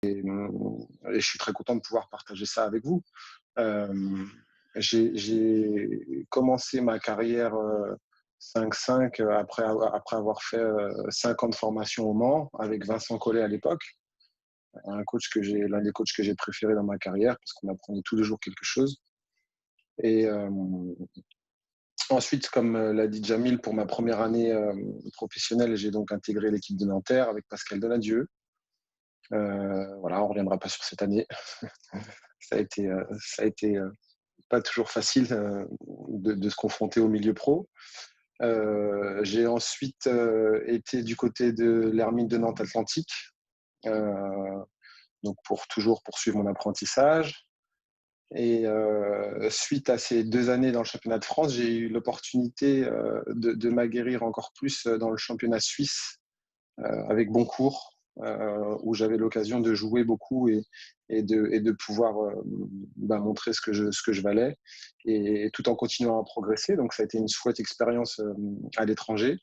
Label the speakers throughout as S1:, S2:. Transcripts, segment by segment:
S1: et je suis très content de pouvoir partager ça avec vous. J'ai commencé ma carrière 5-5 après avoir fait 5 ans de formation au Mans avec Vincent Collet à l'époque, l'un des coachs que j'ai préféré dans ma carrière parce qu'on apprenait tous les jours quelque chose. Et ensuite, comme l'a dit Jamil, pour ma première année professionnelle, j'ai donc intégré l'équipe de Nanterre avec Pascal Donadieu. Voilà, on ne reviendra pas sur cette année. Ça a été pas toujours facile de se confronter au milieu pro. J'ai ensuite été du côté de l'Hermine de Nantes Atlantique, donc pour toujours poursuivre mon apprentissage. Et suite à ces 2 années dans le championnat de France, j'ai eu l'opportunité de m'aguerrir encore plus dans le championnat suisse avec Boncourt, où j'avais l'occasion de jouer beaucoup et de pouvoir montrer ce que je valais, et tout en continuant à progresser. Donc ça a été une chouette expérience à l'étranger,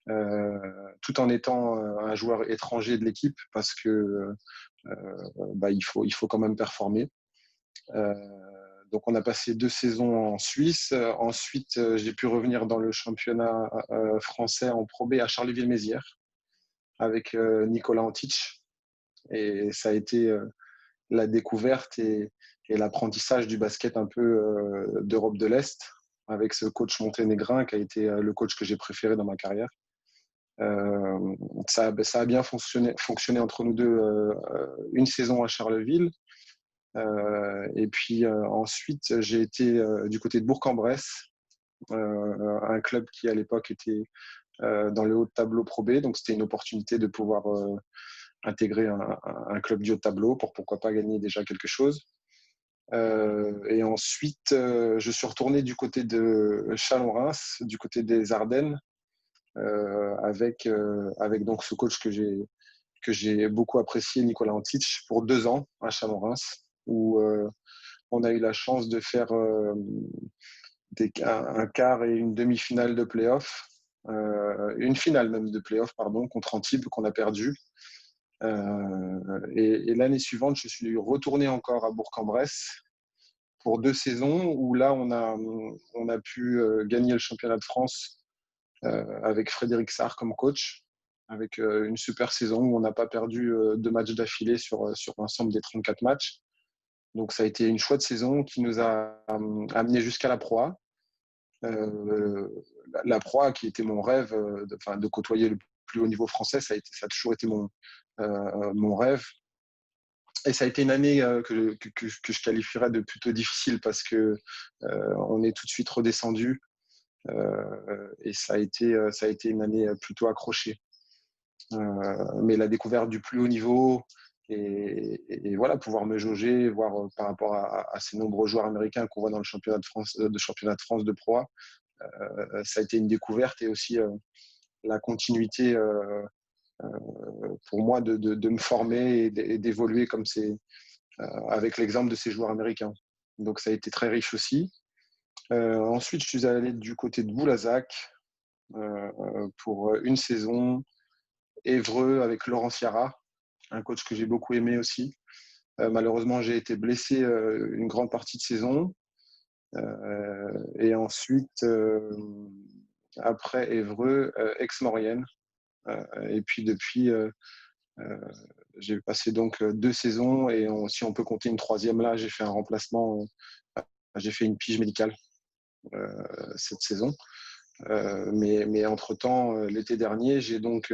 S1: tout en étant un joueur étranger de l'équipe, parce que il faut quand même performer. Donc on a passé 2 saisons en Suisse. Ensuite, j'ai pu revenir dans le championnat français en Pro B à Charleville-Mézières avec Nicolas Antic. Et ça a été la découverte et l'apprentissage du basket un peu d'Europe de l'Est, avec ce coach monténégrin qui a été le coach que j'ai préféré dans ma carrière. Ça a bien fonctionné entre nous deux une saison à Charleville. Et puis ensuite, j'ai été du côté de Bourg-en-Bresse, un club qui à l'époque était dans le haut de tableau Pro B. Donc c'était une opportunité de pouvoir intégrer un club du haut de tableau pour pourquoi pas gagner déjà quelque chose. Et ensuite, je suis retourné du côté de Chalon-Reims, du côté des Ardennes, avec donc ce coach que j'ai beaucoup apprécié, Nicolas Antic, pour 2 ans à Chalon-Reims, où on a eu la chance de faire un quart et une demi-finale de play-off, une finale même de play-off, pardon, contre Antibes qu'on a perdu. Et l'année suivante, je suis retourné encore à Bourg-en-Bresse pour 2 saisons où là, on a pu gagner le championnat de France avec Frédéric Sarr comme coach, avec une super saison où on n'a pas perdu 2 matchs d'affilée sur l'ensemble des 34 matchs. Donc ça a été une chouette saison qui nous a amené jusqu'à la Pro A. La Pro A qui était mon rêve, de côtoyer le plus haut niveau français, ça a toujours été mon rêve. Et ça a été une année que je qualifierais de plutôt difficile parce que on est tout de suite redescendu et ça a été une année plutôt accrochée. Mais la découverte du plus haut niveau et voilà, pouvoir me jauger, voir par rapport à ces nombreux joueurs américains qu'on voit dans le championnat de France de Pro A, ça a été une découverte et aussi la continuité pour moi de me former et d'évoluer comme c'est avec l'exemple de ces joueurs américains. Donc ça a été très riche aussi. Ensuite, je suis allé du côté de Boulazac pour une saison, Évreux avec Laurent Ciara, un coach que j'ai beaucoup aimé aussi. Malheureusement, j'ai été blessé une grande partie de saison. Et ensuite, après Évreux, Aix-Maurienne. Et puis depuis, j'ai passé donc 2 saisons et si on peut compter une troisième là, j'ai fait un remplacement, j'ai fait une pige médicale cette saison. Mais entre-temps, l'été dernier, j'ai donc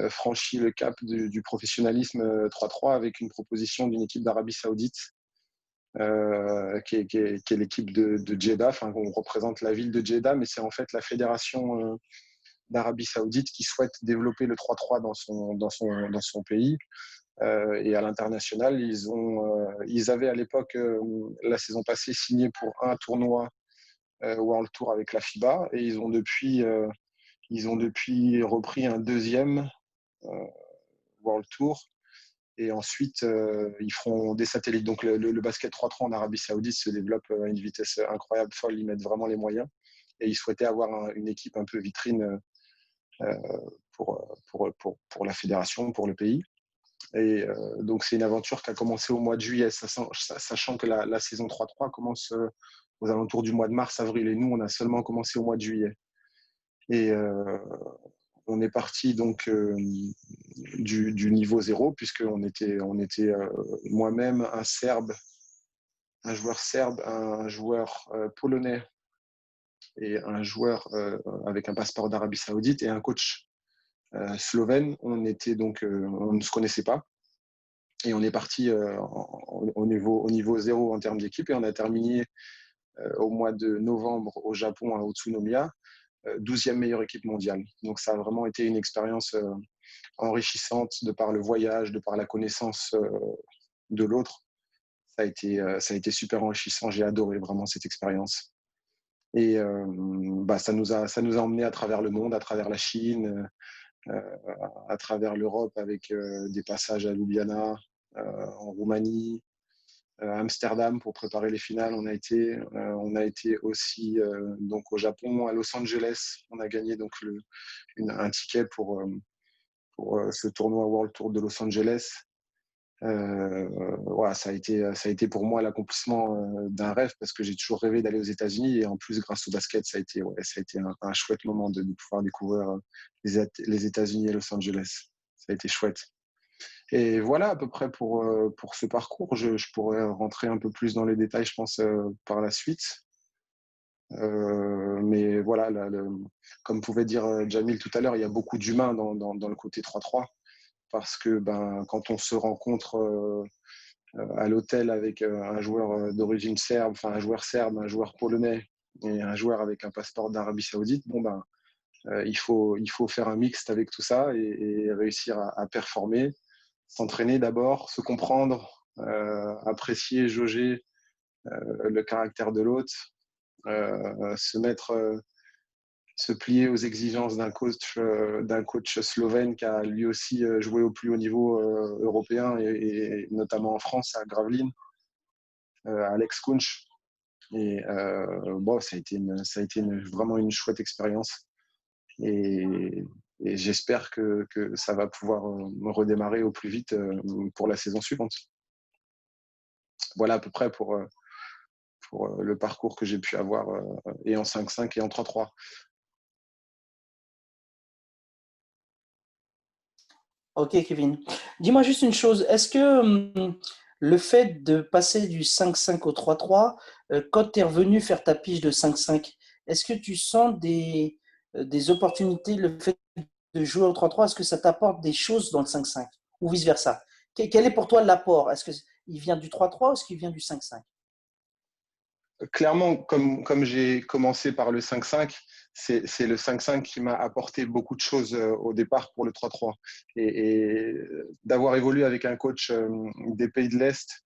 S1: franchi le cap du professionnalisme 3-3 avec une proposition d'une équipe d'Arabie Saoudite qui est l'équipe de Jeddah. Enfin, on représente la ville de Jeddah, mais c'est en fait la fédération d'Arabie Saoudite qui souhaite développer le 3-3 dans son pays. Et à l'international, ils avaient à l'époque, la saison passée, signé pour un tournoi World Tour avec la FIBA et ils ont depuis repris un deuxième World Tour. Et ensuite, ils feront des satellites. Donc, le basket 3-3 en Arabie Saoudite se développe à une vitesse incroyable, folle. Ils mettent vraiment les moyens. Et ils souhaitaient avoir une équipe un peu vitrine pour la fédération, pour le pays. Et donc, c'est une aventure qui a commencé au mois de juillet, sachant que la saison 3-3 commence aux alentours du mois de mars, avril. Et nous, on a seulement commencé au mois de juillet. Et on est parti donc du niveau zéro, puisqu'on était moi-même un joueur serbe, un joueur polonais et un joueur avec un passeport d'Arabie Saoudite et un coach slovène. On ne se connaissait pas. Et on est parti au niveau zéro en termes d'équipe et on a terminé au mois de novembre au Japon, à Utsunomiya, 12e meilleure équipe mondiale. Donc ça a vraiment été une expérience enrichissante de par le voyage, de par la connaissance de l'autre. Ça a été super enrichissant. J'ai adoré vraiment cette expérience. Et ça nous a emmenés à travers le monde, à travers la Chine, à travers l'Europe avec des passages à Ljubljana, en Roumanie, Amsterdam pour préparer les finales. On a été aussi donc au Japon, à Los Angeles. On a gagné donc un ticket pour ce tournoi World Tour de Los Angeles. Voilà, ça a été pour moi l'accomplissement d'un rêve parce que j'ai toujours rêvé d'aller aux États-Unis et en plus grâce au basket ça a été un chouette moment de pouvoir découvrir les États-Unis et Los Angeles. Ça a été chouette. Et voilà à peu près pour ce parcours. Je pourrais rentrer un peu plus dans les détails, je pense, par la suite. Mais voilà, comme pouvait dire Jamil tout à l'heure, il y a beaucoup d'humains dans le côté 3-3 parce que quand on se rencontre à l'hôtel avec un joueur d'origine serbe, enfin un joueur serbe, un joueur polonais et un joueur avec un passeport d'Arabie Saoudite, il faut faire un mixte avec tout ça et réussir à performer, s'entraîner d'abord, se comprendre, apprécier, jauger le caractère de l'autre, se plier aux exigences d'un coach slovène qui a lui aussi joué au plus haut niveau européen et notamment en France à Gravelines, Alex Kunsch. Et ça a été vraiment une chouette expérience. Et, et j'espère que ça va pouvoir me redémarrer au plus vite pour la saison suivante. Voilà à peu près pour le parcours que j'ai pu avoir et en 5-5 et en 3-3.
S2: Ok, Kevin. Dis-moi juste une chose. Est-ce que le fait de passer du 5-5 au 3-3, quand tu es revenu faire ta pige de 5-5, est-ce que tu sens des opportunités, le fait de jouer au 3-3, est-ce que ça t'apporte des choses dans le 5-5 ou vice-versa? Quel est pour toi l'apport? Est-ce qu'il vient du 3-3 ou est-ce qu'il vient du 5-5?
S1: Clairement, comme j'ai commencé par le 5-5, c'est le 5-5 qui m'a apporté beaucoup de choses au départ pour le 3-3. Et d'avoir évolué avec un coach des pays de l'Est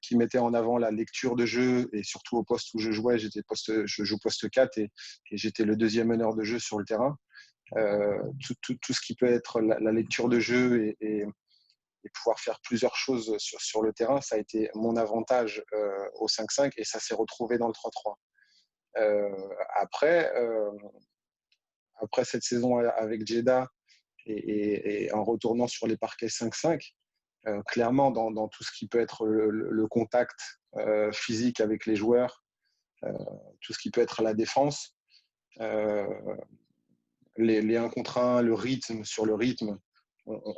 S1: qui mettait en avant la lecture de jeu et surtout au poste où je jouais, je joue poste 4 et j'étais le deuxième meneur de jeu sur le terrain. Tout ce qui peut être la lecture de jeu et pouvoir faire plusieurs choses sur le terrain, ça a été mon avantage au 5-5 et ça s'est retrouvé dans le 3-3. Euh, après, euh, après cette saison avec Jeddah et en retournant sur les parquets 5-5, clairement dans tout ce qui peut être le contact physique avec les joueurs, euh, tout ce qui peut être la défense, euh, les 1 contre 1, le rythme sur le rythme,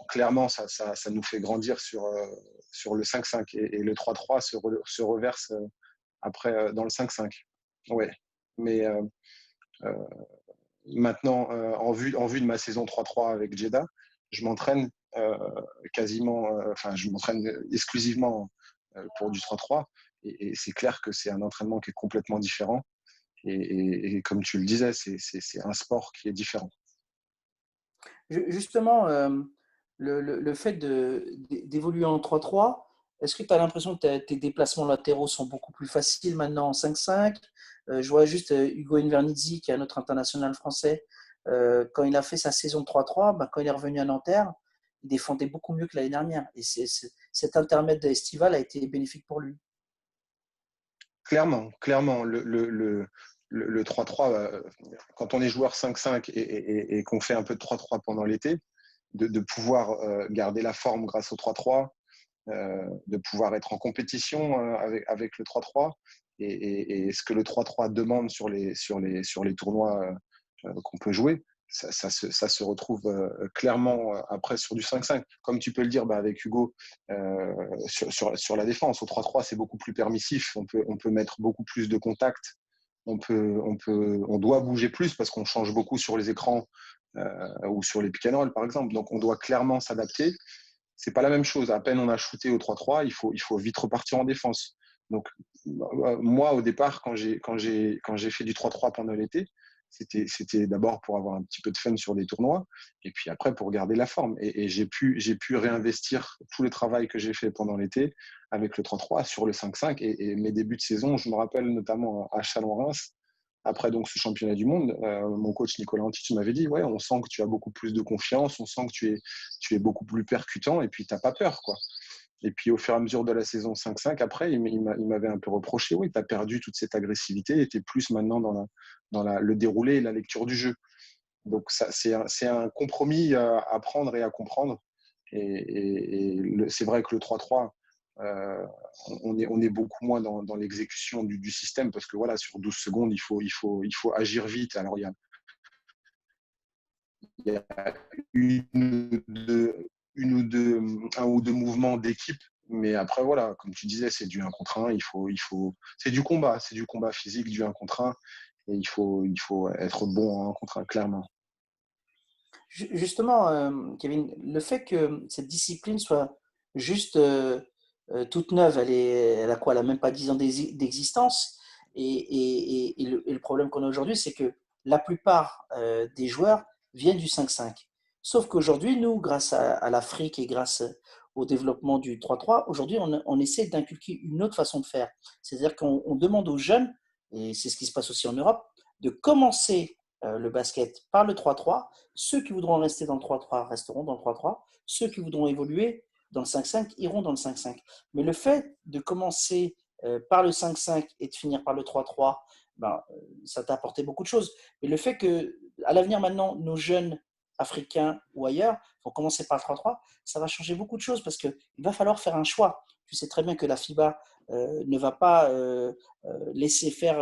S1: clairement, ça nous fait grandir sur le 5-5. Et le 3-3 se reverse après dans le 5-5. Ouais. Mais euh, maintenant, en vue de ma saison 3-3 avec Jeddah, je m'entraîne je m'entraîne exclusivement pour du 3-3. Et c'est clair que c'est un entraînement qui est complètement différent. Et comme tu le disais, c'est un sport qui est différent.
S2: Justement, le fait d'évoluer en 3-3, est-ce que tu as l'impression que tes déplacements latéraux sont beaucoup plus faciles maintenant en 5-5? Je vois juste Hugo Invernizzi, qui est un autre international français, quand il a fait sa saison 3-3, quand il est revenu à Nanterre, il défendait beaucoup mieux que l'année dernière. Et cet intermède estival a été bénéfique pour lui.
S1: Clairement, le 3-3, quand on est joueur 5-5 et qu'on fait un peu de 3-3 pendant l'été, de pouvoir garder la forme grâce au 3-3, de pouvoir être en compétition avec le 3-3 et ce que le 3-3 demande sur les tournois qu'on peut jouer, ça se retrouve clairement après sur du 5-5. Comme tu peux le dire avec Hugo sur la défense. Au 3-3, c'est beaucoup plus permissif. On peut mettre beaucoup plus de contacts. On doit bouger plus parce qu'on change beaucoup sur les écrans ou sur les pick and roll, par exemple. Donc, on doit clairement s'adapter. C'est pas la même chose. À peine on a shooté au 3-3, il faut vite repartir en défense. Donc, moi, au départ, quand j'ai fait du 3-3 pendant l'été, c'était d'abord pour avoir un petit peu de fun sur des tournois, et puis après pour garder la forme. Et j'ai pu réinvestir tout le travail que j'ai fait pendant l'été avec le 3-3 sur le 5-5. Et mes débuts de saison, je me rappelle notamment à Chalon-Reims, après donc ce championnat du monde, mon coach Nicolas Antic m'avait dit, ouais, on sent que tu as beaucoup plus de confiance, on sent que tu es beaucoup plus percutant, et puis tu n'as pas peur, quoi. Et puis au fur et à mesure de la saison 5-5, après, il m'avait un peu reproché, oui, tu as perdu toute cette agressivité et tu es plus maintenant dans le déroulé et la lecture du jeu. Donc c'est un compromis à prendre et à comprendre. C'est vrai que le 3-3, on est beaucoup moins dans l'exécution du système parce que voilà, sur 12 secondes, il faut agir vite. Alors il y a un ou deux mouvements d'équipe, mais après voilà, comme tu disais, c'est du 1 contre 1, c'est du combat physique, du 1 contre 1, et il faut être bon en 1 contre 1, clairement.
S2: Justement, Kevin, le fait que cette discipline soit juste toute neuve, elle a quoi? Elle a même pas 10 ans d'existence. Et le problème qu'on a aujourd'hui, c'est que la plupart des joueurs viennent du 5-5. Sauf qu'aujourd'hui, nous, grâce à l'Afrique et grâce au développement du 3-3, aujourd'hui, on essaie d'inculquer une autre façon de faire. C'est-à-dire qu'on demande aux jeunes, et c'est ce qui se passe aussi en Europe, de commencer le basket par le 3-3. Ceux qui voudront rester dans le 3-3 resteront dans le 3-3. Ceux qui voudront évoluer dans le 5-5 iront dans le 5-5. Mais le fait de commencer par le 5-5 et de finir par le 3-3, ben, ça t'a apporté beaucoup de choses. Mais le fait que, à l'avenir maintenant, nos jeunes africains ou ailleurs vont commencer par le 3-3, ça va changer beaucoup de choses parce qu'il va falloir faire un choix. Tu sais très bien que la FIBA ne va pas laisser faire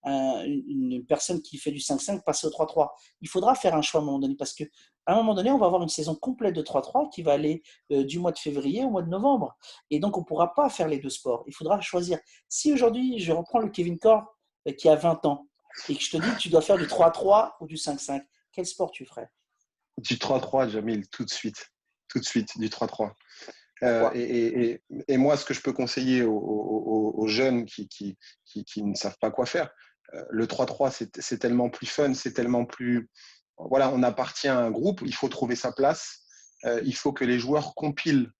S2: une personne qui fait du 5-5 passer au 3-3. Il faudra faire un choix à un moment donné parce qu'à un moment donné, on va avoir une saison complète de 3-3 qui va aller du mois de février au mois de novembre. Et donc, on ne pourra pas faire les deux sports. Il faudra choisir. Si aujourd'hui, je reprends le Kevin Corr qui a 20 ans et que je te dis que tu dois faire du 3-3 ou du 5-5, quel sport tu ferais?
S1: Du 3-3, Jamil, tout de suite, du 3-3. Euh,
S2: Pourquoi?
S1: et, et moi, ce que je peux conseiller aux jeunes qui ne savent pas quoi faire, le 3-3, c'est tellement plus fun, c'est tellement plus... Voilà, on appartient à un groupe, il faut trouver sa place, il faut que les joueurs compilent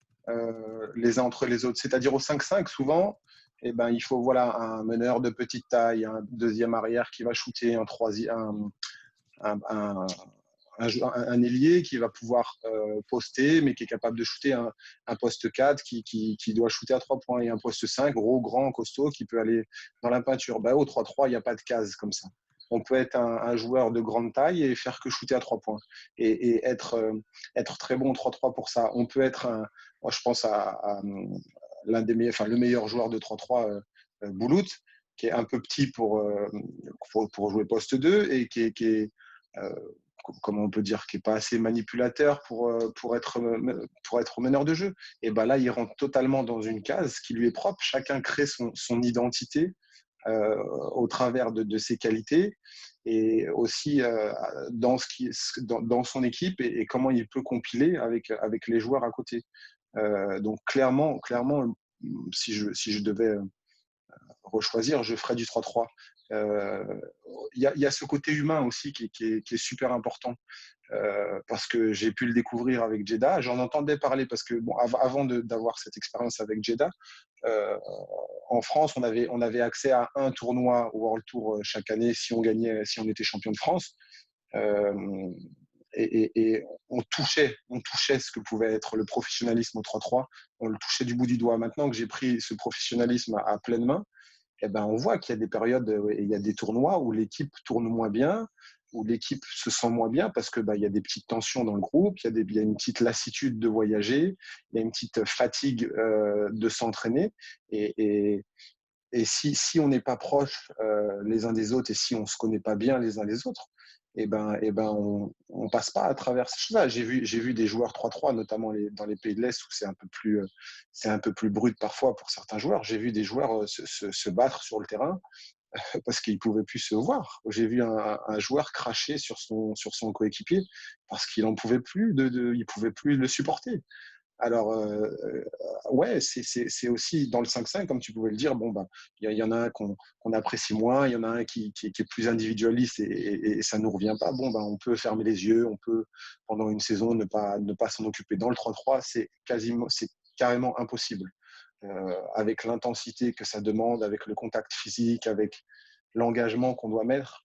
S1: les uns entre les autres. C'est-à-dire au 5-5, souvent, eh ben, il faut voilà, un meneur de petite taille, un deuxième arrière qui va shooter, un troisième, un, un ailier qui va pouvoir poster, mais qui est capable de shooter un poste 4 qui doit shooter à 3 points, et un poste 5, gros, grand, costaud, qui peut aller dans la peinture. Au 3-3, il n'y a pas de case comme ça. On peut être un joueur de grande taille et faire que shooter à 3 points. Et être très bon au 3-3 pour ça. On peut être, moi je pense à l'un des meilleurs, enfin le meilleur joueur de 3-3, Boulout, qui est un peu petit pour jouer poste 2 et qui est comment on peut dire, qui n'est pas assez manipulateur pour être meneur de jeu. Et ben là, il rentre totalement dans une case qui lui est propre. Chacun crée son identité au travers de ses qualités et aussi dans son équipe et comment il peut compiler avec les joueurs à côté. Donc clairement, si je devais rechoisir, je ferais du 3-3. Il y a ce côté humain aussi qui est super important parce que j'ai pu le découvrir avec Jeddah. J'en entendais parler parce que bon, avant d'avoir cette expérience avec Jeddah, euh, en France, on avait accès à un tournoi World Tour chaque année si on gagnait, si on était champion de France. Euh, et on touchait ce que pouvait être le professionnalisme au 3-3. On le touchait du bout du doigt. Maintenant que j'ai pris ce professionnalisme à pleine main, eh ben, on voit qu'il y a des périodes, il y a des tournois où l'équipe tourne moins bien, où l'équipe se sent moins bien parce que il y a des petites tensions dans le groupe, il y a une petite lassitude de voyager, il y a une petite fatigue de s'entraîner. Et si on n'est pas proches les uns des autres et si on ne se connaît pas bien les uns les autres, on passe pas à travers ces choses-là. J'ai vu des joueurs 3-3, notamment dans les pays de l'Est où c'est un peu plus brut parfois pour certains joueurs. J'ai vu des joueurs se battre sur le terrain parce qu'ils ne pouvaient plus se voir. J'ai vu un joueur cracher sur son coéquipier parce qu'il n'en pouvait plus, il pouvait plus le supporter. Alors, ouais, c'est aussi dans le 5-5, comme tu pouvais le dire, il y en a un qu'on apprécie moins, il y en a un qui est plus individualiste et ça ne nous revient pas. On peut fermer les yeux, on peut, pendant une saison, ne pas s'en occuper. Dans le 3-3, c'est carrément impossible. Avec l'intensité que ça demande, avec le contact physique, avec l'engagement qu'on doit mettre,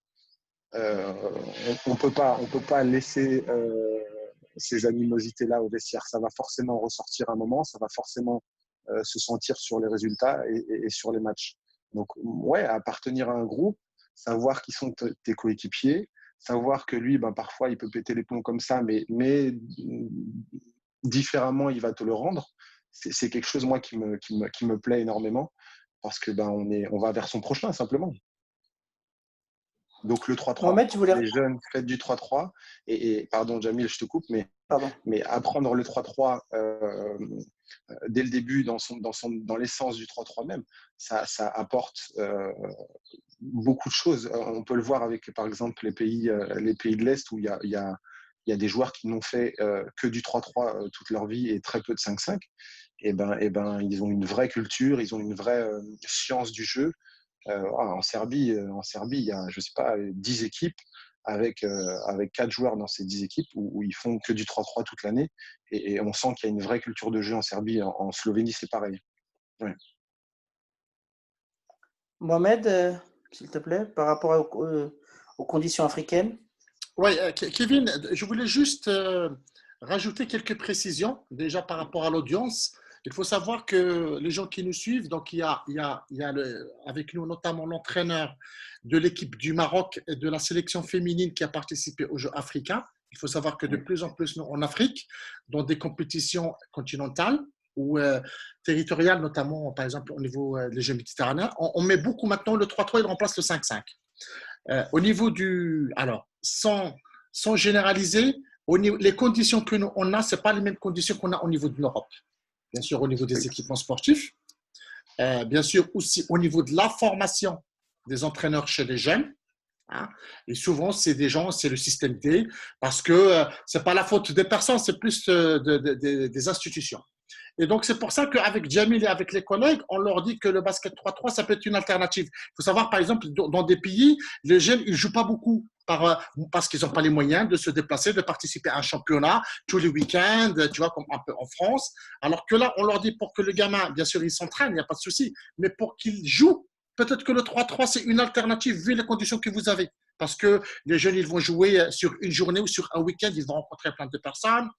S1: on peut pas laisser ces animosités-là au vestiaire. Ça va forcément ressortir un moment, ça va forcément se sentir sur les résultats et sur les matchs. Donc, ouais, appartenir à un groupe, savoir qui sont tes coéquipiers, savoir que lui, parfois, il peut péter les plombs comme ça, mais différemment, il va te le rendre. C'est quelque chose, moi, qui me plaît énormément parce que on va vers son prochain, simplement. Donc le 3-3,
S2: Mohamed, tu voulais…
S1: les jeunes faites du 3-3 et pardon Jamil, je te coupe,
S2: Pardon.
S1: mais apprendre le 3-3 dès le début dans l'essence du 3-3 même, ça apporte beaucoup de choses. On peut le voir avec par exemple les pays de l'Est où il y a des joueurs qui n'ont fait que du 3-3 toute leur vie et très peu de 5-5. Ils ont une vraie culture, ils ont une vraie science du jeu. En Serbie, il y a, je sais pas, 10 équipes avec 4 joueurs dans ces 10 équipes où ils font que du 3-3 toute l'année. Et on sent qu'il y a une vraie culture de jeu en Serbie. En Slovénie, c'est pareil. Ouais.
S2: Mohamed, s'il te plaît, par rapport aux conditions africaines.
S3: Oui, Kevin, je voulais juste rajouter quelques précisions déjà par rapport à l'audience. Il faut savoir que les gens qui nous suivent, donc avec nous notamment l'entraîneur de l'équipe du Maroc et de la sélection féminine qui a participé aux Jeux africains. Il faut savoir que de plus en plus nous, en Afrique, dans des compétitions continentales ou territoriales, notamment par exemple au niveau des Jeux méditerranéens, on met beaucoup maintenant le 3-3, il remplace le 5-5. Au niveau alors, sans généraliser, les conditions que nous on a, c'est pas les mêmes conditions qu'on a au niveau de l'Europe. Bien sûr, au niveau des équipements sportifs, bien sûr aussi au niveau de la formation des entraîneurs chez les jeunes. Hein, et souvent, c'est le système D, parce que c'est pas la faute des personnes, c'est plus des institutions. Et donc, c'est pour ça qu'avec Jamil et avec les collègues, on leur dit que le basket 3-3, ça peut être une alternative. Il faut savoir, par exemple, dans des pays, les jeunes, ils ne jouent pas beaucoup parce qu'ils n'ont pas les moyens de se déplacer, de participer à un championnat tous les week-ends, tu vois, comme un peu en France. Alors que là, on leur dit pour que le gamin, bien sûr, il s'entraîne, il n'y a pas de souci, mais pour qu'il joue, peut-être que le 3-3, c'est une alternative vu les conditions que vous avez. Parce que les jeunes, ils vont jouer sur une journée ou sur un week-end, ils vont rencontrer plein de personnes.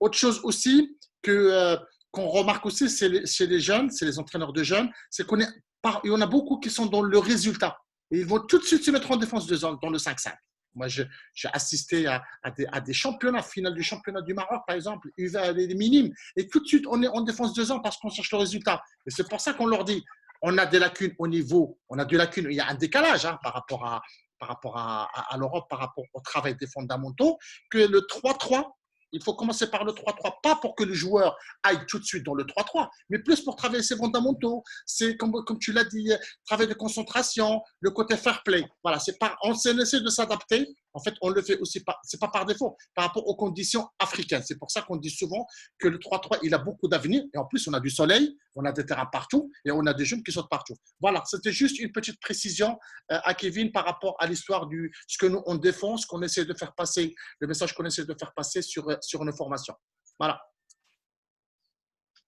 S3: Autre chose aussi qu'on remarque aussi chez les jeunes, c'est les entraîneurs de jeunes, c'est il y en a beaucoup qui sont dans le résultat. Et ils vont tout de suite se mettre en défense dans le 5-5. Moi, j'ai assisté à des championnats, finales du championnat du Maroc, par exemple, les minimes. Et tout de suite, on est en défense 2 ans parce qu'on cherche le résultat. Et c'est pour ça qu'on leur dit, on a des lacunes au niveau, il y a un décalage par rapport à l'Europe, par rapport au travail des fondamentaux, que le 3-3, il faut commencer par le 3-3, pas pour que le joueur aille tout de suite dans le 3-3, mais plus pour travailler ses fondamentaux. C'est comme tu l'as dit, travail de concentration, le côté fair play. Voilà, on essaie de s'adapter. En fait, on le fait aussi c'est pas par défaut, par rapport aux conditions africaines. C'est pour ça qu'on dit souvent que le 3-3, il a beaucoup d'avenir. Et en plus, on a du soleil, on a des terrains partout et on a des jeunes qui sautent partout. Voilà, c'était juste une petite précision à Kevin par rapport à l'histoire ce que nous, on défend, ce qu'on essaie de faire passer, le message qu'on essaie de faire passer sur nos formations. Voilà.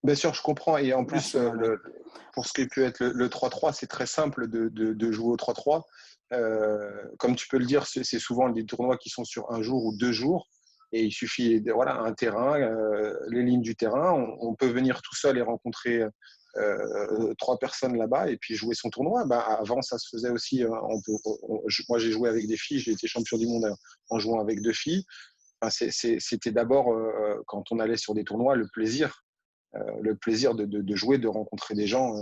S1: Bien sûr, je comprends. Et en plus, pour ce qui peut être le 3-3, c'est très simple de jouer au 3-3. Comme tu peux le dire, c'est souvent des tournois qui sont sur un jour ou 2 jours. Et il suffit, voilà, un terrain, les lignes du terrain. On peut venir tout seul et rencontrer 3 personnes là-bas et puis jouer son tournoi. Bah, avant, ça se faisait aussi. Moi, j'ai joué avec des filles. J'ai été champion du monde en jouant avec 2 filles. Enfin, c'était d'abord, quand on allait sur des tournois, le plaisir de jouer, de rencontrer des gens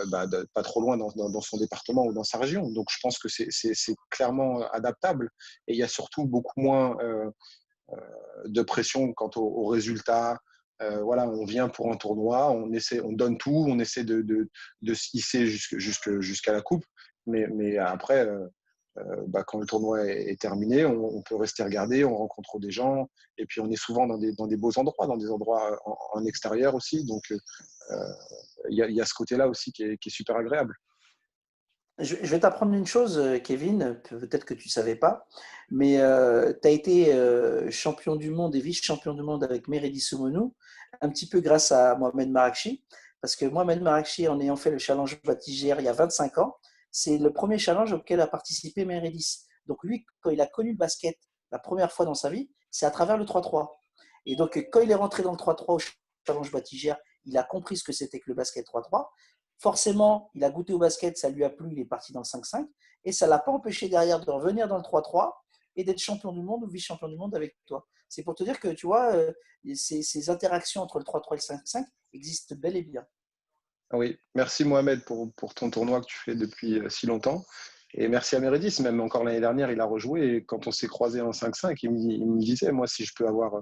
S1: pas trop loin dans son département ou dans sa région. Donc, je pense que c'est clairement adaptable. Et il y a surtout beaucoup moins de pression quant aux résultats. Voilà, on vient pour un tournoi, on donne tout, on essaie de se hisser jusqu'à la coupe. Mais après, quand le tournoi est terminé, on peut rester regarder, on rencontre des gens, et puis on est souvent dans des beaux endroits, dans des endroits en extérieur aussi. Donc, il y a ce côté-là aussi qui est super agréable.
S2: Je vais t'apprendre une chose, Kevin, peut-être que tu ne savais pas, mais tu as été champion du monde et vice-champion du monde avec Meredi Soumonou, un petit peu grâce à Mohamed Marakchi, parce que Mohamed Marakchi, en ayant fait le challenge Batigère il y a 25 ans, c'est le premier challenge auquel a participé Meredis. Donc lui, quand il a connu le basket la première fois dans sa vie, c'est à travers le 3-3. Et donc quand il est rentré dans le 3-3 au challenge Batigère, il a compris ce que c'était que le basket 3-3. Forcément, il a goûté au basket, ça lui a plu, il est parti dans le 5-5, et ça ne l'a pas empêché derrière de revenir dans le 3-3 et d'être champion du monde ou vice-champion du monde avec toi. C'est pour te dire que, tu vois, ces interactions entre le 3-3 et le 5-5 existent bel et bien.
S1: Oui, merci Mohamed pour ton tournoi que tu fais depuis si longtemps. Et merci à Meredith, même encore l'année dernière, il a rejoué. Et quand on s'est croisé en 5-5, il me disait, moi, si je peux avoir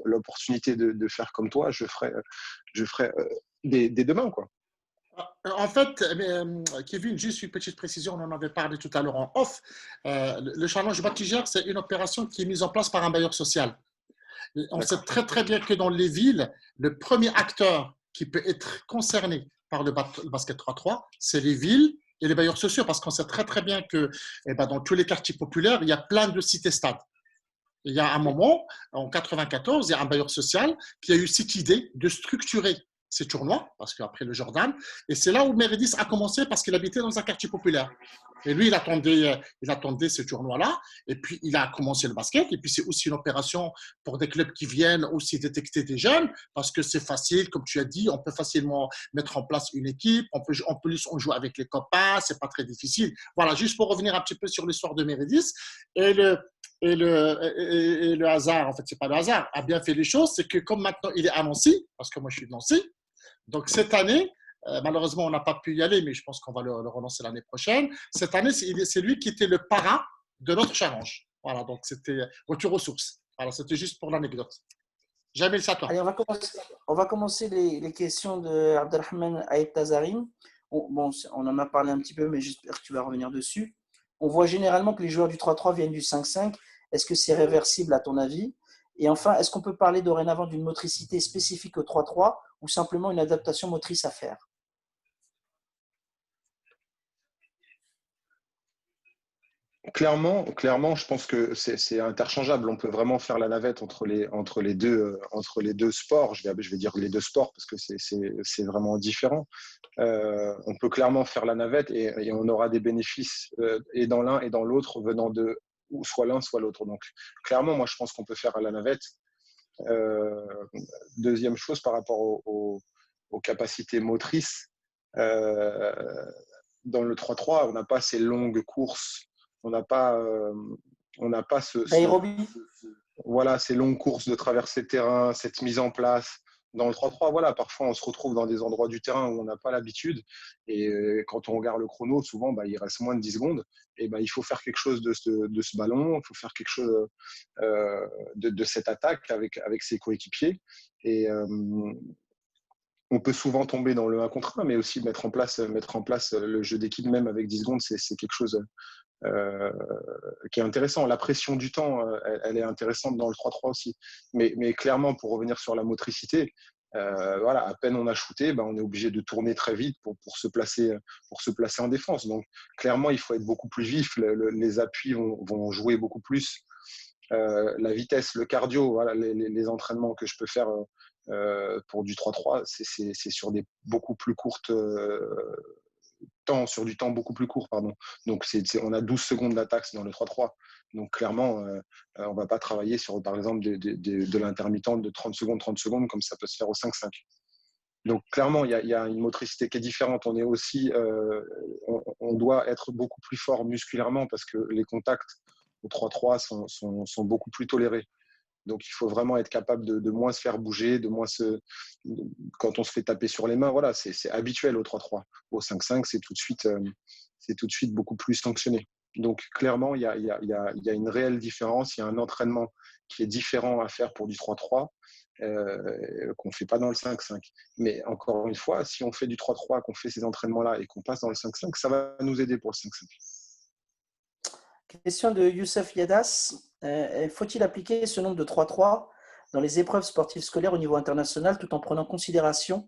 S1: l'opportunité de faire comme toi, je ferai dès demain, quoi.
S3: En fait, Kevin, juste une petite précision, on en avait parlé tout à l'heure en off. Le challenge Batigère, c'est une opération qui est mise en place par un bailleur social. On sait très très bien que dans les villes, le premier acteur qui peut être concerné par le basket 3-3, c'est les villes et les bailleurs sociaux, parce qu'on sait très très bien que dans tous les quartiers populaires, il y a plein de cités-stades. Il y a un moment, en 94, il y a un bailleur social qui a eu cette idée de structurer ces tournois, parce qu'après le Jordan, et c'est là où Meredith a commencé parce qu'il habitait dans un quartier populaire. Et lui, il attendait ce tournoi-là, et puis il a commencé le basket, et puis c'est aussi une opération pour des clubs qui viennent aussi détecter des jeunes, parce que c'est facile, comme tu as dit, on peut facilement mettre en place une équipe, en plus on joue avec les copains, c'est pas très difficile. Voilà, juste pour revenir un petit peu sur l'histoire de Meredith, et le hasard, en fait, c'est pas le hasard, a bien fait les choses, c'est que comme maintenant il est à Nancy, parce que moi je suis de Nancy, donc cette année, malheureusement on n'a pas pu y aller, mais je pense qu'on va le relancer l'année prochaine. Cette année, c'est lui qui était le parrain de notre challenge. Voilà, donc c'était retour aux sources. Voilà, c'était juste pour l'anecdote. Jamil, c'est à toi.
S2: Allez, on va commencer les questions de Abdelrahman Aït Tazarim. Bon, on en a parlé un petit peu, mais j'espère que tu vas revenir dessus. On voit généralement que les joueurs du 3-3 viennent du 5-5. Est-ce que c'est réversible à ton avis? Et enfin, est-ce qu'on peut parler dorénavant d'une motricité spécifique au 3-3 ou simplement une adaptation motrice à faire?
S1: Clairement, je pense que c'est interchangeable. On peut vraiment faire la navette entre les deux sports. Je vais dire les deux sports parce que c'est vraiment différent. On peut clairement faire la navette et on aura des bénéfices et dans l'un et dans l'autre venant de soit l'un, soit l'autre. Donc, clairement, moi, je pense qu'on peut faire la navette. Euh, Deuxième chose, par rapport aux capacités motrices, euh, dans le 3-3, on n'a pas ces longues courses, on n'a pas, on n'a pas
S2: Aérobie.
S1: voilà, ces longues courses de traversée de terrain, cette mise en place. Dans le 3-3, voilà, parfois on se retrouve dans des endroits du terrain où on n'a pas l'habitude. Et quand on regarde le chrono, souvent, il reste moins de 10 secondes. Et il faut faire quelque chose de ce ballon, il faut faire quelque chose de cette attaque avec ses coéquipiers. Et on peut souvent tomber dans le 1 contre 1, mais aussi mettre en place le jeu d'équipe même avec 10 secondes, c'est quelque chose euh, qui est intéressant. La pression du temps, elle est intéressante dans le 3-3 aussi. Mais clairement, pour revenir sur la motricité, voilà, à peine on a shooté, on est obligé de tourner très vite pour se placer en défense. Donc clairement, il faut être beaucoup plus vif. Les appuis vont jouer beaucoup plus. La vitesse, le cardio, voilà, les entraînements que je peux faire pour du 3-3, c'est sur des beaucoup plus courtes sur du temps beaucoup plus court, pardon. Donc, on a 12 secondes d'attaque dans le 3-3. Donc, clairement, on ne va pas travailler sur, par exemple, de l'intermittente de 30 secondes, comme ça peut se faire au 5-5. Donc, clairement, il y a une motricité qui est différente. On est aussi, on doit être beaucoup plus fort musculairement parce que les contacts au 3-3 sont beaucoup plus tolérés. Donc, il faut vraiment être capable de moins se faire bouger, quand on se fait taper sur les mains, voilà, c'est habituel au 3-3. Au 5-5, c'est tout de suite beaucoup plus sanctionné. Donc, clairement, il y a une réelle différence. Il y a un entraînement qui est différent à faire pour du 3-3 qu'on ne fait pas dans le 5-5. Mais encore une fois, si on fait du 3-3, qu'on fait ces entraînements-là et qu'on passe dans le 5-5, ça va nous aider pour le 5-5.
S2: Question de Youssef Yadas. Faut-il appliquer ce nombre de 3-3 dans les épreuves sportives scolaires au niveau international tout en prenant en considération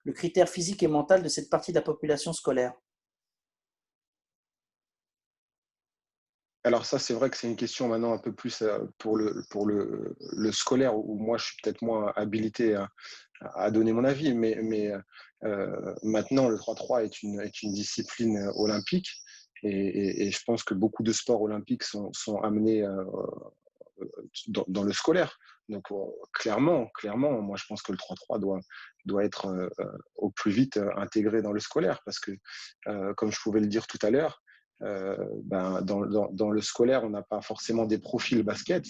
S2: le critère physique et mental de cette partie de la population scolaire?
S1: Alors ça, c'est vrai que c'est une question maintenant un peu plus pour le scolaire, où moi, je suis peut-être moins habilité à donner mon avis. Mais maintenant, le 3-3 est une discipline olympique. Et je pense que beaucoup de sports olympiques sont amenés dans le scolaire. Donc, clairement, moi, je pense que le 3-3 doit être au plus vite intégré dans le scolaire. Parce que, comme je pouvais le dire tout à l'heure, dans le scolaire, on n'a pas forcément des profils basket.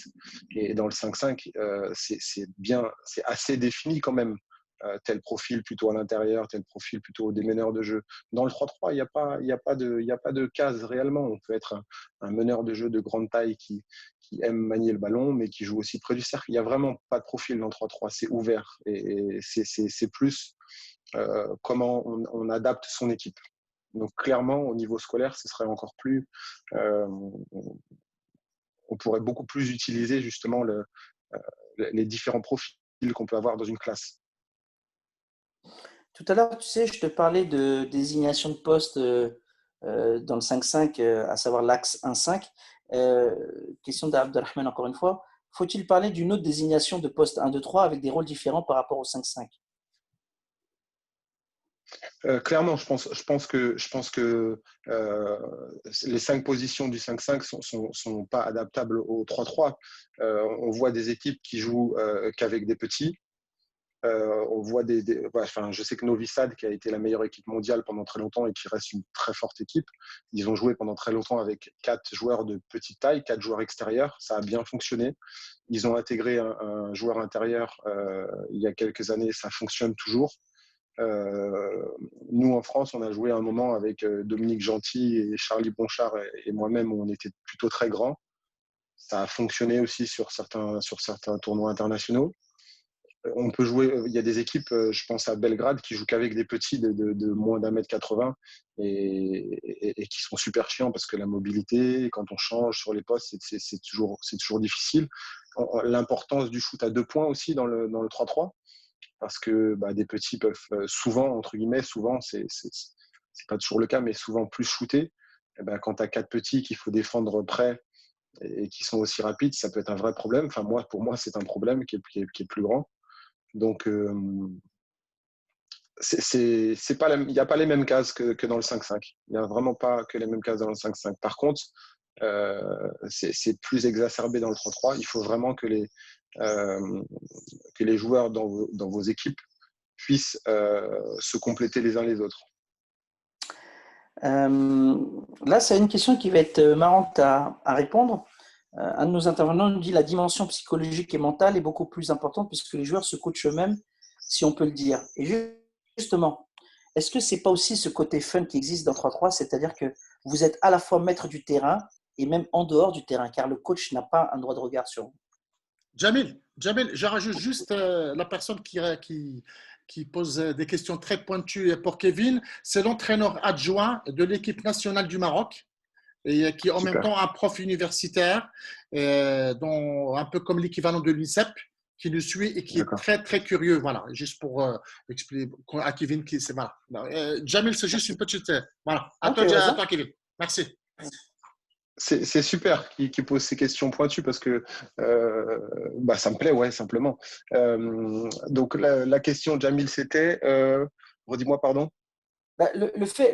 S1: Et dans le 5-5, c'est assez défini quand même. Tel profil plutôt à l'intérieur, tel profil plutôt des meneurs de jeu. Dans le 3-3, il n'y a pas de case réellement. On peut être un meneur de jeu de grande taille qui aime manier le ballon, mais qui joue aussi près du cercle. Il n'y a vraiment pas de profil dans le 3-3. C'est ouvert. Et c'est plus comment on adapte son équipe. Donc clairement, au niveau scolaire, ce serait encore plus… on pourrait beaucoup plus utiliser justement les différents profils qu'on peut avoir dans une classe.
S2: Tout à l'heure, tu sais, je te parlais de désignation de poste dans le 5-5, à savoir l'axe 1-5. Question d'Abdelrahman encore une fois. Faut-il parler d'une autre désignation de poste 1-2-3 avec des rôles différents par rapport au 5-5?
S1: Clairement, je pense que les 5 positions du 5-5 sont pas adaptables au 3-3. On voit des équipes qui jouent qu'avec des petits. On voit je sais que Novi Sad, qui a été la meilleure équipe mondiale pendant très longtemps et qui reste une très forte équipe, ils ont joué pendant très longtemps avec 4 joueurs de petite taille, 4 joueurs extérieurs. Ça a bien fonctionné. Ils ont intégré un joueur intérieur il y a quelques années. Ça fonctionne toujours. Nous, en France, on a joué un moment avec Dominique Gentil et Charlie Bonchard et moi-même, où on était plutôt très grands. Ça a fonctionné aussi sur certains tournois internationaux. On peut jouer, il y a des équipes, je pense à Belgrade, qui jouent qu'avec des petits de moins d'1m80 et qui sont super chiants parce que la mobilité, quand on change sur les postes, c'est toujours difficile. L'importance du shoot à 2 points aussi dans le 3-3, parce que des petits peuvent souvent, entre guillemets, c'est pas toujours le cas, mais souvent plus shooter. Quand tu as 4 petits qu'il faut défendre près et qui sont aussi rapides, ça peut être un vrai problème. Enfin, pour moi, c'est un problème qui est plus grand. Donc, il n'y a pas les mêmes cases que dans le 5-5. Il n'y a vraiment pas que les mêmes cases dans le 5-5. Par contre, c'est plus exacerbé dans le 3-3. Il faut vraiment que les joueurs dans vos équipes puissent se compléter les uns les autres.
S2: Là, c'est une question qui va être marrante à répondre. Un de nos intervenants nous dit la dimension psychologique et mentale est beaucoup plus importante puisque les joueurs se coachent eux-mêmes, si on peut le dire. Et justement, est-ce que c'est pas aussi ce côté fun qui existe dans 3-3, c'est-à-dire que vous êtes à la fois maître du terrain et même en dehors du terrain, car le coach n'a pas un droit de regard sur vous?
S3: Jamil, je rajoute juste la personne qui pose des questions très pointues pour Kevin. C'est l'entraîneur adjoint de l'équipe nationale du Maroc et qui est en même
S1: Super.
S3: temps un prof universitaire, un peu comme l'équivalent de l'INSEP, qui nous suit et qui est
S1: D'accord.
S3: très, très curieux. Voilà, juste pour expliquer à Kevin qui c'est. Voilà. Jamil, c'est juste une petite. Voilà. À
S2: Ok,
S3: toi, Kevin. Merci.
S1: C'est super qu'il pose ces questions pointues parce que ça me plaît, ouais, simplement. Donc, la question, Jamil, c'était, redis-moi, pardon.
S2: Bah, le fait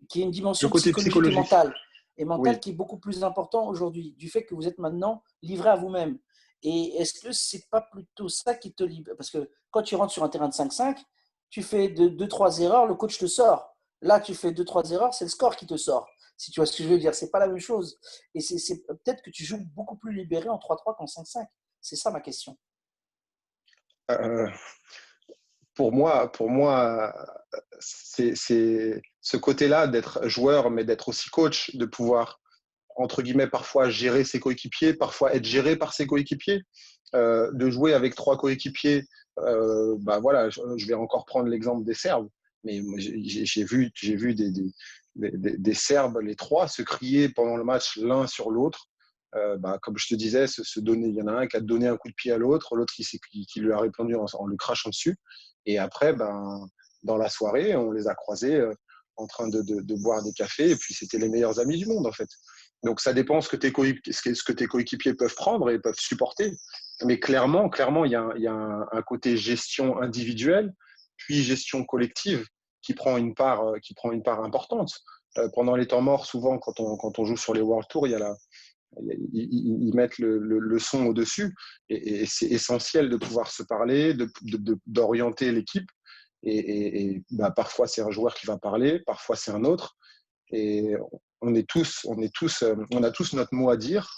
S2: qu'il y ait une
S1: Le
S2: dimension
S1: côté
S2: psychologique
S1: psychologique,
S2: et mentale
S1: oui.
S2: qui est beaucoup plus important aujourd'hui, du fait que vous êtes maintenant livré à vous-même. Et est-ce que c'est pas plutôt ça qui te livre? Parce que quand tu rentres sur un terrain de 5-5, tu fais deux, trois erreurs, le coach te sort. Là, tu fais deux, trois erreurs, c'est le score qui te sort. Si tu vois ce que je veux dire, c'est pas la même chose. Et c'est peut-être que tu joues beaucoup plus libéré en 3-3 qu'en 5-5. C'est ça ma question.
S1: Euh, pour moi, c'est ce côté-là d'être joueur, mais d'être aussi coach, de pouvoir, entre guillemets, parfois gérer ses coéquipiers, parfois être géré par ses coéquipiers, de jouer avec trois coéquipiers. Bah voilà, je vais encore prendre l'exemple des Serbes, mais j'ai vu des Serbes, les trois, se crier pendant le match l'un sur l'autre. Bah, comme je te disais, se donner, il y en a un qui a donné un coup de pied à l'autre qui lui a répondu en lui crachant dessus. Et après, ben, dans la soirée, on les a croisés en train de boire des cafés, et puis c'était les meilleurs amis du monde, en fait. Donc ça dépend ce que tes coéquipiers peuvent prendre et peuvent supporter. Mais clairement, il y a un côté gestion individuelle, puis gestion collective qui prend une part importante. Pendant les temps morts, souvent, quand on joue sur les World Tours, il y a ils mettent le son au-dessus et c'est essentiel de pouvoir se parler, d'orienter l'équipe. Bah, parfois, c'est un joueur qui va parler, parfois, c'est un autre. Et on a tous notre mot à dire.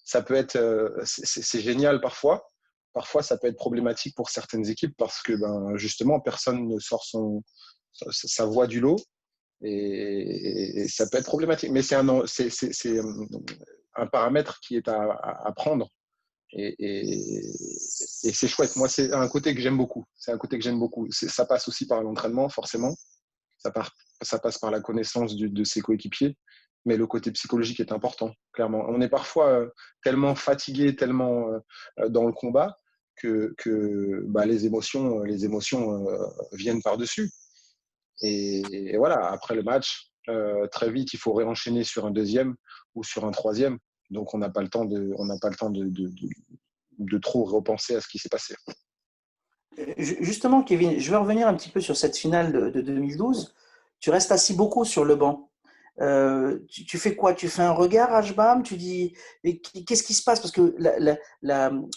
S1: Ça peut être, c'est génial parfois. Parfois, ça peut être problématique pour certaines équipes parce que ben, justement, personne ne sort sa voix du lot et ça peut être problématique. Mais c'est un paramètre qui est à prendre et c'est chouette. Moi, c'est un côté que j'aime beaucoup. C'est un côté que j'aime beaucoup. Ça passe aussi par l'entraînement, forcément. Ça, part, ça passe par la connaissance de ses coéquipiers, mais le côté psychologique est important, clairement. On est parfois tellement fatigué, tellement dans le combat que bah, les émotions viennent par-dessus. Et voilà, après le match, très vite, il faut réenchaîner sur un deuxième ou sur un troisième. Donc, on n'a pas le temps de trop repenser à ce qui s'est passé.
S2: Justement, Kevin, je vais revenir un petit peu sur cette finale de 2012. Tu restes assis beaucoup sur le banc. Tu fais quoi? Tu fais un regard à Jbam? Tu dis, qu'est-ce qui se passe? Parce que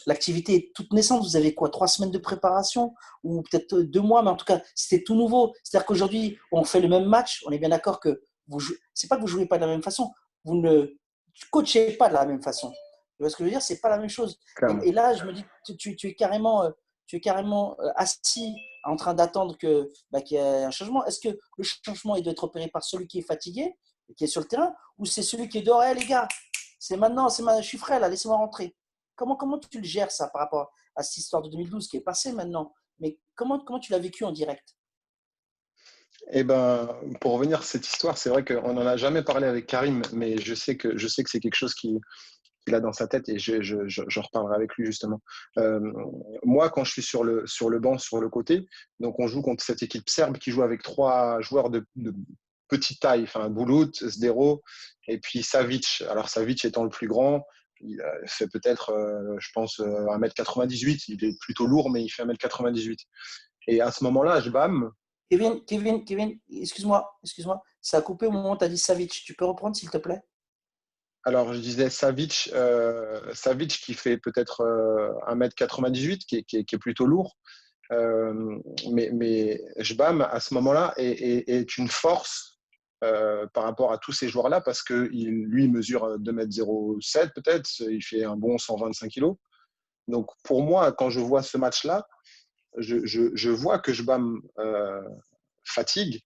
S2: l'activité est toute naissante. Vous avez quoi? 3 semaines de préparation? Ou peut-être 2 mois, mais en tout cas, c'était tout nouveau. C'est-à-dire qu'aujourd'hui, on fait le même match. On est bien d'accord que c'est pas que vous jouez pas de la même façon. Vous ne coachez pas de la même façon. Tu vois ce que je veux dire? C'est pas la même chose.
S1: Clairement.
S2: Et là, je me dis, tu es carrément assis en train d'attendre qu'il y ait un changement. Est-ce que le changement il doit être opéré par celui qui est fatigué, qui est sur le terrain, ou c'est celui qui est dehors? Les gars, c'est maintenant, je suis frais là, laissez-moi rentrer. Comment tu le gères ça par rapport à cette histoire de 2012 qui est passée maintenant? Mais comment tu l'as vécu en direct?
S1: Eh ben, pour revenir à cette histoire, c'est vrai qu'on n'en a jamais parlé avec Karim, mais je sais que c'est quelque chose qu'il a dans sa tête et j'en reparlerai avec lui justement. Euh, Moi, quand je suis sur le banc, sur le côté, donc on joue contre cette équipe serbe qui joue avec trois joueurs de petite taille, enfin Bulut, Zdero et puis Savic. Alors Savic étant le plus grand, il fait peut-être, je pense, 1m98. Il est plutôt lourd, mais il fait 1m98. Et à ce moment-là, Jbam,
S2: Kevin, excuse-moi, ça a coupé au moment où tu as dit Savic. Tu peux reprendre s'il te plaît?
S1: alors je disais Savic qui fait peut-être 1m98, qui est plutôt lourd. Mais Jbam, à ce moment-là, est une force par rapport à tous ces joueurs-là parce que lui mesure 2m07 peut-être, il fait un bon 125 kilos. Donc pour moi, quand je vois ce match-là, je vois que Jbam fatigue,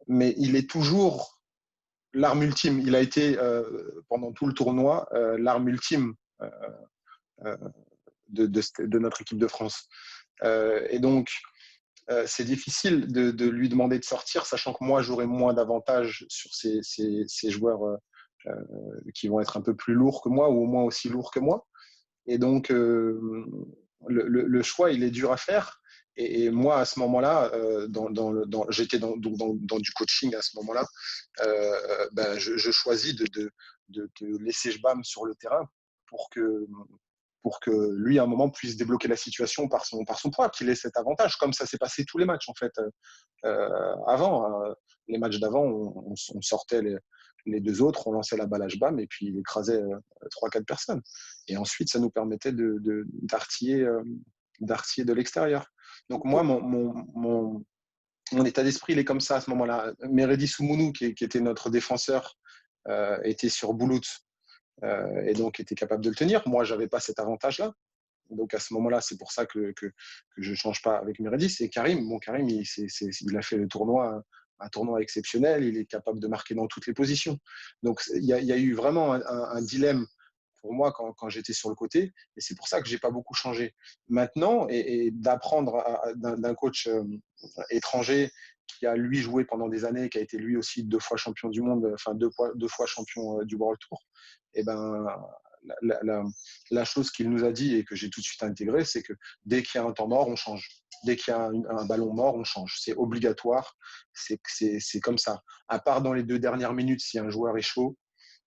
S1: mais il est toujours l'arme ultime. Il a été pendant tout le tournoi l'arme ultime euh, euh, de notre équipe de France. Et donc, c'est difficile de lui demander de sortir, sachant que moi, j'aurai moins d'avantages sur ces joueurs qui vont être un peu plus lourds que moi ou au moins aussi lourds que moi. Et donc, le choix, il est dur à faire. Et moi, à ce moment-là, j'étais dans du coaching à ce moment-là, ben, je choisis de laisser Jbam sur le terrain pour que pour que lui, à un moment, puisse débloquer la situation par son poids, qu'il ait cet avantage, comme ça s'est passé tous les matchs, en fait, avant. Les matchs d'avant, on sortait les deux autres, on lançait la balle HBAM et puis il écrasait 3-4 personnes. Et ensuite, ça nous permettait d'artiller de l'extérieur. Donc moi, mon état d'esprit, il est comme ça à ce moment-là. Meredi Soumounou, qui était notre défenseur, était sur Boulout et donc était capable de le tenir. Moi, je n'avais pas cet avantage-là. Donc à ce moment-là, c'est pour ça que je ne change pas avec Meredith. Et Karim, il a fait le tournoi, un tournoi exceptionnel. Il est capable de marquer dans toutes les positions. Donc il y a eu vraiment un dilemme pour moi quand j'étais sur le côté. Et c'est pour ça que je n'ai pas beaucoup changé. Maintenant, et d'apprendre d'un coach étranger qui a lui joué pendant des années, qui a été lui aussi 2 fois champion du monde, enfin 2 fois champion du World Tour, et ben la chose qu'il nous a dit et que j'ai tout de suite intégré, c'est que dès qu'il y a un temps mort, on change. Dès qu'il y a un ballon mort, on change. C'est obligatoire, c'est comme ça. À part dans les 2 dernières minutes, si un joueur est chaud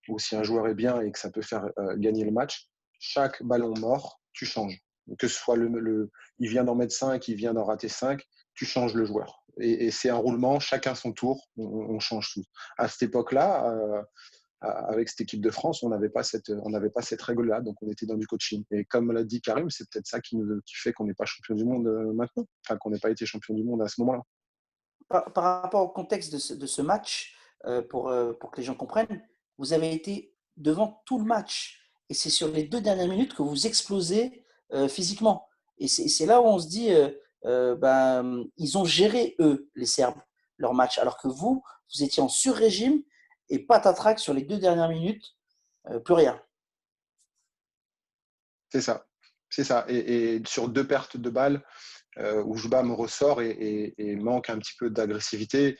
S1: ou si un joueur est bien et que ça peut faire gagner le match, chaque ballon mort, tu changes. Que ce soit il vient d'en mettre 5, il vient d'en rater 5, tu changes le joueur. Et c'est un roulement, chacun son tour, on change tout. À cette époque-là, avec cette équipe de France, on n'avait pas cette règle-là, donc on était dans du coaching. Et comme l'a dit Karim, c'est peut-être ça qui fait qu'on n'est pas champion du monde maintenant, enfin qu'on n'ait pas été champion du monde à ce moment-là.
S2: Par rapport au contexte de ce match, pour que les gens comprennent, vous avez été devant tout le match. Et c'est sur les 2 dernières minutes que vous explosez physiquement. Et c'est là où on se dit, ils ont géré, eux, les Serbes, leur match. Alors que vous étiez en sur-régime et patatrac sur les 2 dernières minutes, plus rien.
S1: C'est ça. C'est ça. Et sur 2 pertes de balles, où Jouba me ressort et manque un petit peu d'agressivité.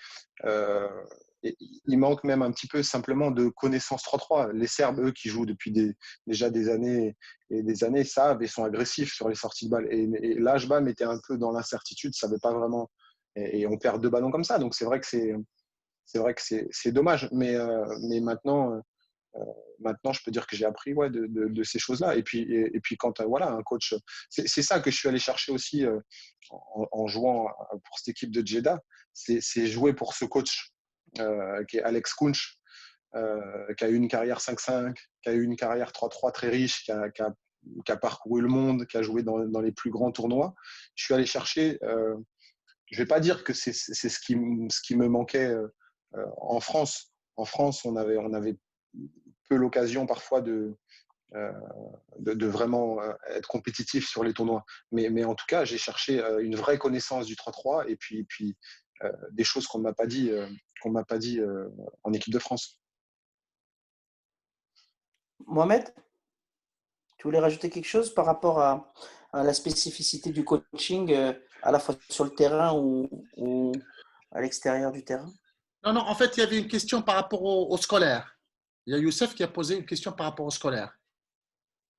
S1: Il manque même un petit peu simplement de connaissance 3-3. Les Serbes, eux, qui jouent depuis déjà des années et des années, savent et sont agressifs sur les sorties de balles. Et là, Jouba était un peu dans l'incertitude, ne savait pas vraiment. Et on perd 2 ballons comme ça. Donc c'est vrai que c'est dommage. Mais maintenant, je peux dire que j'ai appris de ces choses-là. Et puis quand voilà, un coach, c'est ça que je suis allé chercher aussi en jouant pour cette équipe de Jeddah, c'est jouer pour ce coach qui est Alex Kunch, qui a eu une carrière 5-5, qui a eu une carrière 3-3 très riche, qui a parcouru le monde, qui a joué dans les plus grands tournois. Je suis allé chercher, je ne vais pas dire que c'est ce qui me manquait en France. En France, on avait peu l'occasion parfois de vraiment être compétitif sur les tournois. Mais en tout cas, j'ai cherché une vraie connaissance du 3-3 et puis des choses qu'on ne m'a pas dit, en équipe de France.
S2: Mohamed, tu voulais rajouter quelque chose par rapport à la spécificité du coaching, à la fois sur le terrain ou à l'extérieur du terrain?
S3: Non, en fait, il y avait une question par rapport au scolaire. Il y a Youssef qui a posé une question par rapport au scolaire.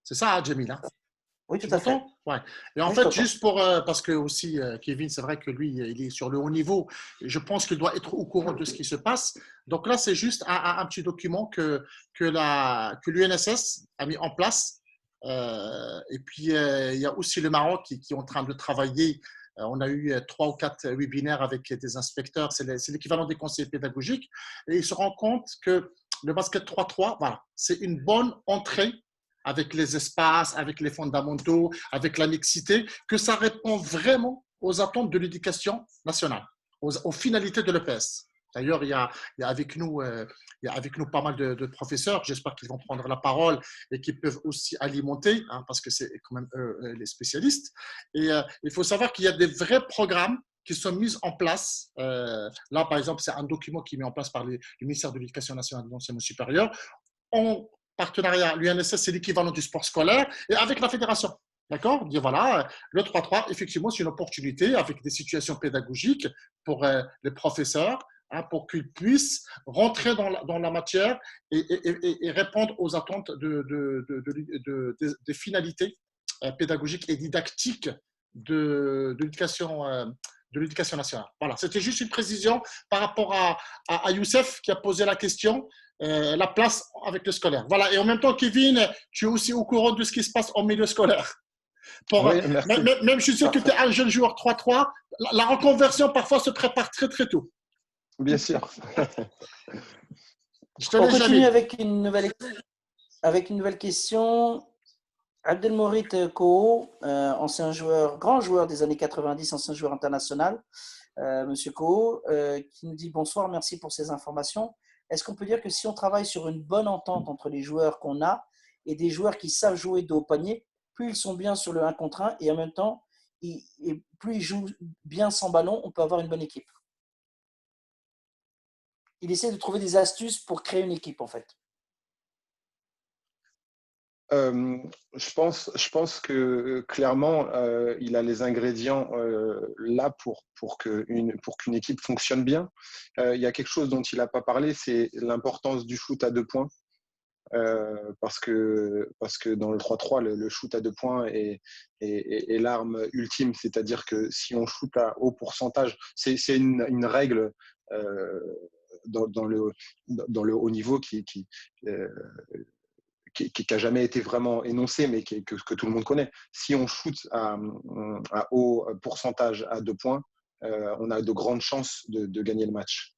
S3: C'est ça, Jamil, hein?
S2: Oui,
S3: Tu
S2: tout à fait.
S3: m'entends? Ouais. Et en
S2: Oui,
S3: fait, juste pour, parce que aussi, Kevin, c'est vrai que lui, il est sur le haut niveau. Je pense qu'il doit être au courant de ce qui se passe. Donc là, c'est juste un petit document que l'UNSS a mis en place. Et puis, il y a aussi le Maroc qui est en train de travailler. On a eu 3 ou 4 webinaires avec des inspecteurs. C'est l'équivalent des conseillers pédagogiques. Et ils se rendent compte que le basket 3-3, voilà, c'est une bonne entrée avec les espaces, avec les fondamentaux, avec la mixité, que ça répond vraiment aux attentes de l'éducation nationale, aux finalités de l'EPS. D'ailleurs, il y a avec nous pas mal de professeurs. J'espère qu'ils vont prendre la parole et qu'ils peuvent aussi alimenter, hein, parce que c'est quand même eux les spécialistes. Et il faut savoir qu'il y a des vrais programmes qui sont mis en place. Là, par exemple, c'est un document qui est mis en place par le ministère de l'Éducation nationale et de l'enseignement supérieur. En partenariat, l'UNSS, c'est l'équivalent du sport scolaire, et avec la fédération. D'accord? Dire voilà, le 3-3, effectivement, c'est une opportunité avec des situations pédagogiques pour les professeurs, hein, pour qu'ils puissent rentrer dans la matière et répondre aux attentes des finalités pédagogiques et didactiques de l'éducation de l'éducation nationale. Voilà, c'était juste une précision par rapport à Youssef qui a posé la question, la place avec le scolaire. Voilà, et en même temps, Kevin, tu es aussi au courant de ce qui se passe en milieu scolaire.
S1: Oui, merci.
S3: Même je sais que tu es un jeune joueur 3-3, la reconversion parfois se prépare très très tôt.
S1: Bien sûr.
S3: Je te
S2: On
S3: laisse,
S2: continue
S3: Jamil.
S2: avec une nouvelle question. Abdelmourit Koho, ancien joueur, grand joueur des années 90, ancien joueur international, Monsieur Koho, qui nous dit bonsoir, merci pour ces informations. Est-ce qu'on peut dire que si on travaille sur une bonne entente entre les joueurs qu'on a et des joueurs qui savent jouer de haut panier, plus ils sont bien sur le 1 contre 1 et en même temps, plus ils jouent bien sans ballon, on peut avoir une bonne équipe. Il essaie de trouver des astuces pour créer une équipe en fait.
S1: Je pense que clairement, il a les ingrédients là pour qu'une équipe fonctionne bien. Il y a quelque chose dont il n'a pas parlé, c'est l'importance du shoot à 2 points. Parce que dans le 3-3, le shoot à 2 points est l'arme ultime. C'est-à-dire que si on shoot à haut pourcentage, c'est une règle dans le haut niveau qui n'a jamais été vraiment énoncé, mais que tout le monde connaît. Si on shoot à haut pourcentage à 2 points, on a de grandes chances de gagner le match.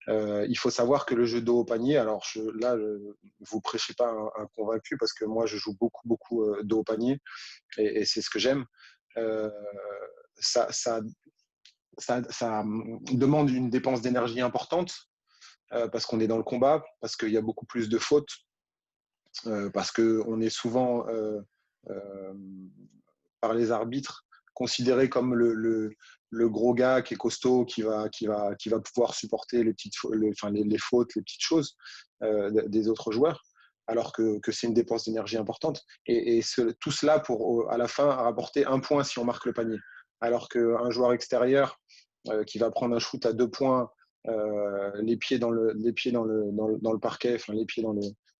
S1: Il faut savoir que le jeu de haut panier, alors là, vous ne prêchez pas un convaincu parce que moi, je joue beaucoup de haut panier et c'est ce que j'aime. Ça demande une dépense d'énergie importante parce qu'on est dans le combat, parce qu'il y a beaucoup plus de fautes, parce qu'on est souvent par les arbitres considéré comme le gros gars qui est costaud, qui va pouvoir supporter les fautes, les petites choses des autres joueurs, alors que c'est une dépense d'énergie importante. Et tout cela pour, à la fin, rapporter 1 point si on marque le panier. Alors qu'un joueur extérieur qui va prendre un shoot à 2 points, les pieds dans le parquet, enfin les pieds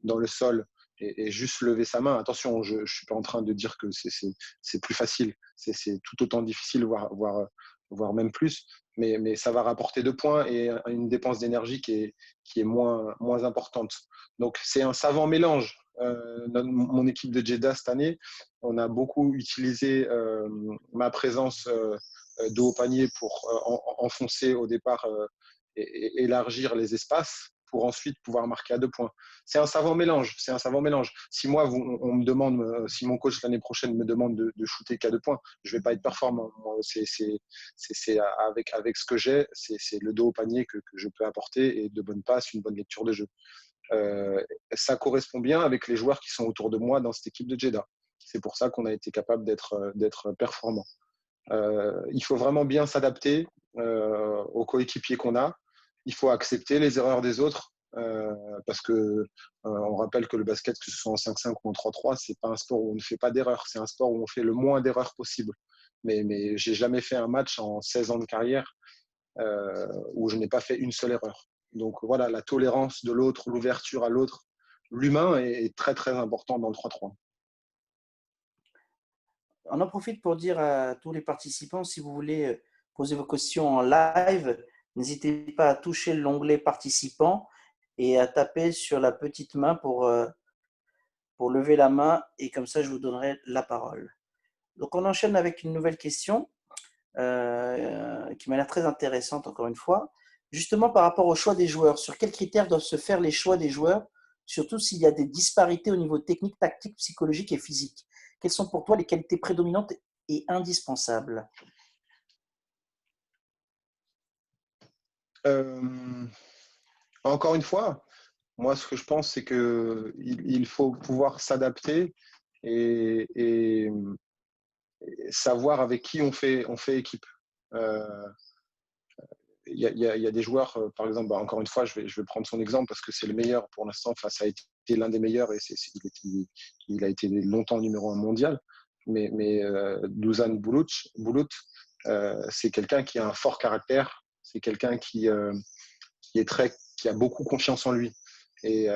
S1: dans le sol, et juste lever sa main. Attention, je ne suis pas en train de dire que c'est plus facile. C'est tout autant difficile, voire même plus. Mais ça va rapporter 2 points et une dépense d'énergie qui est moins importante. Donc, c'est un savant mélange. Mon équipe de Jeddah cette année, on a beaucoup utilisé ma présence de haut panier pour enfoncer au départ et élargir les espaces pour ensuite pouvoir marquer à 2 points. C'est un savant mélange. Si moi, on me demande, si mon coach l'année prochaine me demande de shooter qu'à 2 points, je ne vais pas être performant. Moi, c'est avec ce que j'ai, c'est le dos au panier que je peux apporter et de bonnes passes, une bonne lecture de jeu. Ça correspond bien avec les joueurs qui sont autour de moi dans cette équipe de Jeddah. C'est pour ça qu'on a été capable d'être performant. Il faut vraiment bien s'adapter aux coéquipiers qu'on a. Il faut accepter les erreurs des autres parce que on rappelle que le basket, que ce soit en 5-5 ou en 3-3, c'est pas un sport où on ne fait pas d'erreurs. C'est un sport où on fait le moins d'erreurs possible. Mais j'ai jamais fait un match en 16 ans de carrière où je n'ai pas fait une seule erreur. Donc voilà, la tolérance de l'autre, l'ouverture à l'autre, l'humain est très très important dans le 3-3.
S2: On en profite pour dire à tous les participants, si vous voulez poser vos questions en live, n'hésitez pas à toucher l'onglet participants et à taper sur la petite main pour lever la main et comme ça, je vous donnerai la parole. Donc, on enchaîne avec une nouvelle question qui m'a l'air très intéressante, encore une fois. Justement, par rapport au choix des joueurs, sur quels critères doivent se faire les choix des joueurs, surtout s'il y a des disparités au niveau technique, tactique, psychologique et physique? Quelles sont pour toi les qualités prédominantes et indispensables?
S1: Encore une fois, moi, ce que je pense, c'est qu'il faut pouvoir s'adapter et savoir avec qui on fait équipe. Il y a des joueurs, par exemple, encore une fois, je vais prendre son exemple parce que c'est le meilleur pour l'instant. Enfin, ça a été l'un des meilleurs et il a été longtemps numéro 1 mondial. Mais Dusan Bulut, c'est quelqu'un qui a un fort caractère. C'est quelqu'un qui a beaucoup confiance en lui. Et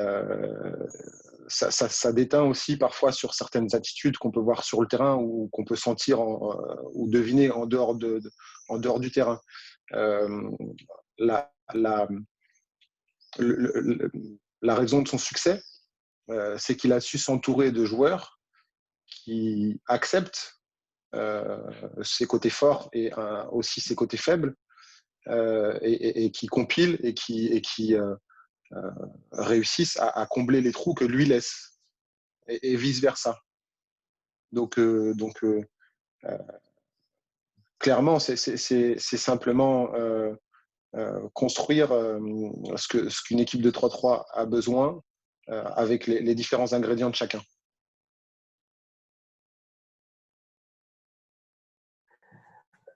S1: ça déteint aussi parfois sur certaines attitudes qu'on peut voir sur le terrain ou qu'on peut sentir ou deviner en dehors en dehors du terrain. La, la, la raison de son succès, c'est qu'il a su s'entourer de joueurs qui acceptent ses côtés forts et aussi ses côtés faibles, et qui compilent et qui réussissent à combler les trous que lui laisse, et vice-versa. Donc, clairement, c'est simplement construire ce qu'une équipe de 3-3 a besoin, avec les différents ingrédients de chacun.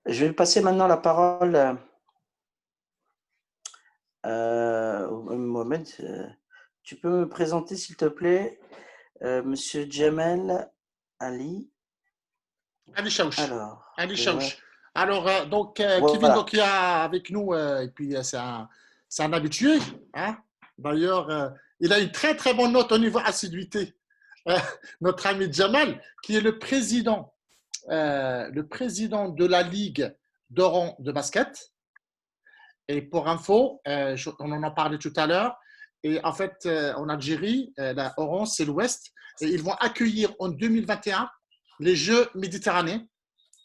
S2: Je vais passer maintenant la parole à Mohamed. Tu peux me présenter, s'il te plaît, Monsieur Jamel Ali.
S3: Ali Chaouch.
S2: Alors,
S3: Ali Chaouch. Alors,
S2: voilà.
S3: Kevin, donc, il y a avec nous, et puis c'est un habitué. Hein? D'ailleurs, il a une très, très bonne note au niveau assiduité. Notre ami Jamal, qui est le président de la Ligue d'Oran de basket. Et pour info, on en a parlé tout à l'heure. Et en fait, en Algérie, la Oran, c'est l'Ouest. Et ils vont accueillir en 2021 les Jeux méditerranéens,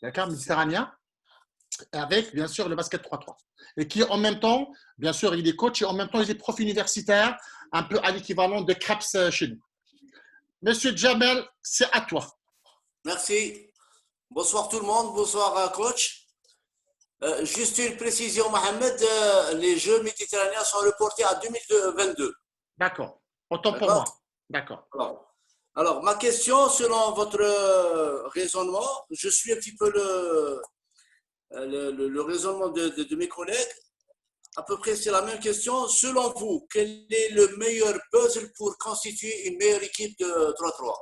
S3: d'accord, méditerranéens, avec bien sûr le basket 3-3. Et qui en même temps, bien sûr, il est coach et en même temps, il est prof universitaire, un peu à l'équivalent de Krebs chez nous. Monsieur Jamel, c'est à toi.
S4: Merci. Bonsoir tout le monde, bonsoir coach. Juste une précision, Mohamed, les Jeux méditerranéens sont reportés à 2022.
S3: D'accord. Autant pour moi. D'accord.
S4: Alors, ma question, selon votre raisonnement, je suis un petit peu le raisonnement de mes collègues. À peu près, c'est la même question. Selon vous, quel est le meilleur puzzle pour constituer une meilleure équipe de 3-3?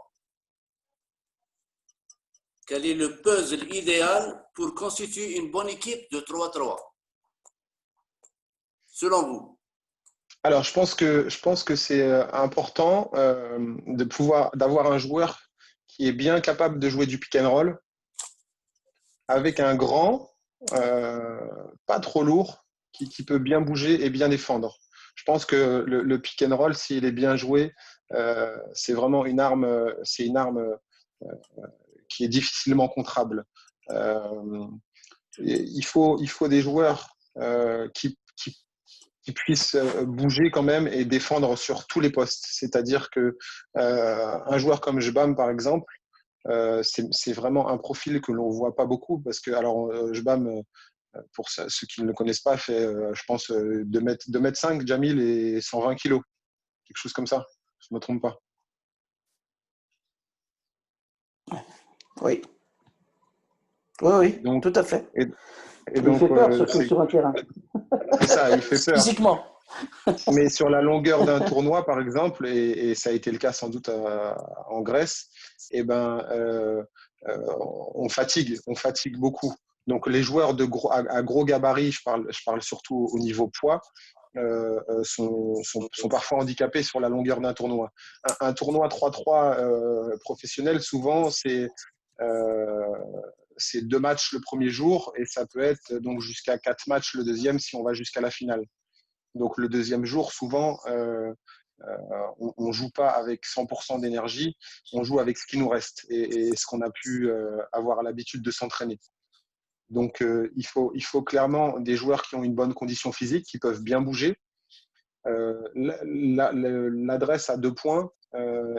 S4: Quel est le puzzle idéal pour constituer une bonne équipe de 3-3? Selon vous?
S1: Alors, je pense que c'est important d'avoir un joueur qui est bien capable de jouer du pick and roll avec un grand, pas trop lourd, qui peut bien bouger et bien défendre. Je pense que le pick and roll, s'il est bien joué, c'est vraiment une arme, qui est difficilement contrable. Il faut des joueurs qui puissent bouger quand même et défendre sur tous les postes. C'est-à-dire que un joueur comme Jbam, par exemple, c'est vraiment un profil que l'on ne voit pas beaucoup parce que, alors, Jbam, pour ceux qui ne le connaissent pas, fait, je pense, 2,5 m, Jamil, et 120 kg. Quelque chose comme ça, je ne me trompe pas.
S2: Oui. Oui, donc, tout à fait.
S1: Et
S2: il
S1: donc,
S2: fait peur, surtout sur un terrain.
S1: C'est ça, il fait peur.
S2: Physiquement.
S1: Mais sur la longueur d'un tournoi, par exemple, et ça a été le cas sans doute en Grèce, eh ben, on fatigue beaucoup. Donc les joueurs à gros gabarit, je parle surtout au niveau poids, sont parfois handicapés sur la longueur d'un tournoi. Un tournoi 3-3 professionnel, souvent, c'est 2 matchs le premier jour et ça peut être donc jusqu'à 4 matchs le deuxième si on va jusqu'à la finale. Donc le deuxième jour, souvent, on ne joue pas avec 100% d'énergie, on joue avec ce qui nous reste et ce qu'on a pu avoir l'habitude de s'entraîner. Donc il faut clairement des joueurs qui ont une bonne condition physique, qui peuvent bien bouger. L'adresse à 2 points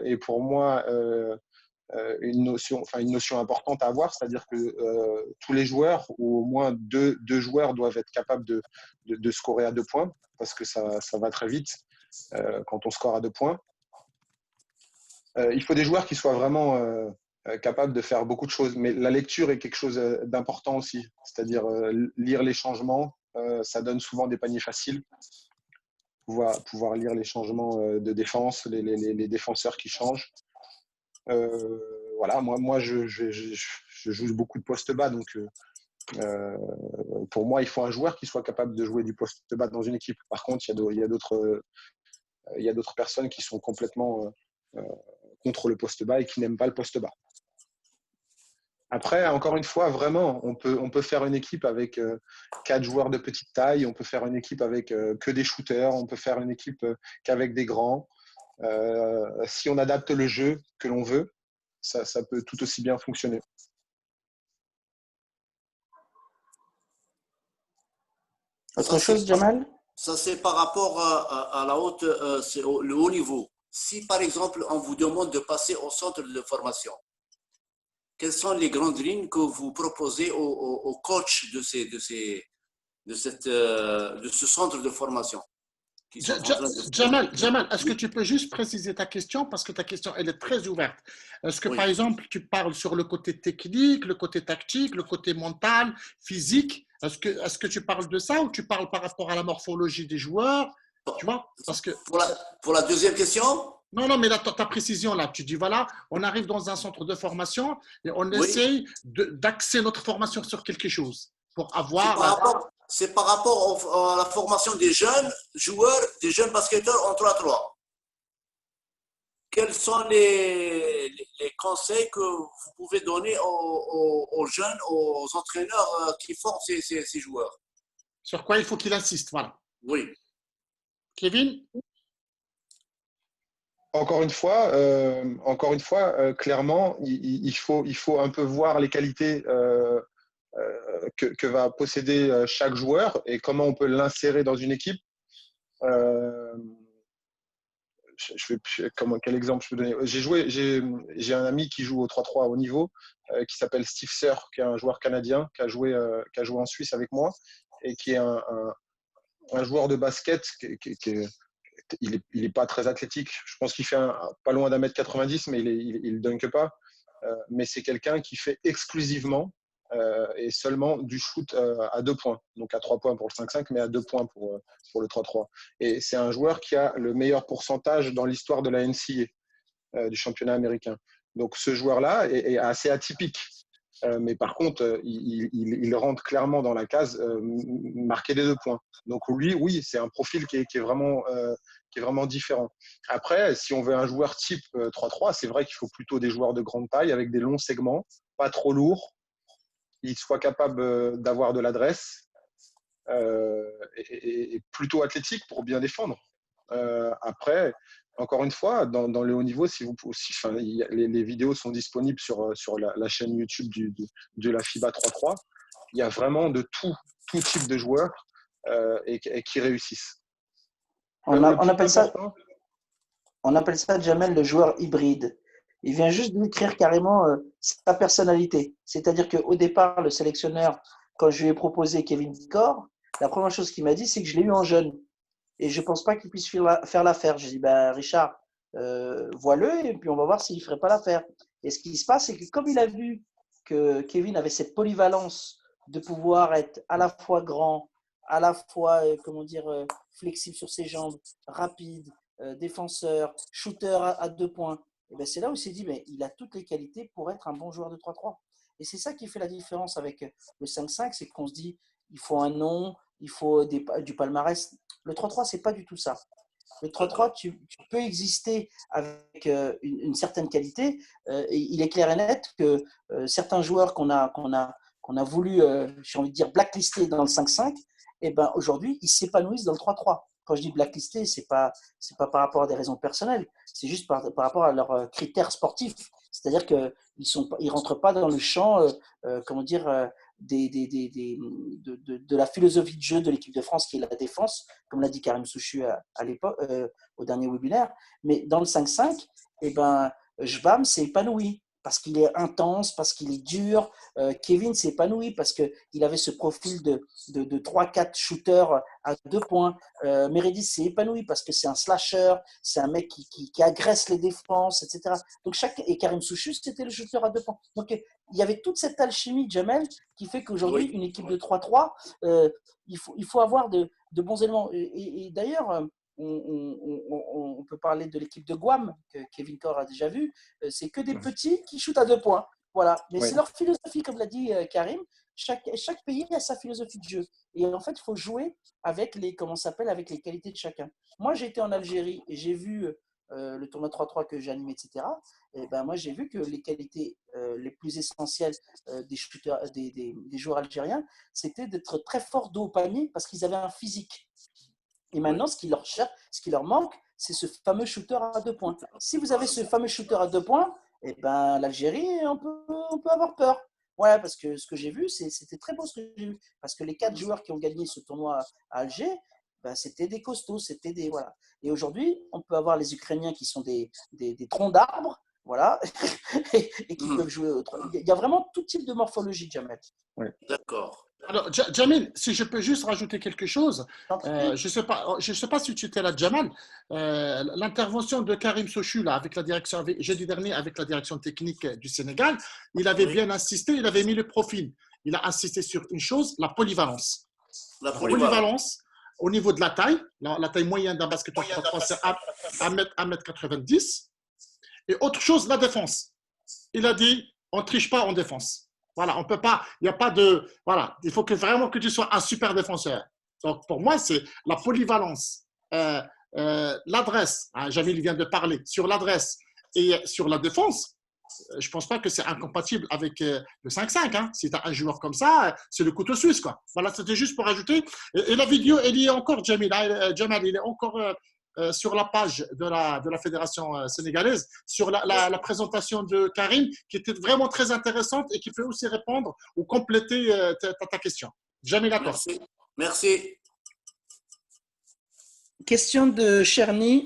S1: est pour moi une notion importante à avoir, c'est-à-dire que tous les joueurs, ou au moins deux joueurs, doivent être capables de scorer à 2 points, parce que ça va très vite quand on score à 2 points. Il faut des joueurs qui soient vraiment capables de faire beaucoup de choses, mais la lecture est quelque chose d'important aussi, c'est-à-dire lire les changements, ça donne souvent des paniers faciles. Pouvoir lire les changements de défense, les défenseurs qui changent. Voilà, moi je joue beaucoup de poste bas, donc pour moi, il faut un joueur qui soit capable de jouer du poste bas dans une équipe. Par contre, il y a d'autres personnes qui sont complètement contre le poste bas et qui n'aiment pas le poste bas. Après, encore une fois, vraiment, on peut faire une équipe avec 4 joueurs de petite taille, on peut faire une équipe avec que des shooters, on peut faire une équipe qu'avec des grands. Si on adapte le jeu que l'on veut, ça peut tout aussi bien fonctionner.
S2: Autre chose, Jamal?
S4: Ça, c'est par rapport à la haute, le haut niveau. Si, par exemple, on vous demande de passer au centre de formation, quelles sont les grandes lignes que vous proposez au coach de ce centre de formation qui sont en train
S3: Jamal, est-ce que tu peux juste préciser ta question parce que ta question elle est très ouverte. Est-ce que
S4: Oui.
S3: par exemple tu parles sur le côté technique, le côté tactique, le côté mental, physique? Est-ce que tu parles de ça ou tu parles par rapport à la morphologie des joueurs? Tu vois? Parce que
S4: Pour la deuxième question,
S3: non, mais ta précision là, tu dis voilà, on arrive dans un centre de formation et on
S4: oui,
S3: essaye d'axer notre formation sur quelque chose pour
S4: c'est
S3: avoir.
S4: par rapport à la formation des jeunes joueurs, des jeunes basketteurs en 3-3. Quels sont les conseils que vous pouvez donner aux jeunes, aux entraîneurs qui forment ces joueurs?
S3: Sur quoi il faut qu'il insiste, voilà.
S4: Oui,
S3: Kevin?
S1: Encore une fois, clairement, il faut un peu voir les qualités que va posséder chaque joueur et comment on peut l'insérer dans une équipe. Quel exemple je peux donner? J'ai un ami qui joue au 3-3 haut niveau, qui s'appelle Steve Sir, qui est un joueur canadien, qui a joué en Suisse avec moi et qui est un joueur de basket il est pas très athlétique. Je pense qu'il fait pas loin d'1m90, mais il dunke pas. Mais c'est quelqu'un qui fait exclusivement et seulement du shoot à 2 points. Donc à 3 points pour le 5-5, mais à 2 points pour le 3-3. Et c'est un joueur qui a le meilleur pourcentage dans l'histoire de la NCAA, du championnat américain. Donc ce joueur-là est assez atypique. Mais par contre, il rentre clairement dans la case marquer des 2 points. Donc lui, oui, c'est un profil qui est vraiment différent. Après, si on veut un joueur type 3-3, c'est vrai qu'il faut plutôt des joueurs de grande taille avec des longs segments, pas trop lourds, qui soient capables d'avoir de l'adresse et plutôt athlétiques pour bien défendre. Après, encore une fois, dans le haut niveau, si vous, enfin, les vidéos sont disponibles sur la chaîne YouTube de la FIBA 3-3. Il y a vraiment de tout type de joueurs et qui réussissent.
S2: On appelle ça, Jamel, le joueur hybride. Il vient juste décrire carrément sa personnalité. C'est-à-dire qu'au départ, le sélectionneur, quand je lui ai proposé Kevin Core, la première chose qu'il m'a dit, c'est que je l'ai eu en jeune. Et je ne pense pas qu'il puisse faire l'affaire. J'ai dit, Richard, vois-le et puis on va voir s'il ne ferait pas l'affaire. Et ce qui se passe, c'est que comme il a vu que Kevin avait cette polyvalence de pouvoir être à la fois grand, à la fois, flexible sur ses jambes, rapide, défenseur, shooter à 2 points, et ben c'est là où il s'est dit, mais il a toutes les qualités pour être un bon joueur de 3-3. Et c'est ça qui fait la différence avec le 5-5, c'est qu'on se dit, il faut un nom, il faut du palmarès. Le 3-3, c'est pas du tout ça. Le 3-3, tu peux exister avec une certaine qualité. Et il est clair et net que certains joueurs qu'on a voulu, j'ai envie de dire, blacklister dans le 5-5, et ben aujourd'hui, ils s'épanouissent dans le 3-3. Quand je dis blacklister, c'est pas par rapport à des raisons personnelles, c'est juste par rapport à leurs critères sportifs. C'est-à-dire qu'ils rentrent pas dans le champ, de la philosophie de jeu de l'équipe de France qui est la défense, comme l'a dit Karim Souchu à l'époque, au dernier webinaire. Mais dans le 5-5, Jvam s'est épanoui parce qu'il est intense, parce qu'il est dur. Kevin s'est épanoui parce qu'il avait ce profil de 3-4 shooters à 2 points. Meredith s'est épanoui parce que c'est un slasher, c'est un mec qui agresse les défenses, etc. Donc et Karim Souchus, c'était le shooter à 2 points. Donc il y avait toute cette alchimie, Jamel, qui fait qu'aujourd'hui, une équipe de 3-3, il faut avoir de bons éléments. Et d'ailleurs, on peut parler de l'équipe de Guam, que Kevin Core a déjà vu. C'est que des petits qui shootent à 2 points. Voilà. Mais c'est leur philosophie, comme l'a dit Karim. Chaque pays a sa philosophie de jeu. Et en fait, il faut jouer avec les qualités de chacun. Moi, j'ai été en Algérie et j'ai vu le tournoi 3-3 que j'ai animé, etc., et ben, moi, j'ai vu que les qualités les plus essentielles des, shooters, des joueurs algériens, c'était d'être très forts dos au panier parce qu'ils avaient un physique. Et maintenant, ce qui leur manque, c'est ce fameux shooter à 2 points. Si vous avez ce fameux shooter à 2 points, eh ben, l'Algérie, on peut avoir peur. Ouais, parce que ce que j'ai vu, c'était très beau ce que j'ai vu. Parce que les 4 joueurs qui ont gagné ce tournoi à Alger, ben, c'était des costauds, c'était des. Voilà. Et aujourd'hui, on peut avoir les Ukrainiens qui sont des troncs d'arbres, voilà, et qui peuvent jouer. Il y a vraiment tout type de morphologie, Jamel.
S1: Oui.
S4: D'accord.
S3: Alors, Jamil, si je peux juste rajouter quelque chose, je sais pas si tu étais là, Jamal, l'intervention de Karim Sochou là, avec la direction, jeudi dernier avec la direction technique du Sénégal, il avait bien insisté, il avait mis le profil. Il a insisté sur une chose, la polyvalence.
S4: La
S3: Polyvalence au niveau de la taille moyenne d'un basketteur c'est 1m90. Et autre chose, la défense. Il a dit, on ne triche pas en défense. Voilà, on peut pas, il n'y a pas de, voilà, il faut vraiment que tu sois un super défenseur. Donc, pour moi, c'est la polyvalence, l'adresse, hein, Jamil vient de parler, sur l'adresse et sur la défense, je ne pense pas que c'est incompatible avec le 5-5. Hein. Si tu as un joueur comme ça, c'est le couteau suisse, quoi. Voilà, c'était juste pour ajouter. Et la vidéo, elle y est encore, Jamal, il est encore sur la page de la fédération sénégalaise, sur la présentation de Karim, qui était vraiment très intéressante et qui peut aussi répondre ou compléter ta question. Jamais d'accord.
S4: Merci. Merci.
S2: Question de Cherny.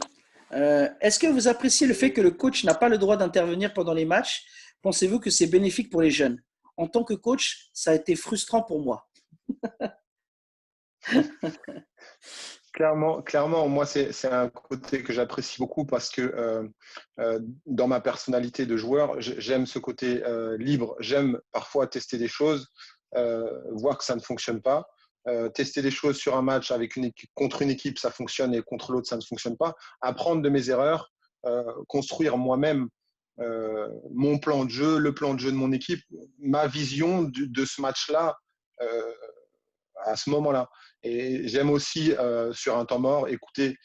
S2: Est-ce que vous appréciez le fait que le coach n'a pas le droit d'intervenir pendant les matchs? Pensez-vous que c'est bénéfique pour les jeunes? En tant que coach, ça a été frustrant pour moi.
S1: Clairement, moi, c'est un côté que j'apprécie beaucoup parce que dans ma personnalité de joueur, j'aime ce côté libre. J'aime parfois tester des choses, voir que ça ne fonctionne pas. Tester des choses sur un match avec contre une équipe, ça fonctionne et contre l'autre, ça ne fonctionne pas. Apprendre de mes erreurs, construire moi-même mon plan de jeu, le plan de jeu de mon équipe, ma vision de ce match-là à ce moment-là. Et j'aime aussi, sur un temps mort, écouter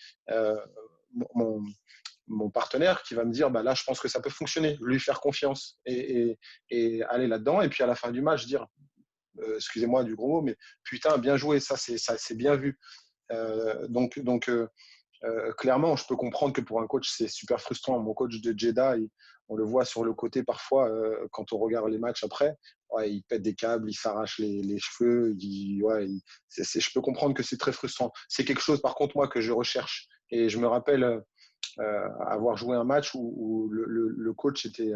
S1: mon partenaire qui va me dire bah là, je pense que ça peut fonctionner, lui faire confiance et aller là-dedans. Et puis à la fin du match, dire excusez-moi du gros mot, mais putain, bien joué, ça c'est bien vu. Donc clairement, je peux comprendre que pour un coach, c'est super frustrant. Mon coach de Jeddah, on le voit sur le côté parfois quand on regarde les matchs après. Ouais, il pète des câbles, il s'arrache les cheveux. Je peux comprendre que c'est très frustrant. C'est quelque chose, par contre, moi, que je recherche. Et je me rappelle avoir joué un match où le coach était,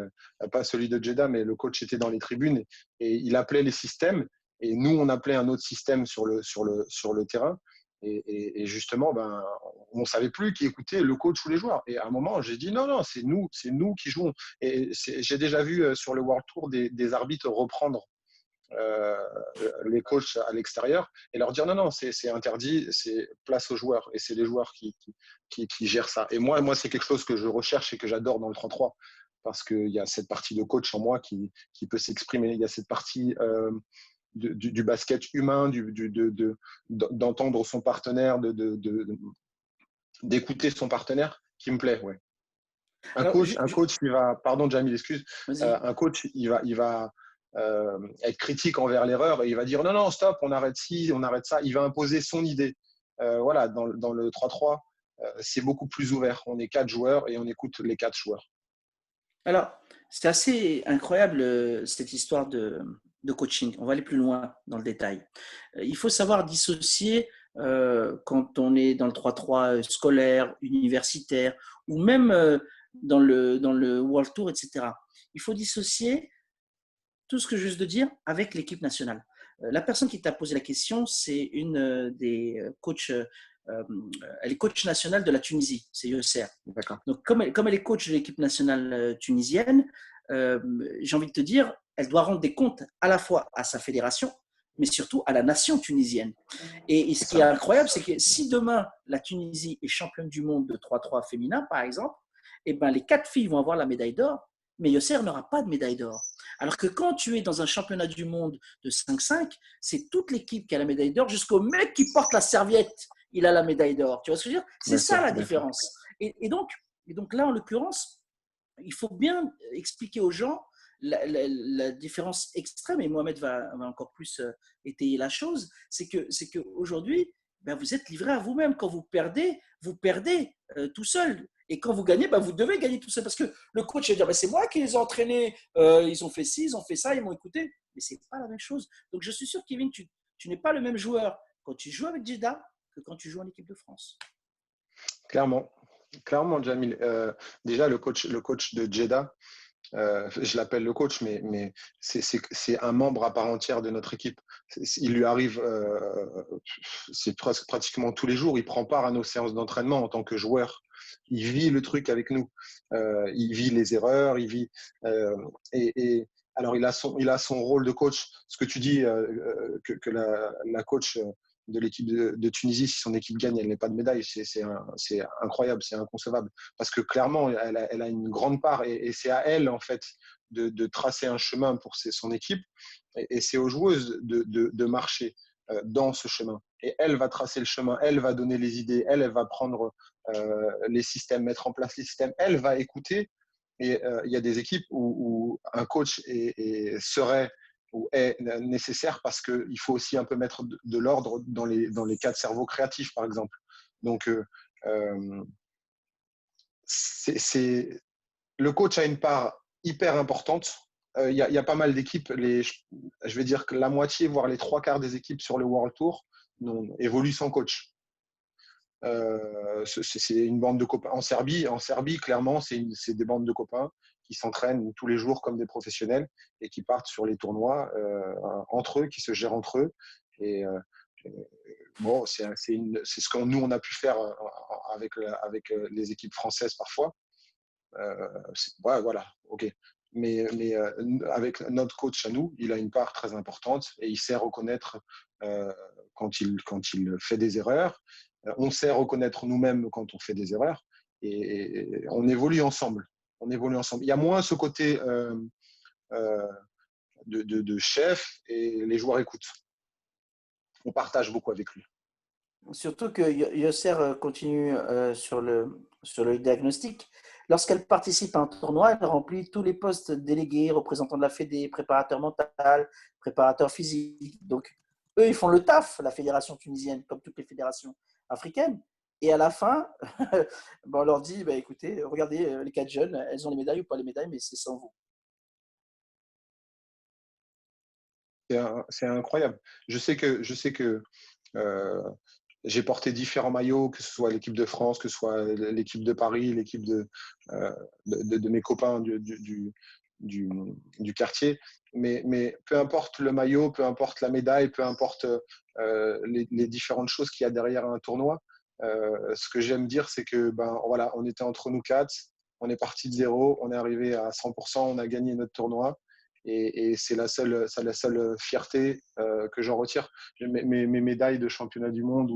S1: pas celui de Jeddah, mais le coach était dans les tribunes et il appelait les systèmes. Et nous, on appelait un autre système sur le terrain. Et justement, ben, on ne savait plus qui écoutait, le coach ou les joueurs. Et à un moment, j'ai dit non, c'est nous qui jouons. Et j'ai déjà vu sur le World Tour des arbitres reprendre les coachs à l'extérieur et leur dire non, c'est interdit, c'est place aux joueurs. Et c'est les joueurs qui gèrent ça. Et moi, c'est quelque chose que je recherche et que j'adore dans le 3-3 parce qu'il y a cette partie de coach en moi qui peut s'exprimer. Il y a cette partie du basket humain, d'entendre son partenaire, d'écouter son partenaire qui me plaît. Ouais. Un coach, il va, pardon Jamil, excuse, un coach, il va être critique envers l'erreur et il va dire non, stop, on arrête ci, on arrête ça. Il va imposer son idée. Voilà, dans le 3-3, c'est beaucoup plus ouvert. On est 4 joueurs et on écoute les 4 joueurs.
S2: Alors, c'est assez incroyable cette histoire de coaching. On va aller plus loin dans le détail. Il faut savoir dissocier quand on est dans le 3-3 scolaire, universitaire ou même dans le World Tour, etc. Il faut dissocier tout ce que je viens de dire avec l'équipe nationale. La personne qui t'a posé la question, c'est une des coachs, elle est coach nationale de la Tunisie, c'est Yosser.
S1: D'accord.
S2: Donc, comme elle est coach de l'équipe nationale tunisienne, j'ai envie de te dire, elle doit rendre des comptes à la fois à sa fédération, mais surtout à la nation tunisienne. Et ce qui est incroyable, c'est que si demain, la Tunisie est championne du monde de 3-3 féminin, par exemple, eh ben, les 4 filles vont avoir la médaille d'or, mais Yosser n'aura pas de médaille d'or. Alors que quand tu es dans un championnat du monde de 5-5, c'est toute l'équipe qui a la médaille d'or, jusqu'au mec qui porte la serviette, il a la médaille d'or. Tu vois ce que je veux dire? C'est ça la différence. Et donc, Et donc là, en l'occurrence, il faut bien expliquer aux gens la différence extrême, et Mohamed va encore plus étayer la chose, c'est qu'aujourd'hui, ben, vous êtes livré à vous-même. Quand vous perdez tout seul. Et quand vous gagnez, ben, vous devez gagner tout seul. Parce que le coach va dire, ben, c'est moi qui les ai entraînés, ils ont fait ci, ils ont fait ça, ils m'ont écouté. Mais ce n'est pas la même chose. Donc je suis sûr, Kevin, tu n'es pas le même joueur quand tu joues avec Jeddah que quand tu joues en équipe de France.
S1: Clairement, clairement, Jamil. Déjà, le coach de Jeddah, je l'appelle le coach, mais c'est un membre à part entière de notre équipe. Il lui arrive, c'est pratiquement tous les jours, il prend part à nos séances d'entraînement en tant que joueur. Il vit le truc avec nous. Il vit les erreurs, il vit. Et alors, il a son rôle de coach. Ce que tu dis, que la coach de l'équipe de Tunisie, si son équipe gagne, elle n'est pas de médaille, c'est incroyable, c'est inconcevable. Parce que clairement, elle a une grande part et c'est à elle, en fait, de tracer un chemin pour son équipe et c'est aux joueuses de marcher dans ce chemin. Et elle va tracer le chemin, elle va donner les idées, elle va prendre les systèmes, mettre en place les systèmes, elle va écouter. Et il y a des équipes où un coach serait ou est nécessaire parce qu'il faut aussi un peu mettre de l'ordre dans les cas de cerveau créatif, par exemple. Donc, le coach a une part hyper importante. Il y a pas mal d'équipes, je vais dire que la moitié, voire les 3/4 des équipes sur le World Tour évoluent sans coach. C'est une bande de copains. En Serbie, clairement, c'est des bandes de copains qui s'entraînent tous les jours comme des professionnels et qui partent sur les tournois entre eux, qui se gèrent entre eux. Et bon, c'est ce que nous on a pu faire avec les équipes françaises parfois. Ouais, voilà, ok. Mais avec notre coach à nous, il a une part très importante et il sait reconnaître quand il fait des erreurs. On sait reconnaître nous-mêmes quand on fait des erreurs et on évolue ensemble. On évolue ensemble. Il y a moins ce côté de chef et les joueurs écoutent. On partage beaucoup avec lui.
S2: Surtout que Yosser continue sur le diagnostic. Lorsqu'elle participe à un tournoi, elle remplit tous les postes délégués, représentants de la Fédé, préparateur mental, préparateur physique. Donc, eux, ils font le taf, la fédération tunisienne, comme toutes les fédérations africaines. Et à la fin, on leur dit, bah, écoutez, regardez, les 4 jeunes, elles ont les médailles ou pas les médailles, mais c'est sans vous.
S1: C'est incroyable. Je sais que j'ai porté différents maillots, que ce soit l'équipe de France, que ce soit l'équipe de Paris, l'équipe de mes copains du quartier. Mais peu importe le maillot, peu importe la médaille, peu importe les différentes choses qu'il y a derrière un tournoi, ce que j'aime dire, c'est que voilà, on était entre nous 4, on est parti de 0, on est arrivé à 100%, on a gagné notre tournoi. Et c'est la seule fierté que j'en retire. Mes médailles de championnat du monde,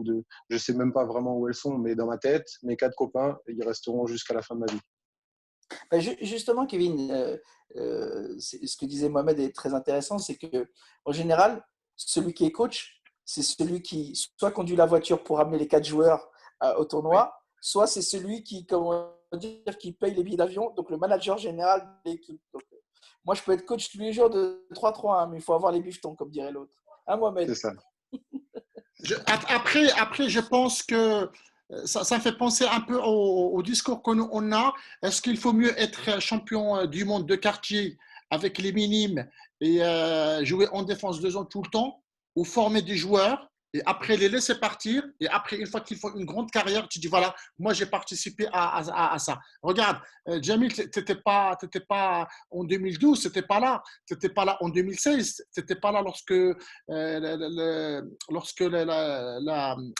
S1: je ne sais même pas vraiment où elles sont, mais dans ma tête, mes 4 copains, ils resteront jusqu'à la fin de ma vie.
S2: Justement, Kevin, ce que disait Mohamed est très intéressant, c'est qu'en général, celui qui est coach, c'est celui qui soit conduit la voiture pour amener les 4 joueurs au tournoi, soit c'est celui qui paye les billets d'avion, donc le manager général de l'équipe. Moi, je peux être coach tous les jours de 3-3, mais il faut avoir les bifetons, comme dirait l'autre. Hein, Mohamed?
S1: C'est ça.
S3: Après, je pense que ça me fait penser un peu au discours qu'on a. Est-ce qu'il faut mieux être champion du monde de quartier avec les minimes et jouer en défense 2 ans tout le temps, ou former des joueurs et après les laisser partir, et après, une fois qu'ils font une grande carrière, tu dis voilà, moi j'ai participé à ça. Regarde, Jamil, tu n'étais pas en 2012, tu n'étais pas là. Tu n'étais pas là en 2016, tu n'étais pas là lorsque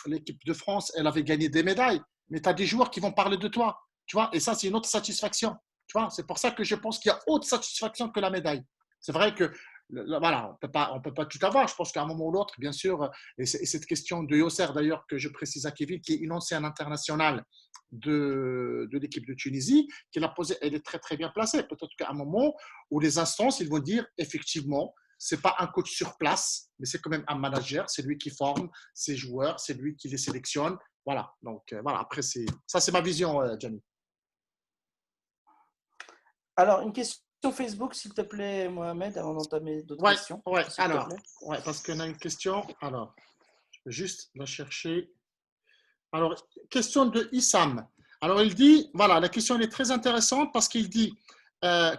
S3: l'équipe de France elle avait gagné des médailles. Mais tu as des joueurs qui vont parler de toi, tu vois, et ça, c'est une autre satisfaction. Tu vois, c'est pour ça que je pense qu'il y a autre satisfaction que la médaille. C'est vrai que voilà, on peut pas tout avoir. Je pense qu'à un moment ou l'autre, bien sûr, et cette question de Yosser d'ailleurs que je précise à Kevin, qui est une ancienne internationale de l'équipe de Tunisie, qui l'a posée, elle est très très bien placée. Peut-être qu'à un moment où les instances, ils vont dire effectivement, c'est pas un coach sur place, mais c'est quand même un manager, c'est lui qui forme ses joueurs, c'est lui qui les sélectionne. Voilà. Donc voilà. Après, c'est ma vision, Gianni.
S2: Alors, une question Facebook, s'il te plaît, Mohamed, avant d'entamer d'autres
S3: Ouais,
S2: questions,
S3: ouais,
S2: s'il te
S3: alors,
S2: plaît.
S3: ouais, parce qu'on a une question. Alors, je vais juste la chercher. Alors, question de Issam. Alors, il dit, voilà, la question elle est très intéressante parce qu'il dit,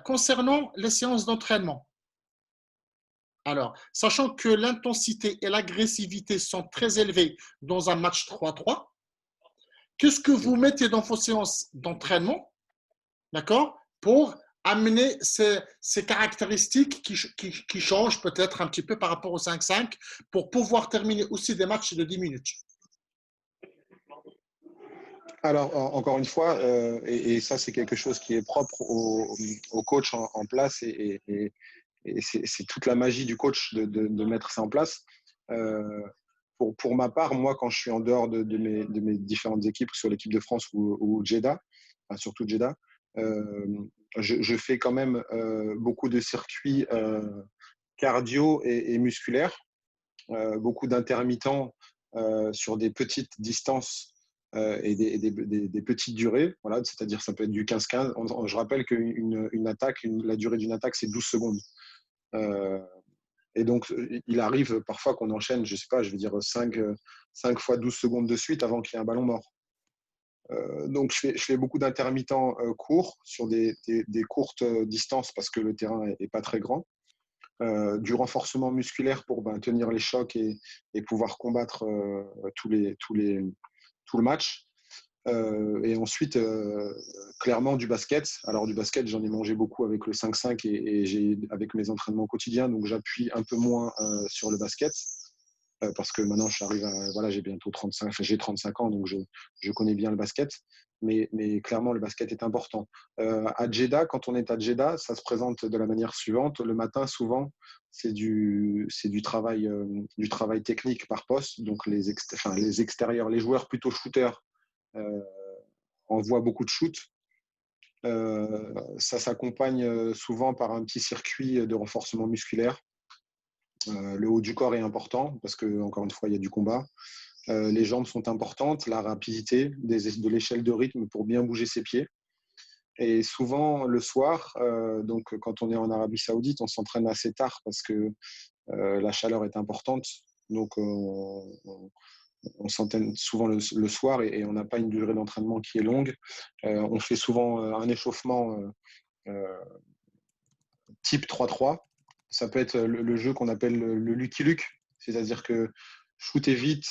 S3: concernant les séances d'entraînement, alors, sachant que l'intensité et l'agressivité sont très élevées dans un match 3-3, qu'est-ce que vous mettez dans vos séances d'entraînement, d'accord, pour amener ces caractéristiques qui changent peut-être un petit peu par rapport au 5-5 pour pouvoir terminer aussi des matchs de 10 minutes?
S1: Alors, encore une fois, et ça, c'est quelque chose qui est propre au coach en place et c'est toute la magie du coach de mettre ça en place. Euh, pour ma part, moi, quand je suis en dehors de mes différentes équipes, sur l'équipe de France ou Jeddah, enfin, surtout Jeddah, euh, je fais quand même beaucoup de circuits cardio et musculaires, beaucoup d'intermittents sur des petites distances et des petites durées. Voilà, c'est-à-dire ça peut être du 15-15. Je rappelle qu'une attaque, la durée d'une attaque, c'est 12 secondes. Euh, et donc, il arrive parfois qu'on enchaîne, je sais pas, je vais dire 5 fois 12 secondes de suite avant qu'il y ait un ballon mort. Donc, je fais beaucoup d'intermittents courts sur des courtes distances parce que le terrain est pas très grand. Du renforcement musculaire pour tenir les chocs et pouvoir combattre tout le match. Et ensuite, clairement, du basket. Alors, du basket, j'en ai mangé beaucoup avec le 5-5 et avec mes entraînements quotidiens. Donc, j'appuie un peu moins sur le basket parce que maintenant, j'arrive à. Voilà, j'ai bientôt 35, enfin, j'ai 35 ans, donc je connais bien le basket. Mais clairement, le basket est important. À Jeddah, quand on est à Jeddah, ça se présente de la manière suivante. Le matin, souvent, c'est du travail technique par poste. Donc, les extérieurs, les joueurs plutôt shooters envoient beaucoup de shoots. Ça s'accompagne souvent par un petit circuit de renforcement musculaire. Le haut du corps est important parce que, encore une fois, il y a du combat. Les jambes sont importantes, la rapidité de l'échelle de rythme pour bien bouger ses pieds. Et souvent, le soir, donc quand on est en Arabie Saoudite, on s'entraîne assez tard parce que la chaleur est importante. Donc, on s'entraîne souvent le soir et on n'a pas une durée d'entraînement qui est longue. On fait souvent un échauffement type 3-3. Ça peut être le jeu qu'on appelle le Lucky Luke, c'est-à-dire que shooter vite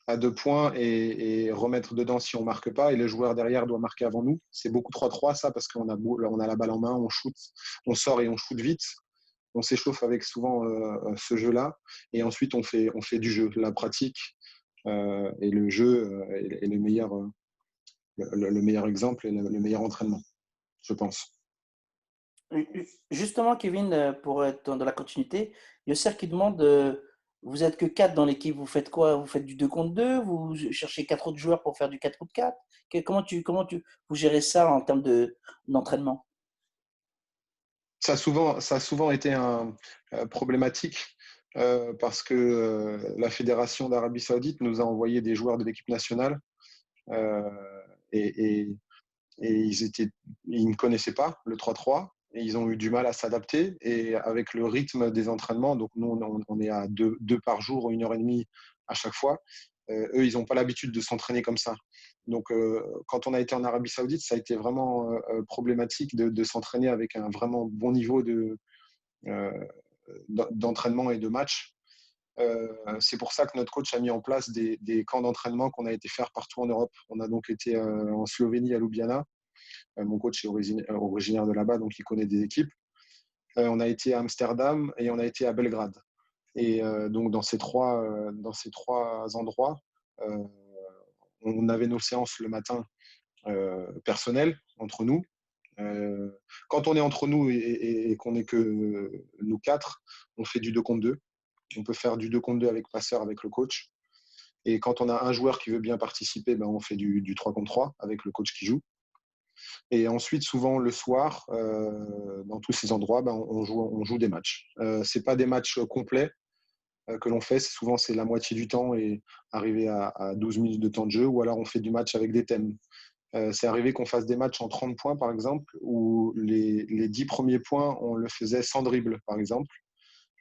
S1: à 2 points et remettre dedans si on ne marque pas, et le joueur derrière doit marquer avant nous. C'est beaucoup 3-3 ça, parce qu'on a la balle en main, on shoot, on sort et on shoot vite. On s'échauffe avec souvent ce jeu-là, et ensuite on fait du jeu, la pratique, et le jeu est le meilleur exemple et le meilleur entraînement, je pense.
S2: Justement, Kevin, pour être dans la continuité, Yosser qui demande, vous êtes que 4 dans l'équipe, vous faites quoi? Vous faites du 2 contre 2? Vous cherchez 4 autres joueurs pour faire du 4 contre 4? Vous gérez ça en termes d'entraînement?
S1: Ça a souvent été problématique parce que la Fédération d'Arabie Saoudite nous a envoyé des joueurs de l'équipe nationale euh, et, et, et ils ne connaissaient pas le 3-3 et ils ont eu du mal à s'adapter. Et avec le rythme des entraînements, donc nous on est à deux par jour, 1 heure et demie à chaque fois, eux ils n'ont pas l'habitude de s'entraîner comme ça. Donc quand on a été en Arabie Saoudite, ça a été vraiment problématique de s'entraîner avec un vraiment bon niveau euh, d'entraînement et de match. C'est pour ça que notre coach a mis en place des camps d'entraînement qu'on a été faire partout en Europe. On a donc été en Slovénie à Ljubljana. Mon coach est originaire de là-bas, donc il connaît des équipes. On a été à Amsterdam et on a été à Belgrade. Et donc dans ces trois endroits, on avait nos séances le matin personnelles entre nous. Quand on est entre nous et qu'on n'est que nous quatre, on fait du 2 contre 2. On peut faire du 2 contre 2 avec passeur, avec le coach. Et quand on a un joueur qui veut bien participer, on fait du 3 contre 3 avec le coach qui joue. Et ensuite, souvent le soir, dans tous ces endroits, on joue des matchs. Ce n'est pas des matchs complets que l'on fait. Souvent, c'est la moitié du temps et arriver à 12 minutes de temps de jeu. Ou alors, on fait du match avec des thèmes. C'est arrivé qu'on fasse des matchs en 30 points, par exemple, où les 10 premiers points, on le faisait sans dribble, par exemple.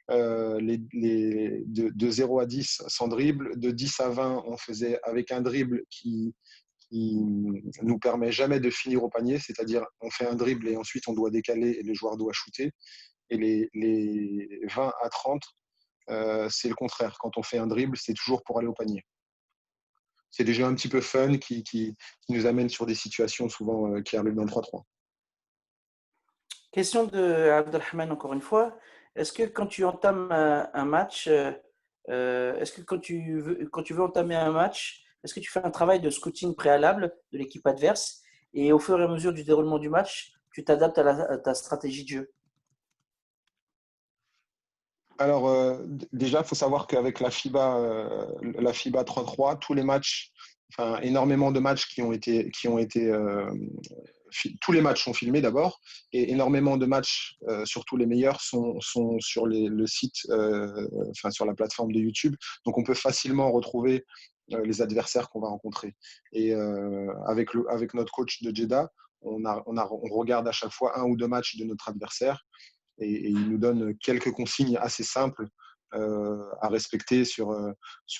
S1: De 0 à 10 sans dribble, de 10 à 20, on faisait avec un dribble qui nous permet jamais de finir au panier, c'est-à-dire on fait un dribble et ensuite on doit décaler et le joueur doit shooter. Et les 20 à 30, c'est le contraire. Quand on fait un dribble, c'est toujours pour aller au panier. C'est des jeux un petit peu fun qui nous amènent sur des situations souvent qui arrivent dans le 3-3.
S2: Question de Abdelrahman, encore une fois. Est-ce que quand tu entames un match, est-ce que quand tu veux entamer un match, est-ce que tu fais un travail de scouting préalable de l'équipe adverse et au fur et à mesure du déroulement du match, tu t'adaptes à ta stratégie de jeu?
S1: Alors, déjà, il faut savoir qu'avec la FIBA 3-3, tous les matchs, enfin, énormément de matchs tous les matchs sont filmés d'abord, et énormément de matchs, surtout les meilleurs, sont sur le site, enfin, sur la plateforme de YouTube. Donc, on peut facilement retrouver les adversaires qu'on va rencontrer. Et avec notre coach de Jeddah, on regarde à chaque fois un ou deux matchs de notre adversaire. Et il nous donne quelques consignes assez simples à respecter sur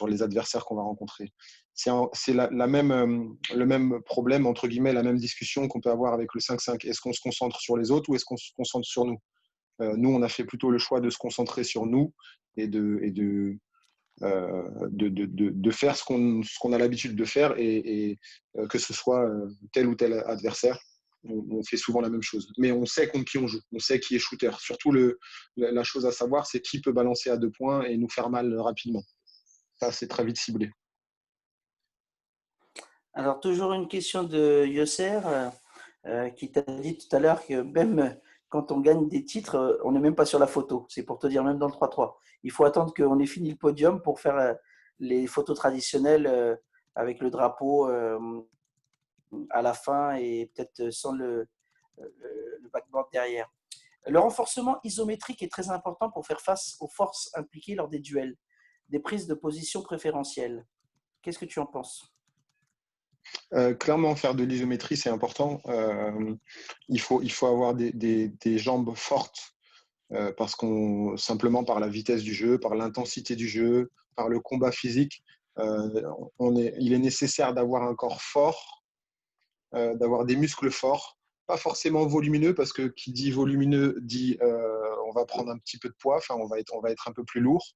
S1: les adversaires qu'on va rencontrer. C'est le même problème, entre guillemets, la même discussion qu'on peut avoir avec le 5-5. Est-ce qu'on se concentre sur les autres ou est-ce qu'on se concentre sur nous? Nous, on a fait plutôt le choix de se concentrer sur nous et de faire ce qu'on a l'habitude de faire et que ce soit tel ou tel adversaire. On fait souvent la même chose. Mais on sait contre qui on joue. On sait qui est shooter. Surtout, la chose à savoir, c'est qui peut balancer à 2 points et nous faire mal rapidement. Ça, c'est très vite ciblé.
S2: Alors, toujours une question de Yosser qui t'a dit tout à l'heure que même quand on gagne des titres, on n'est même pas sur la photo. C'est pour te dire, même dans le 3-3. Il faut attendre qu'on ait fini le podium pour faire les photos traditionnelles avec le drapeau à la fin et peut-être sans le backboard derrière. Le renforcement isométrique est très important pour faire face aux forces impliquées lors des duels, des prises de position préférentielles. Qu'est-ce que tu en penses?
S1: Clairement, faire de l'isométrie, c'est important. Il faut avoir des jambes fortes parce simplement par la vitesse du jeu, par l'intensité du jeu, par le combat physique, il est nécessaire d'avoir un corps fort, d'avoir des muscles forts, pas forcément volumineux, parce que qui dit volumineux dit on va prendre un petit peu de poids, enfin on va être un peu plus lourd.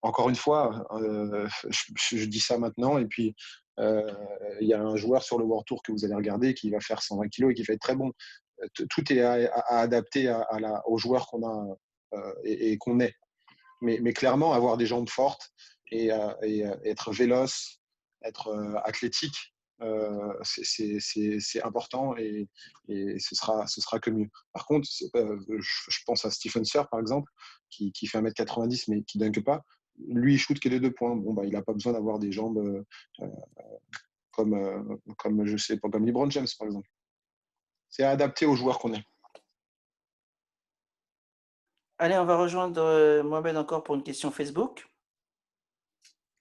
S1: Encore une fois, je dis ça maintenant, et puis il y a un joueur sur le World Tour que vous allez regarder qui va faire 120 kg et qui va être très bon. Tout est à adapter aux joueurs qu'on a et qu'on est. Mais clairement, avoir des jambes fortes et être véloce, être athlétique, c'est important et ce sera que mieux. Par contre, je pense à Stephen Sir, par exemple, qui fait 1m90 mais qui ne dunke pas. Lui, il shoot que des 2 points. Bon, bah, il n'a pas besoin d'avoir des jambes comme je sais pas, comme LeBron James, par exemple. C'est adapté aux joueurs qu'on est.
S2: Allez, on va rejoindre Mohamed encore pour une question Facebook.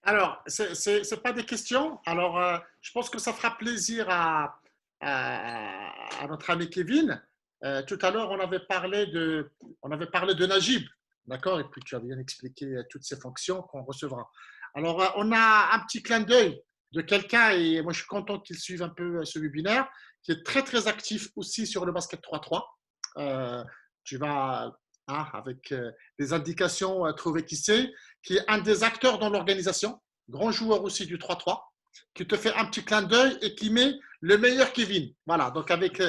S3: Alors, ce n'est pas des questions. Alors, je pense que ça fera plaisir à notre ami Kevin. Tout à l'heure, on avait parlé de Najib, d'accord? Et puis, tu as bien expliqué toutes ces fonctions qu'on recevra. Alors, on a un petit clin d'œil de quelqu'un, et moi, je suis content qu'il suive un peu ce webinaire, qui est très, très actif aussi sur le basket 3-3. Tu vas, avec des indications, trouver qui c'est, qui est un des acteurs dans l'organisation, grand joueur aussi du 3-3, qui te fait un petit clin d'œil et qui met le meilleur Kevin. Voilà, donc avec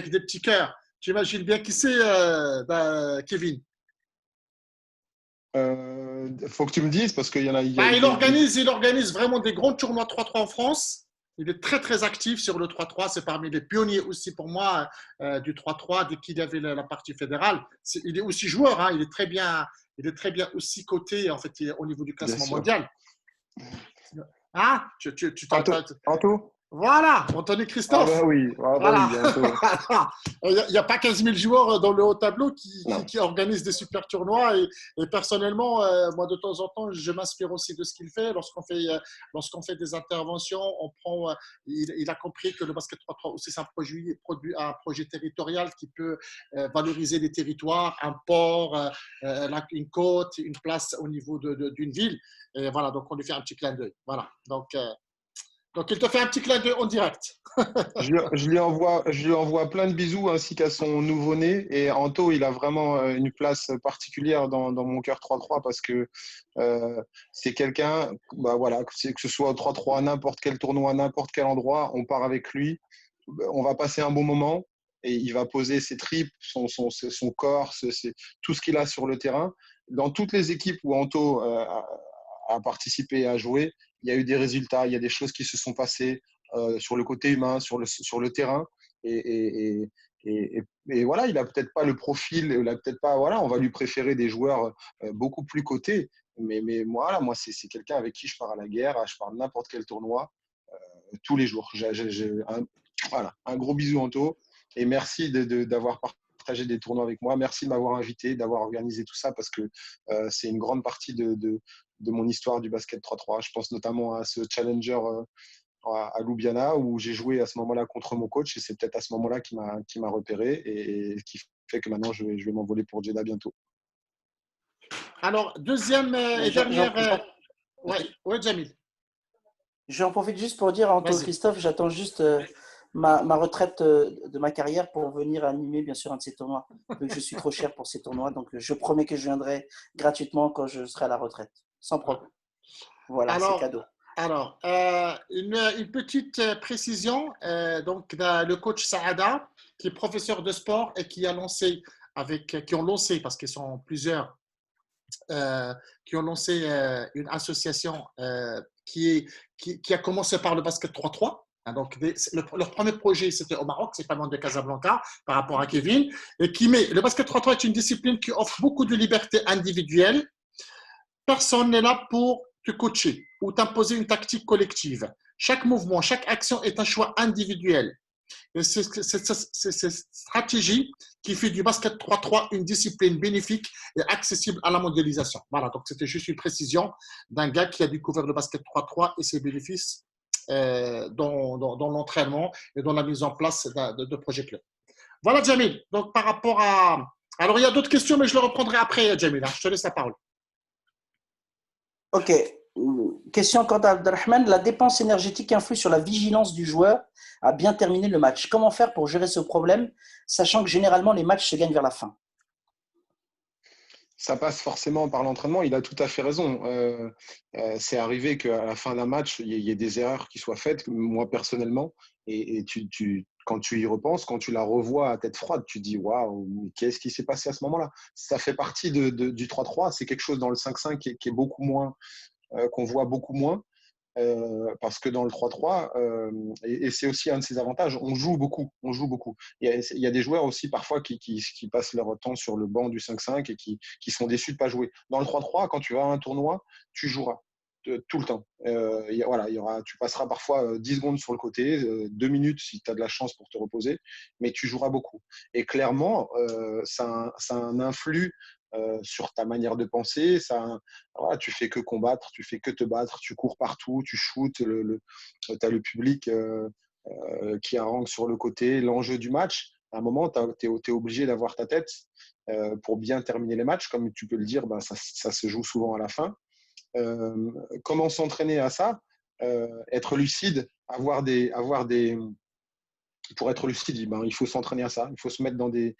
S3: des petits cœurs. Tu imagines bien qui c'est, Kevin?
S1: Faut que tu me dises parce qu'il y en a.
S3: Il organise vraiment des grands tournois 3-3 en France. Il est très, très actif sur le 3-3. C'est parmi les pionniers aussi pour moi du 3-3 dès qu'il y avait la partie fédérale. Il est aussi joueur. Hein, il est très bien aussi coté en fait, au niveau du classement mondial. Ah,
S1: Anto,
S3: Voilà, Anthony
S1: Ah
S3: Christophe.
S1: bah oui, ah bah
S3: Voilà.
S1: oui, Anto.
S3: Il n'y a pas 15 000 joueurs dans le haut tableau
S1: Non.
S3: qui organisent des super tournois. Et personnellement, moi, de temps en temps, je m'inspire aussi de ce qu'il fait. Lorsqu'on fait des interventions, il a compris que le basket 3-3 aussi, c'est un projet territorial qui peut valoriser des territoires, un port, une côte, une place au niveau d'une ville. Et voilà, donc on lui fait un petit clin d'œil. Voilà. Donc, il te fait un petit clin d'œil en direct.
S1: Je lui envoie plein de bisous ainsi qu'à son nouveau-né. Et Anto, il a vraiment une place particulière dans mon cœur 3-3 parce que c'est quelqu'un, bah voilà, que ce soit au 3-3, n'importe quel tournoi, n'importe quel endroit, on part avec lui, on va passer un bon moment et il va poser ses tripes, son corps, tout ce qu'il a sur le terrain. Dans toutes les équipes où Anto a participé et a joué, il y a eu des résultats, il y a des choses qui se sont passées sur le côté humain, sur le terrain. Et, et, et voilà, il n'a peut-être pas le profil, il a peut-être pas, voilà, on va lui préférer des joueurs beaucoup plus cotés. Mais voilà, moi, c'est quelqu'un avec qui je pars à la guerre, je pars n'importe quel tournoi, tous les jours. Voilà, un gros bisou, Anto. Et merci d'avoir partagé des tournois avec moi. Merci de m'avoir invité, d'avoir organisé tout ça parce que c'est une grande partie de mon histoire du basket 3-3. Je pense notamment à ce challenger à Ljubljana où j'ai joué à ce moment-là contre mon coach et c'est peut-être à ce moment-là qui m'a repéré et qui fait que maintenant je vais m'envoler pour Jeddah bientôt.
S3: Alors, deuxième et dernière. Ouais, ouais, Jamil,
S2: J'en profite juste pour dire à Anto
S3: vas-y.
S2: Christophe, j'attends juste ma retraite de ma carrière pour venir animer bien sûr un de ces tournois. Vu que je suis trop cher pour ces tournois, donc je promets que je viendrai gratuitement quand je serai à la retraite, sans problème. Voilà, c'est
S3: Alors,
S2: cadeau.
S3: une petite précision. Donc, le coach Saada, qui est professeur de sport et qui ont lancé, parce qu'ils sont plusieurs, qui ont lancé une association qui a commencé par le basket 3-3. Donc, leur premier projet, c'était au Maroc, c'est pas loin de Casablanca, par rapport à Kevin, et le basket 3-3 est une discipline qui offre beaucoup de liberté individuelle. Personne n'est là pour te coacher ou t'imposer une tactique collective. Chaque mouvement, chaque action est un choix individuel. Et c'est cette stratégie qui fait du basket 3-3 une discipline bénéfique et accessible à la mondialisation. Voilà, donc c'était juste une précision d'un gars qui a découvert le basket 3-3 et ses bénéfices dans l'entraînement et dans la mise en place de projets clés. Voilà, Jamil. Donc, par rapport à. Alors, il y a d'autres questions, mais je le reprendrai après, Jamil. Je te laisse la parole.
S2: Ok. Question quant à Abdelrahman. La dépense énergétique influe sur la vigilance du joueur à bien terminer le match. Comment faire pour gérer ce problème, sachant que généralement les matchs se gagnent vers la fin?
S1: Ça passe forcément par l'entraînement. Il a tout à fait raison. C'est arrivé qu'à la fin d'un match, il y ait des erreurs qui soient faites, moi personnellement. Et quand tu y repenses, quand tu la revois à tête froide, tu dis waouh, qu'est-ce qui s'est passé à ce moment-là? Ça fait partie du 3-3. C'est quelque chose dans le 5-5 qui est beaucoup moins, qu'on voit beaucoup moins. Parce que dans le 3-3, et c'est aussi un de ses avantages, on joue beaucoup. On joue beaucoup. Il y a des joueurs aussi parfois qui passent leur temps sur le banc du 5-5 et qui sont déçus de ne pas jouer. Dans le 3-3, quand tu vas à un tournoi, tu joueras tout le temps. Voilà, tu passeras parfois 10 secondes sur le côté, 2 minutes si tu as de la chance pour te reposer, mais tu joueras beaucoup. Et clairement, ça a un influx sur ta manière de penser. Voilà, tu fais que combattre, tu fais que te battre, tu cours partout, tu shootes, tu as le public qui harangue sur le côté. L'enjeu du match, à un moment, tu es obligé d'avoir ta tête pour bien terminer les matchs. Comme tu peux le dire, ça se joue souvent à la fin. Comment s'entraîner à ça? Être lucide, pour être lucide, il faut s'entraîner à ça. Il faut se mettre dans des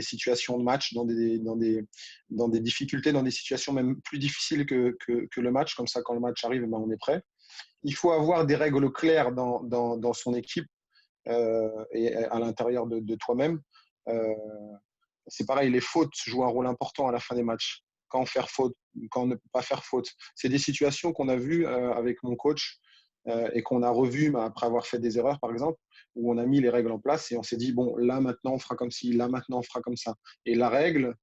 S1: situations de match, dans des difficultés, dans des situations même plus difficiles que le match. Comme ça, quand le match arrive, on est prêt. Il faut avoir des règles claires dans son équipe et à l'intérieur de toi-même. C'est pareil, les fautes jouent un rôle important à la fin des matchs. Quand faire faute, quand ne pas faire faute. C'est des situations qu'on a vues avec mon coach et qu'on a revu après avoir fait des erreurs, par exemple, où on a mis les règles en place et on s'est dit, bon, là maintenant on fera comme ci, là maintenant on fera comme ça. Et la règle,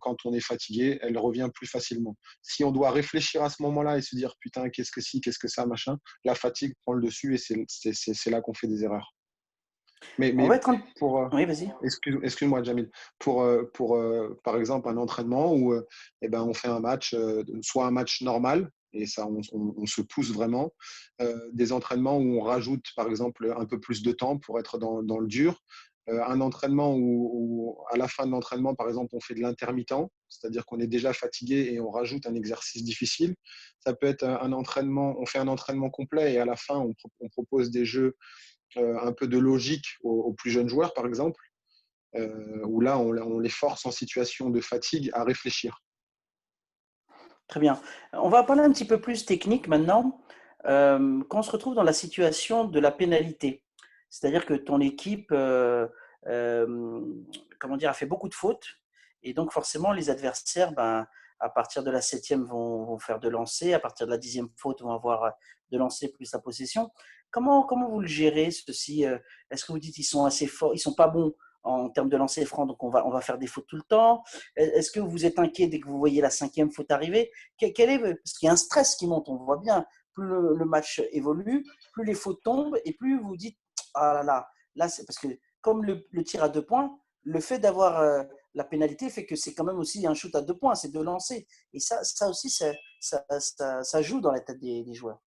S1: quand on est fatigué, elle revient plus facilement. Si on doit réfléchir à ce moment-là et se dire, putain, qu'est-ce que ci, qu'est-ce que ça, machin, la fatigue prend le dessus et c'est là qu'on fait des erreurs.
S2: En
S1: Mais
S2: fait, quand...
S1: pour,
S2: Oui, vas-y.
S1: excuse-moi, Jamil, par exemple, un entraînement où on fait un match, soit un match normal, et ça, on se pousse vraiment, des entraînements où on rajoute, par exemple, un peu plus de temps pour être dans le dur, un entraînement où, à la fin de l'entraînement, par exemple, on fait de l'intermittent, c'est-à-dire qu'on est déjà fatigué et on rajoute un exercice difficile. Ça peut être un entraînement, on fait un entraînement complet et à la fin, on propose des jeux un peu de logique aux plus jeunes joueurs, par exemple, où là, on les force en situation de fatigue à réfléchir.
S2: Très bien. On va parler un petit peu plus technique maintenant. Quand on se retrouve dans la situation de la pénalité, c'est-à-dire que ton équipe comment dire, a fait beaucoup de fautes, et donc forcément les adversaires, à partir de la 7e, vont faire de lancer, à partir de la 10e faute, vont avoir de lancer plus la possession. Comment vous le gérez, ceci? Est-ce que vous dites qu'ils sont assez forts, ils sont pas bons en termes de lancer franc, donc on va faire des fautes tout le temps? Est-ce que vous êtes inquiet dès que vous voyez la 5e faute arriver? Parce qu'il y a un stress qui monte, on voit bien. Plus le match évolue, plus les fautes tombent, et plus vous dites, ah là c'est parce que comme le tir à 2 points, le fait d'avoir la pénalité fait que c'est quand même aussi un shoot à 2 points, c'est de lancer. Et ça aussi, ça joue dans la tête des joueurs.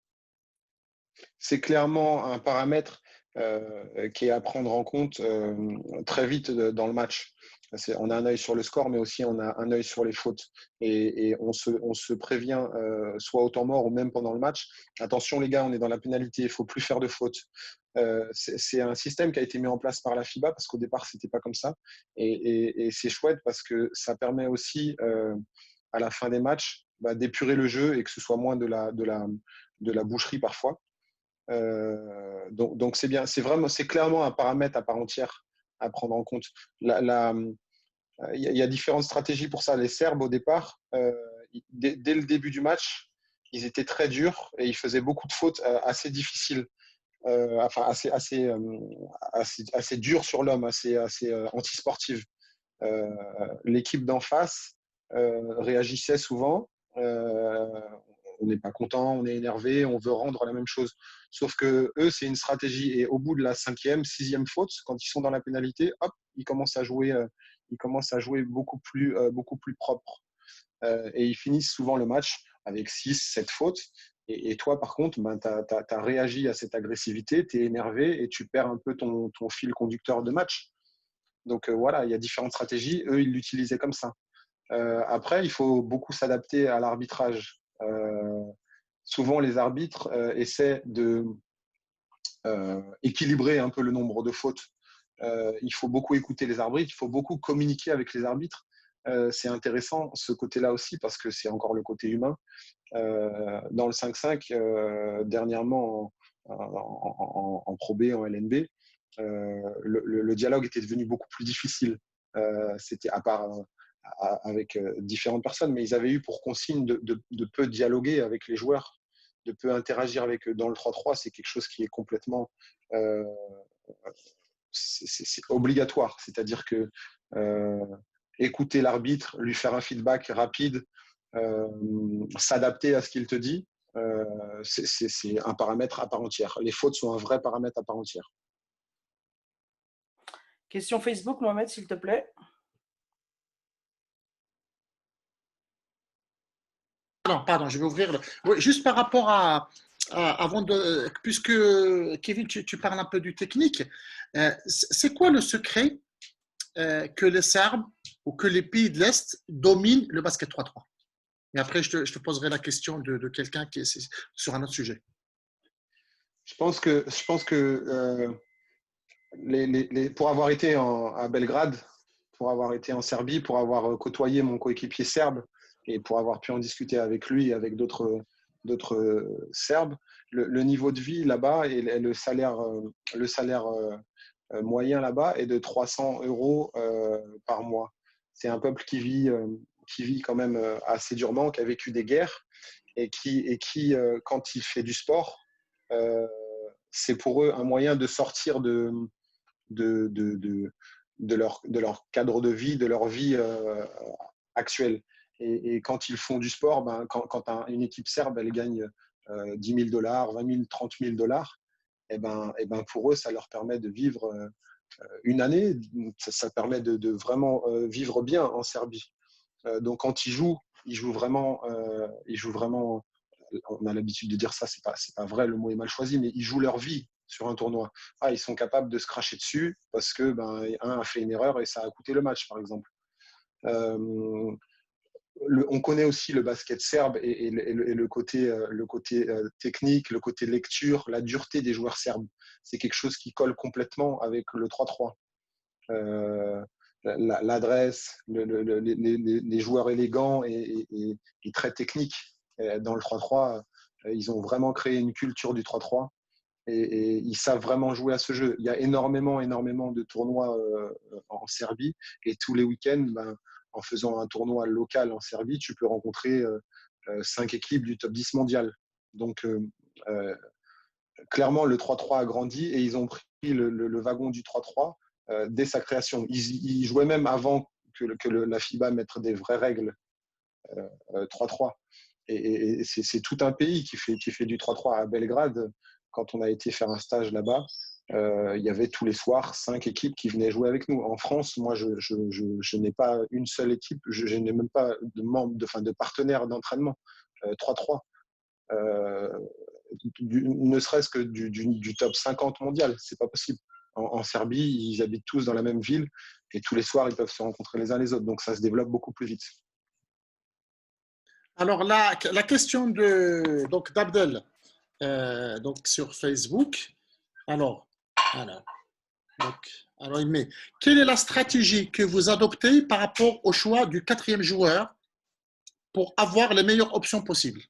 S1: C'est clairement un paramètre qui est à prendre en compte très vite dans le match. On a un œil sur le score, mais aussi on a un œil sur les fautes. Et on se prévient, soit au temps mort ou même pendant le match. Attention les gars, on est dans la pénalité, il ne faut plus faire de fautes. C'est un système qui a été mis en place par la FIBA parce qu'au départ, ce n'était pas comme ça. Et c'est chouette parce que ça permet aussi, à la fin des matchs, d'épurer le jeu et que ce soit moins de la boucherie parfois. Donc c'est bien, c'est clairement un paramètre à part entière à prendre en compte. Il y a différentes stratégies pour ça. Les Serbes, au départ, dès le début du match, ils étaient très durs et ils faisaient beaucoup de fautes assez difficiles, enfin assez dures sur l'homme, assez antisportives. L'équipe d'en face réagissait souvent. On n'est pas content, on est énervé, on veut rendre la même chose. Sauf que eux, c'est une stratégie. Et au bout de la 5e, 6e faute, quand ils sont dans la pénalité, hop, ils commencent à jouer beaucoup plus propre. Et ils finissent souvent le match avec 6, 7 fautes. Et toi, par contre, tu as réagi à cette agressivité, tu es énervé et tu perds un peu ton fil conducteur de match. Donc voilà, il y a différentes stratégies. Eux, ils l'utilisaient comme ça. Après, il faut beaucoup s'adapter à l'arbitrage. Souvent, les arbitres essaient de équilibrer un peu le nombre de fautes. Il faut beaucoup écouter les arbitres, il faut beaucoup communiquer avec les arbitres. C'est intéressant ce côté-là aussi parce que c'est encore le côté humain. Dans le 5-5, dernièrement en Pro B, en LNB, le dialogue était devenu beaucoup plus difficile. C'était à part avec différentes personnes, mais ils avaient eu pour consigne de peu dialoguer avec les joueurs, de peu interagir avec eux. Dans le 3-3, c'est quelque chose qui est complètement c'est obligatoire. C'est-à-dire que écouter l'arbitre, lui faire un feedback rapide, s'adapter à ce qu'il te dit, c'est un paramètre à part entière. Les fautes sont un vrai paramètre à part entière.
S2: Question Facebook, Mohamed, s'il te plaît.
S3: Non, pardon, je vais ouvrir. Oui, juste par rapport avant de, puisque Kevin, tu parles un peu du technique, c'est quoi le secret que les Serbes ou que les pays de l'Est dominent le basket 3-3? Et après, je te poserai la question de quelqu'un qui est sur un autre sujet.
S1: Je pense que pour avoir été à Belgrade, pour avoir été en Serbie, pour avoir côtoyé mon coéquipier serbe et pour avoir pu en discuter avec lui et avec d'autres Serbes, le niveau de vie là-bas et le salaire moyen là-bas est de 300 € par mois. C'est un peuple qui vit quand même assez durement, qui a vécu des guerres et qui quand il fait du sport, c'est pour eux un moyen de sortir de, de, de, de leur cadre de vie, de leur vie actuelle. Et quand ils font du sport, ben, quand une équipe serbe, elle gagne 10 000 dollars, 20 000, 30 000 dollars, et ben pour eux, ça leur permet de vivre une année. Ça permet de vraiment vivre bien en Serbie. Donc quand ils jouent vraiment, on a l'habitude de dire ça, c'est pas vrai, le mot est mal choisi, mais ils jouent leur vie sur un tournoi. Ah, ils sont capables de se cracher dessus parce que ben, un a fait une erreur et ça a coûté le match, par exemple. Euh, on connaît aussi le basket serbe et le côté, technique, le côté lecture, la dureté des joueurs serbes. C'est quelque chose qui colle complètement avec le 3-3. L'adresse, les joueurs élégants et très techniques. Dans le 3-3, ils ont vraiment créé une culture du 3-3 et ils savent vraiment jouer à ce jeu. Il y a énormément de tournois en Serbie et tous les week-ends, ben, en faisant un tournoi local en Serbie, tu peux rencontrer 5 équipes du top 10 mondial. Donc, clairement, le 3-3 a grandi et ils ont pris le wagon du 3-3 dès sa création. Ils jouaient même avant que la FIBA mette des vraies règles 3-3. Et c'est tout un pays qui fait du 3-3 à Belgrade. Quand on a été faire un stage là-bas, il y avait tous les soirs 5 équipes qui venaient jouer avec nous. En France, moi, je n'ai pas une seule équipe, je n'ai même pas de membres, de partenaires d'entraînement 3-3. Ne serait-ce que du top 50 mondial, c'est pas possible. En Serbie, ils habitent tous dans la même ville et tous les soirs, ils peuvent se rencontrer les uns les autres. Donc, ça se développe beaucoup plus vite.
S3: Alors, la question d'Abdel donc sur Facebook. Alors, alors, alors, il met quelle est la stratégie que vous adoptez par rapport au choix du quatrième joueur pour avoir les meilleures options possibles?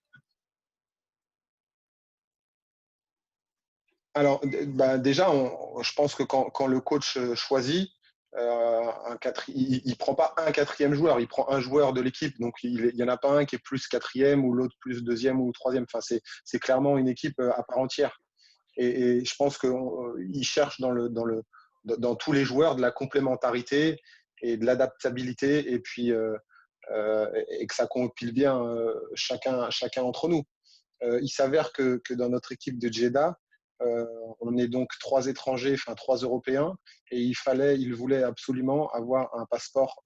S1: Alors, bah, déjà, je pense que quand le coach choisit, il ne prend pas un quatrième joueur, il prend un joueur de l'équipe. Donc, il n'y en a pas un qui est plus quatrième ou l'autre plus deuxième ou troisième. Enfin, c'est clairement une équipe à part entière. Et je pense qu'il cherche dans tous les joueurs de la complémentarité et de l'adaptabilité et puis et que ça compile bien chacun entre nous. Il s'avère que dans notre équipe de Jeddah, on est donc 3 étrangers, enfin 3 Européens, et il voulait absolument avoir un passeport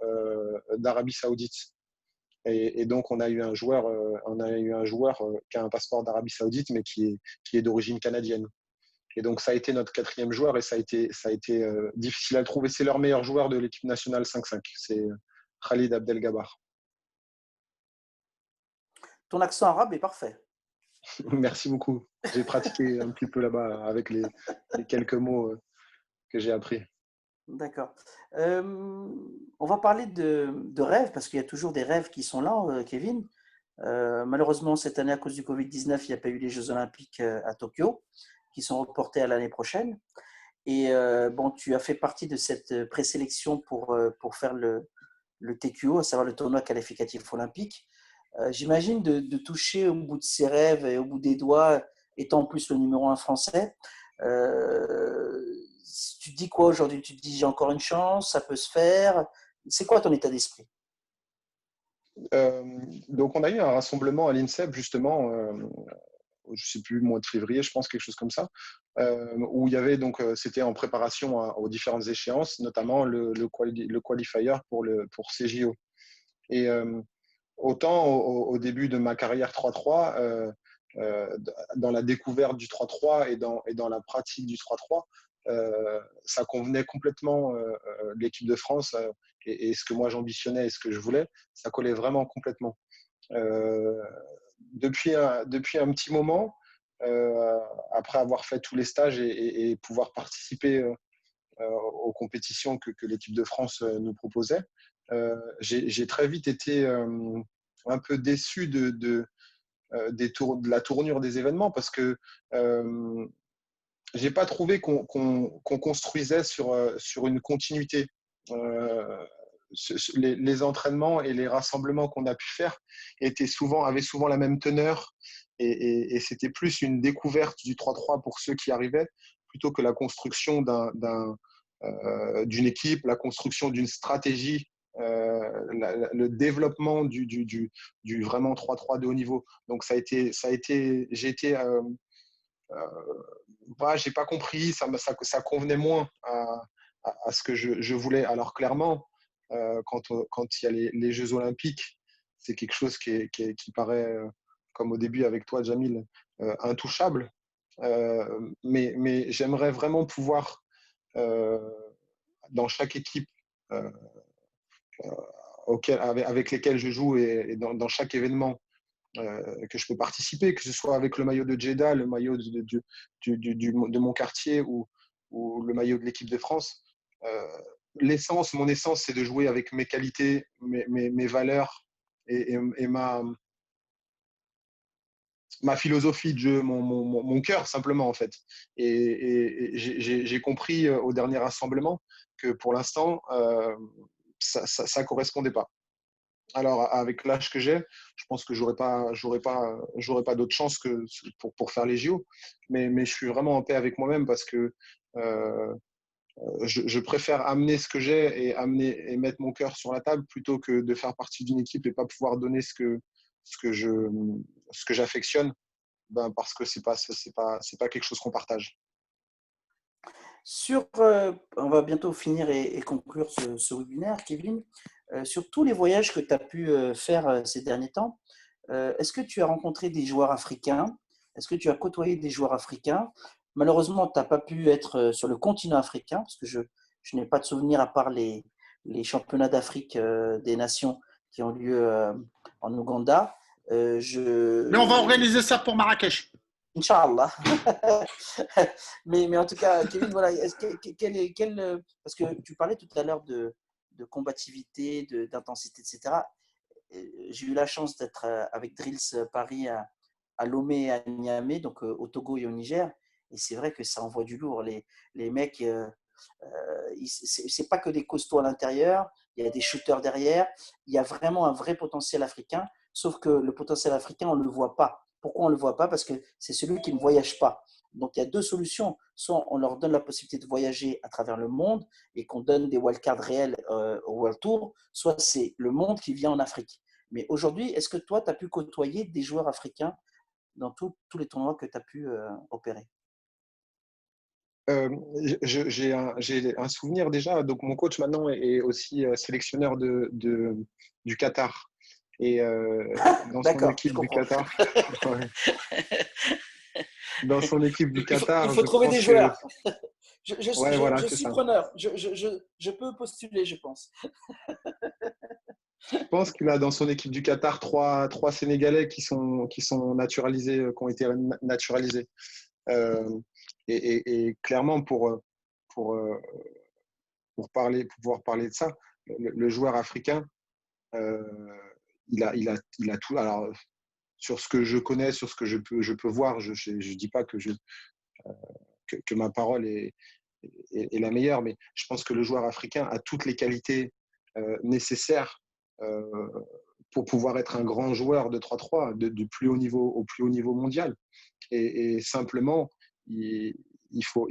S1: d'Arabie Saoudite. Et donc on a eu un joueur, qui a un passeport d'Arabie Saoudite, mais qui est d'origine canadienne. Et donc ça a été notre quatrième joueur et ça a été difficile à trouver. C'est leur meilleur joueur de l'équipe nationale 5-5, c'est Khalid Abdelgabar.
S2: Ton accent arabe est parfait.
S1: Merci beaucoup. J'ai pratiqué un petit peu là-bas avec les quelques mots que j'ai appris.
S2: D'accord. On va parler de rêves, parce qu'il y a toujours des rêves qui sont là, Kevin. Malheureusement, cette année, à cause du Covid-19, il n'y a pas eu les Jeux Olympiques à Tokyo, qui sont reportés à l'année prochaine. Et bon, tu as fait partie de cette présélection pour faire le TQO, à savoir le tournoi qualificatif olympique. J'imagine de toucher au bout de ses rêves et au bout des doigts, étant en plus le numéro 1 français. Tu te dis quoi aujourd'hui? Tu te dis j'ai encore une chance, ça peut se faire. C'est quoi ton état d'esprit?
S1: Donc on a eu un rassemblement à l'INSEP justement, je sais plus, mois de février, je pense, quelque chose comme ça, où il y avait donc, c'était en préparation aux différentes échéances, notamment le qualifier pour CJO. Et autant au début de ma carrière 3-3, dans la découverte du 3-3 et dans la pratique du 3-3, ça convenait complètement l'équipe de France et ce que moi j'ambitionnais et ce que je voulais, ça collait vraiment complètement. Euh, depuis un petit moment, après avoir fait tous les stages et pouvoir participer aux compétitions que l'équipe de France nous proposait, j'ai très vite été un peu déçu de la tournure des événements parce que j'ai pas trouvé qu'on construisait sur une continuité. Euh, les entraînements et les rassemblements qu'on a pu faire avaient souvent la même teneur, Et c'était plus une découverte du 3-3 pour ceux qui arrivaient, plutôt que la construction d'une équipe, la construction d'une stratégie, le développement du vraiment 3-3 de haut niveau. Donc j'ai été, j'ai pas compris, ça convenait moins à ce que je voulais. Alors clairement, quand il y a les Jeux Olympiques, c'est quelque chose qui paraît, comme au début avec toi, Jamil, intouchable. Mais j'aimerais vraiment pouvoir, dans chaque équipe avec lesquelles je joue et dans chaque événement que je peux participer, que ce soit avec le maillot de Jeddah, le maillot de mon quartier ou le maillot de l'équipe de France. Mon essence, c'est de jouer avec mes qualités, mes valeurs et ma philosophie de jeu, mon cœur simplement en fait. Et j'ai compris au dernier rassemblement que pour l'instant, ça correspondait pas. Alors, avec l'âge que j'ai, je pense que j'aurais pas d'autre chance que pour faire les JO. Mais je suis vraiment en paix avec moi-même parce que je préfère amener ce que j'ai et mettre mon cœur sur la table plutôt que de faire partie d'une équipe et pas pouvoir donner ce que j'affectionne, parce que c'est pas quelque chose qu'on partage.
S2: On va bientôt finir et conclure ce webinaire, Kevin. Sur tous les voyages que tu as pu faire ces derniers temps, est-ce que tu as rencontré des joueurs africains? Est-ce que tu as côtoyé des joueurs africains? Malheureusement, tu n'as pas pu être sur le continent africain, parce que je n'ai pas de souvenir à part les championnats d'Afrique des nations qui ont lieu en Ouganda.
S3: Mais on va organiser ça pour Marrakech.
S2: Inch'Allah. mais en tout cas, Kevin, voilà, parce que tu parlais tout à l'heure de combativité, d'intensité, etc. J'ai eu la chance d'être avec Drills Paris à Lomé et à Niamey, donc au Togo et au Niger. Et c'est vrai que ça envoie du lourd. Les mecs, c'est pas que des costauds à l'intérieur, il y a des shooters derrière. Il y a vraiment un vrai potentiel africain, sauf que le potentiel africain, on ne le voit pas. Pourquoi on ne le voit pas? Parce que c'est celui qui ne voyage pas. Donc il y a deux solutions. Soit on leur donne la possibilité de voyager à travers le monde et qu'on donne des wildcards réels au World Tour, soit c'est le monde qui vient en Afrique. Mais aujourd'hui, est-ce que toi, tu as pu côtoyer des joueurs africains dans tous les tournois que tu as pu opérer?
S1: J'ai un souvenir déjà. Donc, mon coach maintenant est aussi sélectionneur du Qatar. Et dans son
S2: D'accord, je
S1: équipe du
S2: comprends.
S1: Qatar, ouais, dans son équipe du
S2: Il
S1: Qatar,
S2: faut
S1: je
S2: trouver des
S1: pense que,
S2: joueurs.
S1: ouais, voilà,
S2: Je
S1: c'est
S2: suis
S1: ça.
S2: preneur. Je peux postuler, je pense.
S1: Je pense qu'il a dans son équipe du Qatar trois Sénégalais qui sont naturalisés, qui ont été naturalisés. Euh, et clairement, pour, euh, pour pouvoir parler de ça, le joueur africain, euh, il a tout. Alors, sur ce que je connais, sur ce que je peux voir, je ne dis pas que ma parole est la meilleure, mais je pense que le joueur africain a toutes les qualités nécessaires pour pouvoir être un grand joueur de 3-3, du plus haut niveau au plus haut niveau mondial. Et simplement, il faut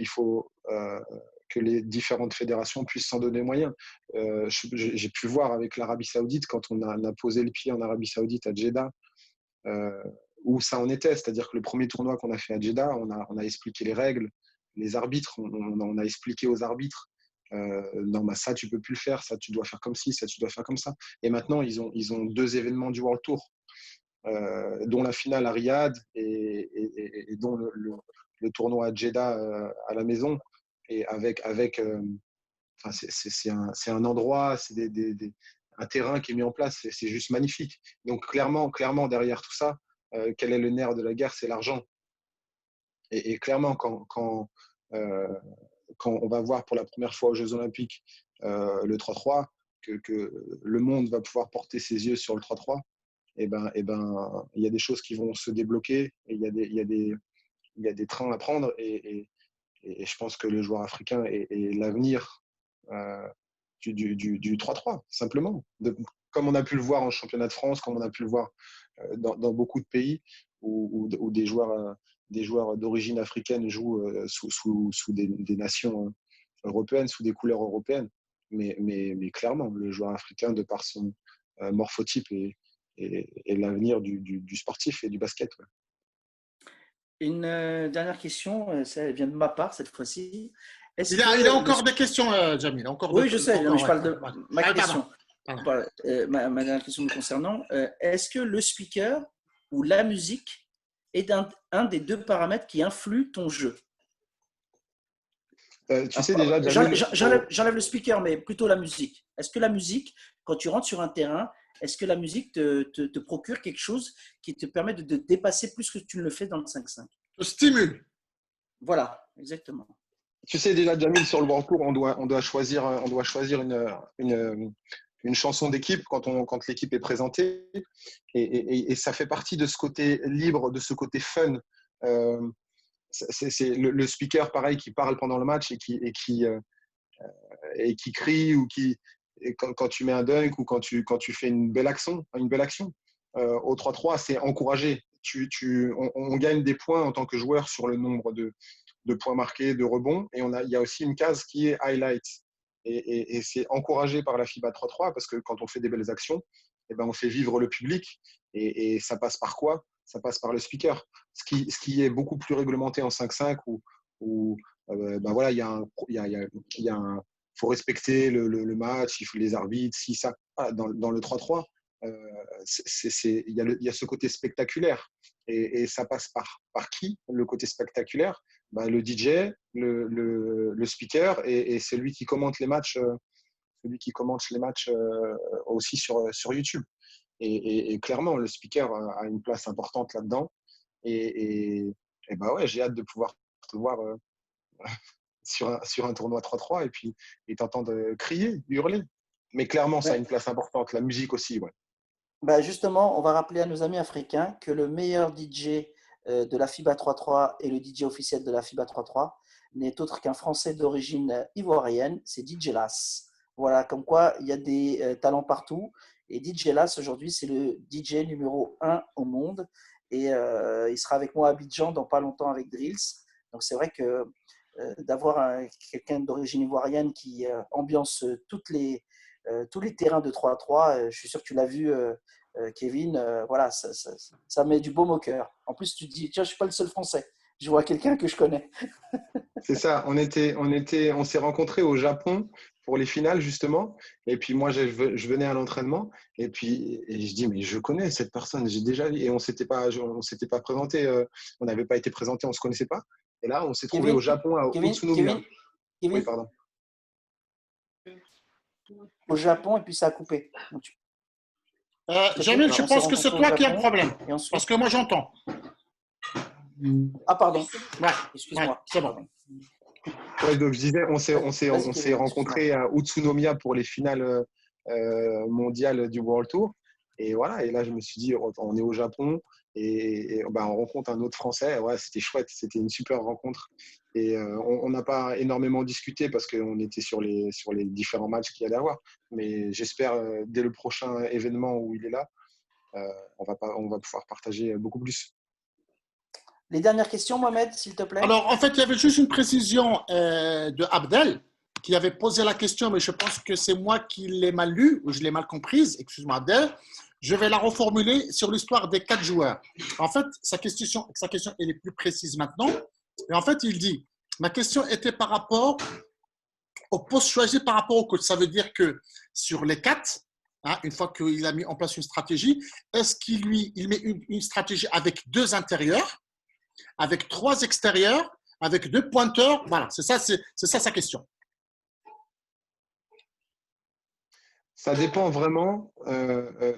S1: que les différentes fédérations puissent s'en donner moyens. J'ai pu voir avec l'Arabie Saoudite, quand on a posé le pied en Arabie Saoudite à Jeddah, euh, où ça en était. C'est-à-dire que le premier tournoi qu'on a fait à Jeddah, on a expliqué les règles, les arbitres, on a expliqué aux arbitres. Non, bah, ça, tu peux plus le faire, ça, tu dois faire comme ci, ça, tu dois faire comme ça. Et maintenant, ils ont deux événements du World Tour, dont la finale à Riyad et dont le tournoi à Jeddah à la maison. Et enfin, c'est un endroit, c'est un terrain qui est mis en place, c'est juste magnifique. Donc clairement derrière tout ça, quel est le nerf de la guerre? C'est l'argent. Et clairement, euh, quand on va voir pour la première fois aux Jeux Olympiques le 3-3, que le monde va pouvoir porter ses yeux sur le 3-3, il y a des choses qui vont se débloquer et il y a des trains à prendre. Et je pense que le joueur africain est l'avenir du 3-3, simplement. Comme on a pu le voir en championnat de France, comme on a pu le voir dans beaucoup de pays, où des joueurs d'origine africaine jouent sous des nations européennes, sous des couleurs européennes. Mais clairement, le joueur africain, de par son morphotype, est l'avenir du sportif et du basket. Ouais.
S2: Une dernière question, ça vient de ma part cette fois-ci.
S3: Il a encore des questions, Jamil.
S2: Oui, je sais, mais je parle de ma question.
S3: Pardon.
S2: Ma dernière question me concernant. Est-ce que le speaker ou la musique est un des deux paramètres qui influent ton jeu?
S1: Tu sais déjà,
S2: j'enlève le speaker, mais plutôt la musique. Est-ce que la musique, quand tu rentres sur un terrain, est-ce que la musique te procure quelque chose qui te permet de dépasser plus que tu ne le fais dans le 5-5?
S3: Te stimule.
S2: Voilà, exactement.
S1: Tu sais déjà, Jamil, sur le World Tour, on doit choisir une chanson d'équipe quand l'équipe est présentée. Et ça fait partie de ce côté libre, de ce côté fun. C'est le speaker, pareil, qui parle pendant le match et qui crie, ou quand tu mets un dunk, ou quand tu fais une belle action. Au 3-3, c'est encouragé. On gagne des points en tant que joueur sur le nombre de points marqués, de rebonds. Et il y a aussi une case qui est highlights. Et c'est encouragé par la FIBA 3-3, parce que quand on fait des belles actions, eh ben, on fait vivre le public. Et ça passe par quoi? Ça passe par le speaker. Ce qui est beaucoup plus réglementé en 5-5, où ben voilà, faut respecter le match, il faut les arbitres, si ça. Ah, dans le 3-3, il y a ce côté spectaculaire. Et ça passe par qui, le côté spectaculaire? Ben, le DJ, le speaker, et celui qui commente les matchs, aussi sur YouTube. Et clairement, le speaker a une place importante là-dedans. Et ben ouais, j'ai hâte de pouvoir te voir sur un tournoi 3-3 et t'entendre crier, hurler. Mais clairement, ça a une place importante. La musique aussi, ouais.
S2: Bah justement, on va rappeler à nos amis africains que le meilleur DJ de la FIBA 3-3 et le DJ officiel de la FIBA 3-3 n'est autre qu'un Français d'origine ivoirienne, c'est DJ Las. Voilà, comme quoi il y a des talents partout. Et DJ Las, aujourd'hui, c'est le DJ numéro 1 au monde. Et il sera avec moi à Abidjan dans pas longtemps avec Drills. Donc c'est vrai que d'avoir quelqu'un d'origine ivoirienne qui ambiance tous les terrains de 3-3, je suis sûr que tu l'as vu, Kevin, voilà, ça met du baume au cœur. En plus, tu te dis, tiens, je ne suis pas le seul Français, je vois quelqu'un que je connais.
S1: C'est ça, on s'est rencontrés au Japon pour les finales, justement. Et puis moi, je venais à l'entraînement, et je dis, mais je connais cette personne, j'ai déjà vu. Et on s'était pas présenté, on n'avait pas été présenté, on ne se connaissait pas. Et là, on s'est trouvé au Japon, à Utsunomiya.
S2: Kevin,
S1: oui, pardon.
S2: Au Japon, et puis ça a coupé.
S3: Jamil, je pense que c'est toi qui as un problème. Ensuite... Parce que moi, j'entends.
S2: Ah, pardon.
S3: Ouais,
S2: excuse-moi.
S3: Ouais, c'est bon.
S1: Ouais, donc je disais, on s'est rencontrés à Utsunomiya pour les finales mondiales du World Tour. Et voilà, et là, je me suis dit, on est au Japon, et ben, on rencontre un autre Français. Ouais, c'était chouette, c'était une super rencontre. Et on n'a pas énormément discuté parce qu'on était sur les différents matchs qu'il y allait avoir. Mais j'espère, dès le prochain événement où il est là, on va pouvoir partager beaucoup plus.
S2: Les dernières questions, Mohamed, s'il te plaît.
S3: Alors, en fait, il y avait juste une précision de Abdel qui avait posé la question, mais je pense que c'est moi qui l'ai mal lu ou je l'ai mal comprise. Excuse-moi, Abdel. Je vais la reformuler sur l'histoire des 4 joueurs. En fait, sa question elle est plus précise maintenant. Et en fait, il dit, ma question était par rapport au poste choisi par rapport au coach. Ça veut dire que sur les 4, hein, une fois qu'il a mis en place une stratégie, est-ce qu'il met une stratégie avec 2 intérieurs, avec 3 extérieurs, avec 2 pointeurs? Voilà, c'est ça sa question.
S1: Ça dépend vraiment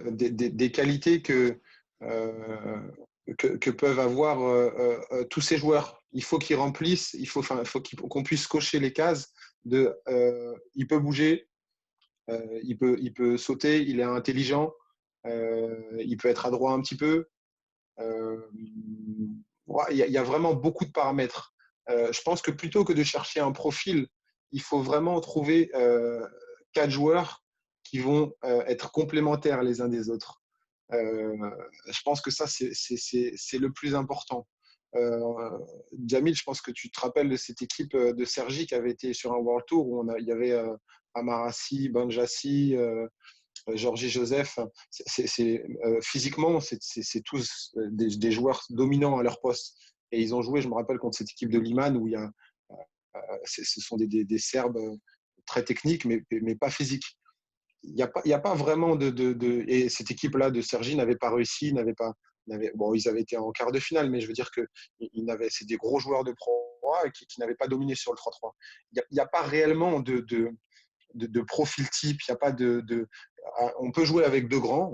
S1: des qualités que peuvent avoir tous ces joueurs. Il faut qu'ils remplissent, il faut qu'on puisse cocher les cases de il peut bouger, il peut sauter, il est intelligent, il peut être adroit un petit peu. Il y a vraiment beaucoup de paramètres. Je pense que plutôt que de chercher un profil, il faut vraiment trouver 4 joueurs qui vont être complémentaires les uns des autres. Je pense que ça, c'est le plus important. Jamil, je pense que tu te rappelles de cette équipe de Sergi qui avait été sur un World Tour où il y avait Amarassi, Banjassi, Georgie Joseph. Physiquement, c'est tous des joueurs dominants à leur poste. Et ils ont joué, je me rappelle, contre cette équipe de Liman où il y a, ce sont des Serbes très techniques, mais pas physiques. Il n'y a pas vraiment Et cette équipe-là de Sergi n'avait pas réussi, bon, ils avaient été en quart de finale, mais je veux dire que c'est des gros joueurs de Pro A qui n'avaient pas dominé sur le 3-3. Il n'y a pas réellement de profil type. Il y a pas on peut jouer avec deux grands,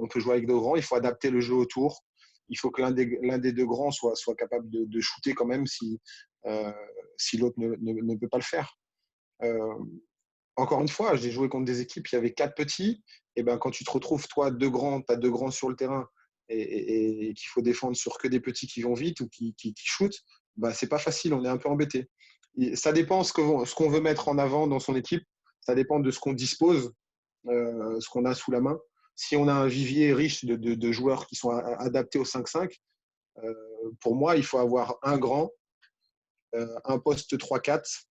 S1: il faut adapter le jeu autour. Il faut que l'un des deux grands soit capable de shooter quand même si l'autre ne peut pas le faire. Encore une fois, j'ai joué contre des équipes, il y avait 4 petits. Et ben, quand tu te retrouves, toi, tu as deux grands sur le terrain et qu'il faut défendre sur que des petits qui vont vite ou qui shootent, ben, c'est pas facile, on est un peu embêté. Ça dépend ce qu'on veut mettre en avant dans son équipe, ça dépend de ce qu'on dispose, ce qu'on a sous la main. Si on a un vivier riche de joueurs qui sont adaptés au 5-5, pour moi, il faut avoir un grand, un poste 3-4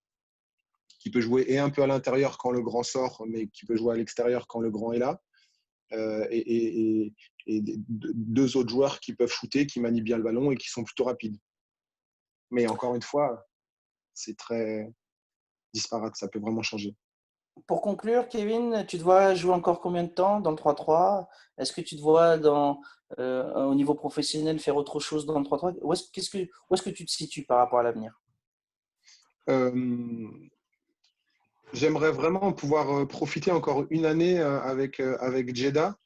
S1: qui peut jouer et un peu à l'intérieur quand le grand sort, mais qui peut jouer à l'extérieur quand le grand est là. Et deux autres joueurs qui peuvent shooter, qui manient bien le ballon et qui sont plutôt rapides. Mais encore une fois, c'est très disparate, ça peut vraiment changer.
S2: Pour conclure, Kevin, tu te vois jouer encore combien de temps dans le 3-3? Est-ce que tu te vois au niveau professionnel faire autre chose dans le 3-3? Où est-ce que tu te situes par rapport à l'avenir?
S1: J'aimerais vraiment pouvoir profiter encore une année avec Jeddah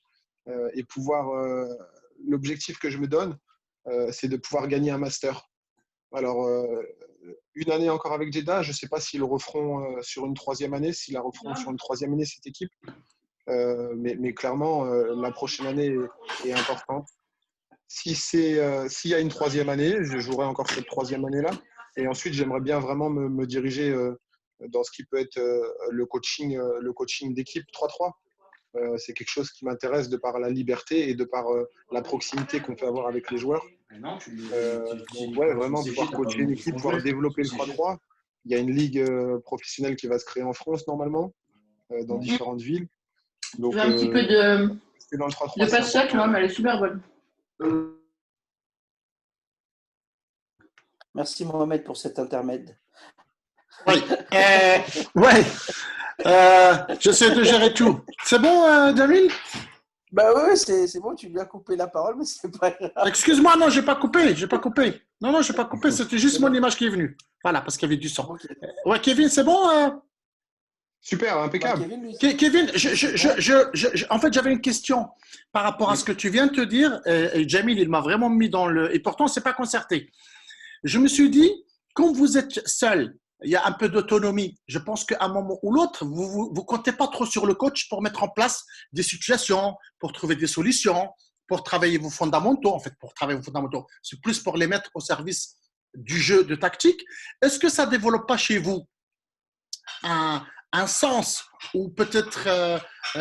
S1: et pouvoir. L'objectif que je me donne, c'est de pouvoir gagner un master. Alors, une année encore avec Jeddah, je ne sais pas s'ils le referont sur une troisième année, s'ils la referont sur une troisième année, cette équipe. Mais clairement, la prochaine année est importante. S'il y a une troisième année, je jouerai encore cette troisième année-là. Et ensuite, j'aimerais bien vraiment me diriger dans ce qui peut être le coaching d'équipe 3-3. C'est quelque chose qui m'intéresse de par la liberté et de par la proximité qu'on peut avoir avec les joueurs. Donc, ouais, vraiment pouvoir coacher une équipe, pouvoir développer le 3-3. Il y a une ligue professionnelle qui va se créer en France normalement, dans différentes villes. Donc,
S5: un petit peu
S1: dans le 3-3,
S5: de passe-sac, non, mais elle est super bonne.
S2: Merci Mohamed pour cet intermède.
S3: Oui, ouais. J'essaie de gérer tout. C'est bon, Jamil?
S2: Bah oui, c'est bon, tu lui as coupé la parole, mais c'est pas grave.
S3: Excuse-moi, non, j'ai pas coupé. Non, j'ai pas coupé. C'était juste mon image qui est venue. Voilà, parce qu'il y avait du sang.
S2: Okay.
S3: Ouais, Kevin, c'est bon?
S1: Super, impeccable.
S2: Bah,
S3: Kevin, en fait, j'avais une question par rapport à ce que tu viens de te dire. Et Jamil, il m'a vraiment mis dans le. Et pourtant, c'est pas concerté. Je me suis dit, quand vous êtes seul, il y a un peu d'autonomie. Je pense qu'à un moment ou l'autre, vous comptez pas trop sur le coach pour mettre en place des situations, pour trouver des solutions, pour travailler vos fondamentaux. En fait, pour travailler vos fondamentaux, c'est plus pour les mettre au service du jeu de tactique. Est-ce que ça développe pas chez vous un sens ou peut-être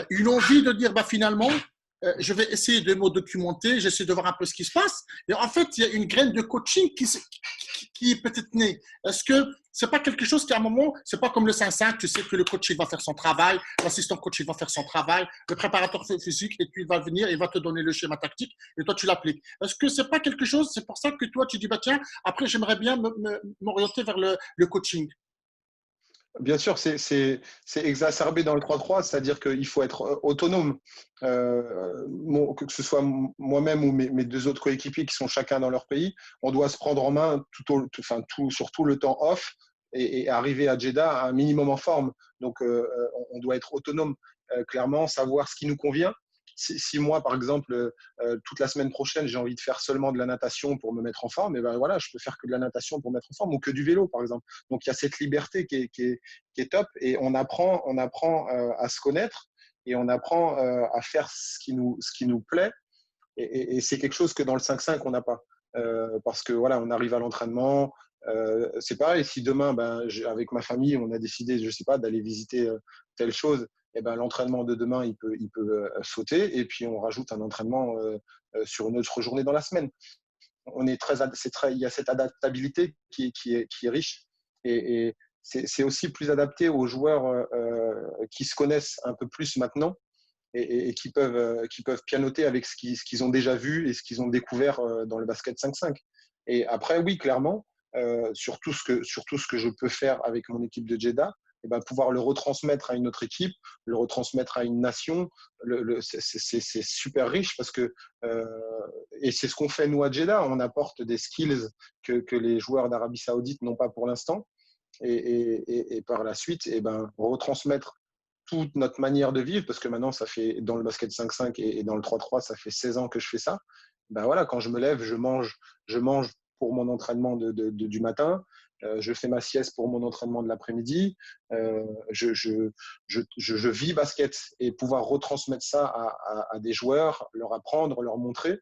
S3: une envie de dire, bah, finalement, je vais essayer de me documenter, j'essaie de voir un peu ce qui se passe. Et en fait, il y a une graine de coaching qui est peut-être née. Est-ce que c'est pas quelque chose qui, à un moment, c'est pas comme le 5-5, tu sais que le coach il va faire son travail, l'assistant coach il va faire son travail, le préparateur physique, et puis il va venir, il va te donner le schéma tactique, et toi tu l'appliques. Est-ce que c'est pas quelque chose, c'est pour ça que toi tu dis, bah tiens, après j'aimerais bien m'orienter vers le coaching?
S1: Bien sûr, c'est exacerbé dans le 3-3, c'est-à-dire qu'il faut être autonome. Que ce soit moi-même ou mes deux autres coéquipiers qui sont chacun dans leur pays, on doit se prendre en main surtout le temps off et arriver à Jeddah à un minimum en forme. Donc, on doit être autonome, clairement, savoir ce qui nous convient. Si moi, par exemple, toute la semaine prochaine, j'ai envie de faire seulement de la natation pour me mettre en forme, et ben voilà, je peux faire que de la natation pour me mettre en forme ou que du vélo, par exemple. Donc, il y a cette liberté qui est top et on apprend à se connaître et on apprend à faire ce qui nous plaît. Et c'est quelque chose que dans le 5-5, on n'a pas. Parce que voilà, on arrive à l'entraînement, C'est pareil, si demain, avec ma famille, on a décidé, je sais pas, d'aller visiter telle chose, et ben, l'entraînement de demain, il peut sauter, et puis on rajoute un entraînement sur une autre journée dans la semaine. Il y a cette adaptabilité qui est riche, et c'est aussi plus adapté aux joueurs qui se connaissent un peu plus maintenant et qui peuvent pianoter avec ce qu'ils ont déjà vu et ce qu'ils ont découvert dans le basket 5-5. Et après, oui, clairement, sur tout ce que je peux faire avec mon équipe de Jeddah, et ben, pouvoir le retransmettre à une autre équipe, le retransmettre à une nation, c'est super riche parce que, et c'est ce qu'on fait nous à Jeddah, on apporte des skills que les joueurs d'Arabie Saoudite n'ont pas pour l'instant. Et par la suite, et ben, retransmettre toute notre manière de vivre, parce que maintenant, ça fait dans le basket 5-5 et dans le 3-3, ça fait 16 ans que je fais ça. Ben voilà, quand je me lève, je mange pour mon entraînement du matin, je fais ma sieste pour mon entraînement de l'après-midi, je vis basket, et pouvoir retransmettre ça à des joueurs, leur apprendre, leur montrer,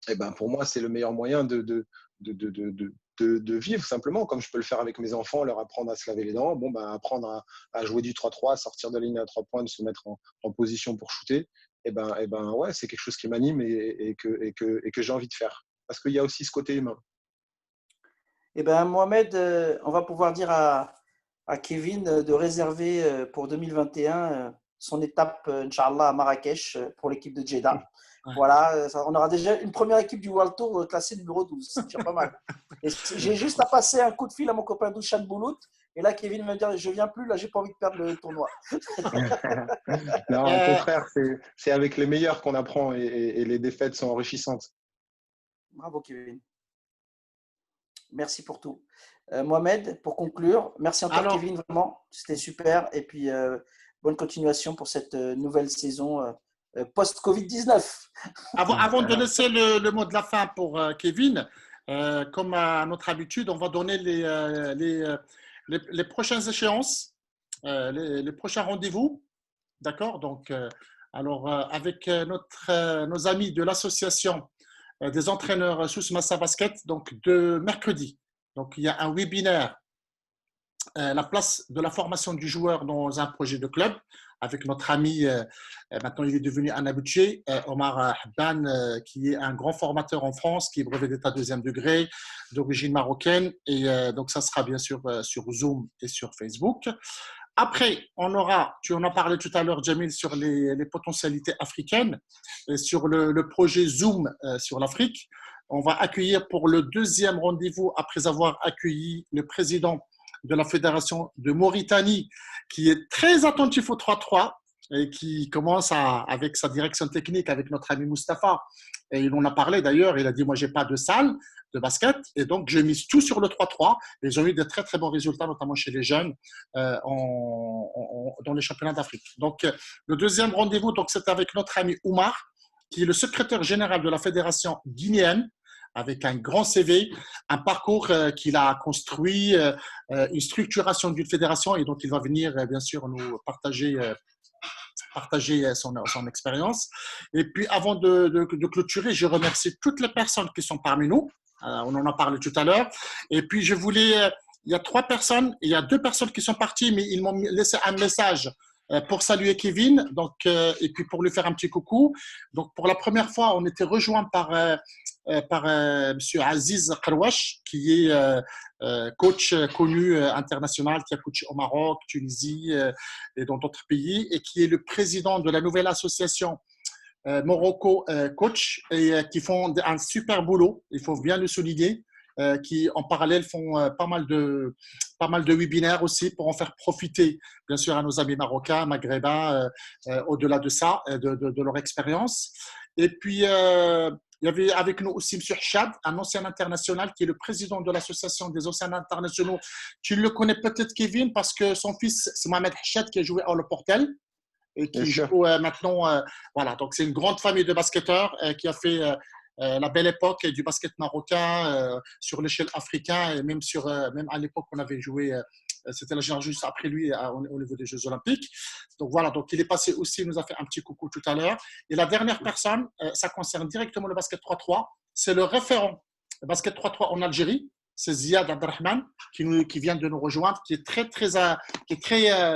S1: et ben pour moi, c'est le meilleur moyen de vivre simplement, comme je peux le faire avec mes enfants, leur apprendre à se laver les dents, apprendre à jouer du 3-3, sortir de la ligne à 3 points, de se mettre en position pour shooter. Ouais, c'est quelque chose qui m'anime et que j'ai envie de faire. Parce qu'il y a aussi ce côté humain.
S2: Eh ben, Mohamed, on va pouvoir dire à Kevin de réserver pour 2021 son étape, Inch'Allah, à Marrakech pour l'équipe de Jeddah.
S3: Ouais.
S2: Voilà, on aura déjà une première équipe du World Tour classée numéro 12. C'est déjà pas mal. Et j'ai juste à passer un coup de fil à mon copain Douchan Boulout. Et là, Kevin va me dire, je viens plus, là, j'ai pas envie de perdre le tournoi.
S1: Non, au contraire, c'est avec les meilleurs qu'on apprend, et les défaites sont enrichissantes.
S2: Bravo, Kevin. Merci pour tout. Mohamed, pour conclure, merci encore, Kevin, vraiment. C'était super. Et puis, bonne continuation pour cette nouvelle saison post-Covid-19.
S3: Avant de laisser le mot de la fin pour Kevin, comme à notre habitude, on va donner les prochaines échéances, les prochains rendez-vous. D'accord? Donc, avec nos amis de l'association des entraîneurs sous Massa Basket, donc de mercredi. Donc, il y a un webinaire, la place de la formation du joueur dans un projet de club, avec notre ami, maintenant il est devenu un habitué, Omar Habban, qui est un grand formateur en France, qui est brevet d'état deuxième degré, d'origine marocaine. Et donc, ça sera bien sûr sur Zoom et sur Facebook. Après, tu en as parlé tout à l'heure, Jamil, sur les potentialités africaines, et sur le projet Zoom sur l'Afrique. On va accueillir pour le deuxième rendez-vous, après avoir accueilli le président de la Fédération de Mauritanie, qui est très attentif au 3-3 et qui commence avec sa direction technique, avec notre ami Mustapha. Et il en a parlé d'ailleurs, il a dit, moi, j'ai pas de salle de basket, et donc je mise tout sur le 3-3. Et ils ont eu de très, très bons résultats, notamment chez les jeunes, dans les championnats d'Afrique. Donc, le deuxième rendez-vous, c'est avec notre ami Oumar, qui est le secrétaire général de la Fédération guinéenne, avec un grand CV, un parcours qu'il a construit, une structuration d'une fédération, et donc il va venir bien sûr nous partager son expérience. Et puis avant de clôturer, je remercie toutes les personnes qui sont parmi nous. On en a parlé tout à l'heure. Et puis il y a 3 personnes, il y a 2 personnes qui sont parties, mais ils m'ont laissé un message pour saluer Kevin, donc, et puis pour lui faire un petit coucou. Donc, pour la première fois, on était rejoint par Monsieur Aziz Krouache, qui est coach connu international, qui a coaché au Maroc, Tunisie et dans d'autres pays, et qui est le président de la nouvelle association Morocco Coach, et qui font un super boulot, il faut bien le souligner, qui en parallèle font pas mal de webinaires aussi pour en faire profiter bien sûr à nos amis marocains, maghrébins, au-delà de ça, de leur expérience. Et puis il y avait avec nous aussi M. Chad, un ancien international qui est le président de l'association des anciens internationaux. Tu le connais peut-être, Kevin, parce que son fils, c'est Mohamed Chad, qui a joué à Le Portel et qui joue maintenant. Voilà, donc c'est une grande famille de basketteurs qui a fait la belle époque du basket marocain sur l'échelle africaine, et même à l'époque on avait joué, c'était la génération juste après lui au niveau des Jeux Olympiques. Donc voilà, donc il est passé aussi, il nous a fait un petit coucou tout à l'heure. Et la dernière personne, ça concerne directement le basket 3-3, c'est le référent basket 3-3 en Algérie, c'est Ziad Abdelrahman qui vient de nous rejoindre, qui est très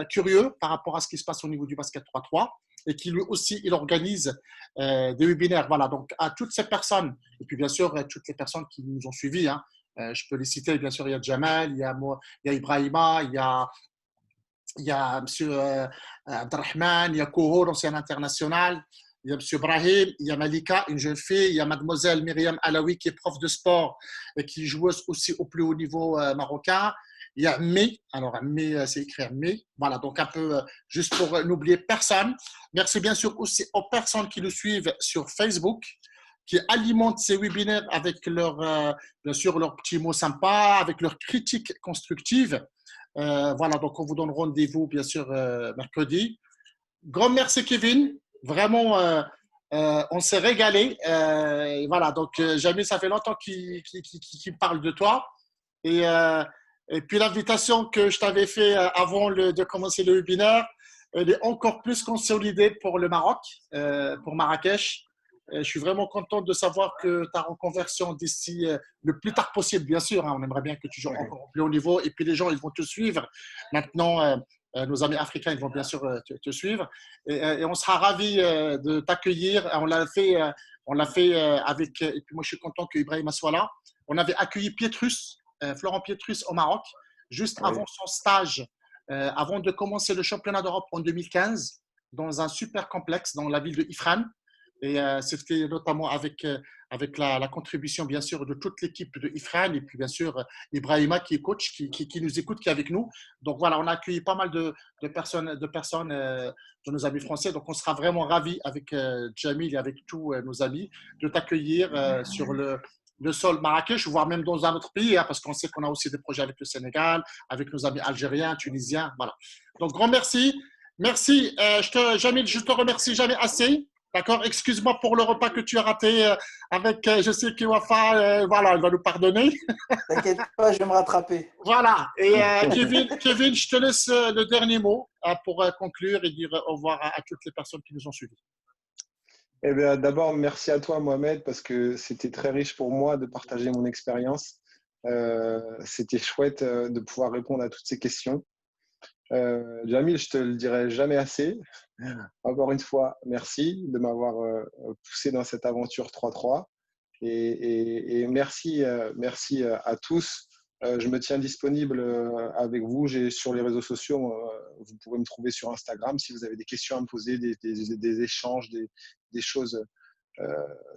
S3: curieux par rapport à ce qui se passe au niveau du basket 3-3 et qui lui aussi, il organise des webinaires. Voilà, donc à toutes ces personnes, et puis bien sûr, toutes les personnes qui nous ont suivis, hein, je peux les citer, bien sûr, il y a Jamal, il y a Ibrahima, il y a M. Abdelrahman, il y a Kouhour, ancien international, il y a M. Ibrahim, il y a Malika, une jeune fille, il y a Mademoiselle Myriam Alaoui qui est prof de sport et qui joue aussi au plus haut niveau marocain. Il y a May, alors May, c'est écrit May. Voilà, donc un peu juste pour n'oublier personne. Merci bien sûr aussi aux personnes qui nous suivent sur Facebook, qui alimentent ces webinaires avec bien sûr leurs petits mots sympas, avec leurs critiques constructives. Voilà, donc on vous donne rendez-vous bien sûr mercredi. Grand merci Kevin, vraiment on s'est régalé. Voilà, donc Jamil, ça fait longtemps qu'il me parle de toi. Et puis l'invitation que je t'avais fait avant de commencer le webinaire, elle est encore plus consolidée pour le Maroc, pour Marrakech. Je suis vraiment content de savoir que ta reconversion d'ici le plus tard possible, bien sûr. Hein, on aimerait bien que tu joues encore au plus haut niveau. Et puis les gens, ils vont te suivre. Maintenant, nos amis africains, ils vont bien sûr te suivre. Et on sera ravis de t'accueillir. On l'a fait avec… Et puis moi, je suis content que Ibrahima soit là. On avait accueilli Pietrus, Florent Pietrus au Maroc, juste avant son stage, avant de commencer le championnat d'Europe en 2015, dans un super complexe dans la ville de Ifrane. Et c'était notamment avec la contribution, bien sûr, de toute l'équipe de Ifrane et puis, bien sûr, Ibrahima qui est coach, qui nous écoute, qui est avec nous. Donc, voilà, on a accueilli pas mal de personnes, de nos amis français. Donc, on sera vraiment ravis avec Jamil et avec tous nos amis de t'accueillir sur le sol Marrakech, voire même dans un autre pays, hein, parce qu'on sait qu'on a aussi des projets avec le Sénégal, avec nos amis algériens, tunisiens. Voilà. Donc, grand merci. Merci. Jamil, je te remercie jamais assez. D'accord, excuse-moi pour le repas que tu as raté avec, je sais que Wafa, voilà, elle va nous pardonner.
S2: T'inquiète pas, je vais me rattraper.
S3: Voilà, et Kevin, je te laisse le dernier mot pour conclure et dire au revoir à toutes les personnes qui nous ont suivis.
S1: Eh bien, d'abord, merci à toi, Mohamed, parce que c'était très riche pour moi de partager mon expérience. C'était chouette de pouvoir répondre à toutes ces questions. Jamil, je te le dirai jamais assez. Encore une fois, merci de m'avoir poussé dans cette aventure 3-3 et merci à tous. Je me tiens disponible avec vous. Sur les réseaux sociaux, vous pourrez me trouver sur Instagram si vous avez des questions à me poser, des échanges, des choses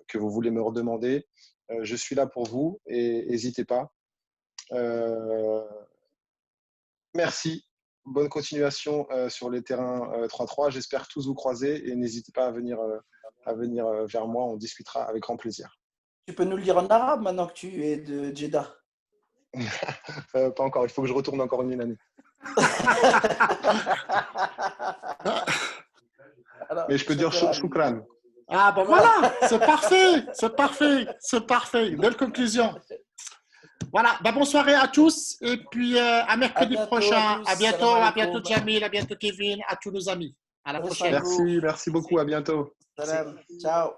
S1: que vous voulez me redemander. Je suis là pour vous et n'hésitez pas. Merci. Bonne continuation sur les terrains 3-3. J'espère tous vous croiser et n'hésitez pas à venir vers moi. On discutera avec grand plaisir.
S2: Tu peux nous le dire en arabe maintenant que tu es de Jeddah?
S1: Pas encore. Il faut que je retourne encore une année.
S2: Alors,
S1: mais je peux dire choukran.
S3: Ah ben voilà, c'est parfait, c'est parfait, c'est parfait. Belle conclusion. Voilà, ben, bonne soirée à tous et puis à mercredi prochain. À bientôt Jamil, à bientôt Kevin, à tous nos amis. À la prochaine.
S1: Merci beaucoup, à bientôt.
S2: Salam. Ciao.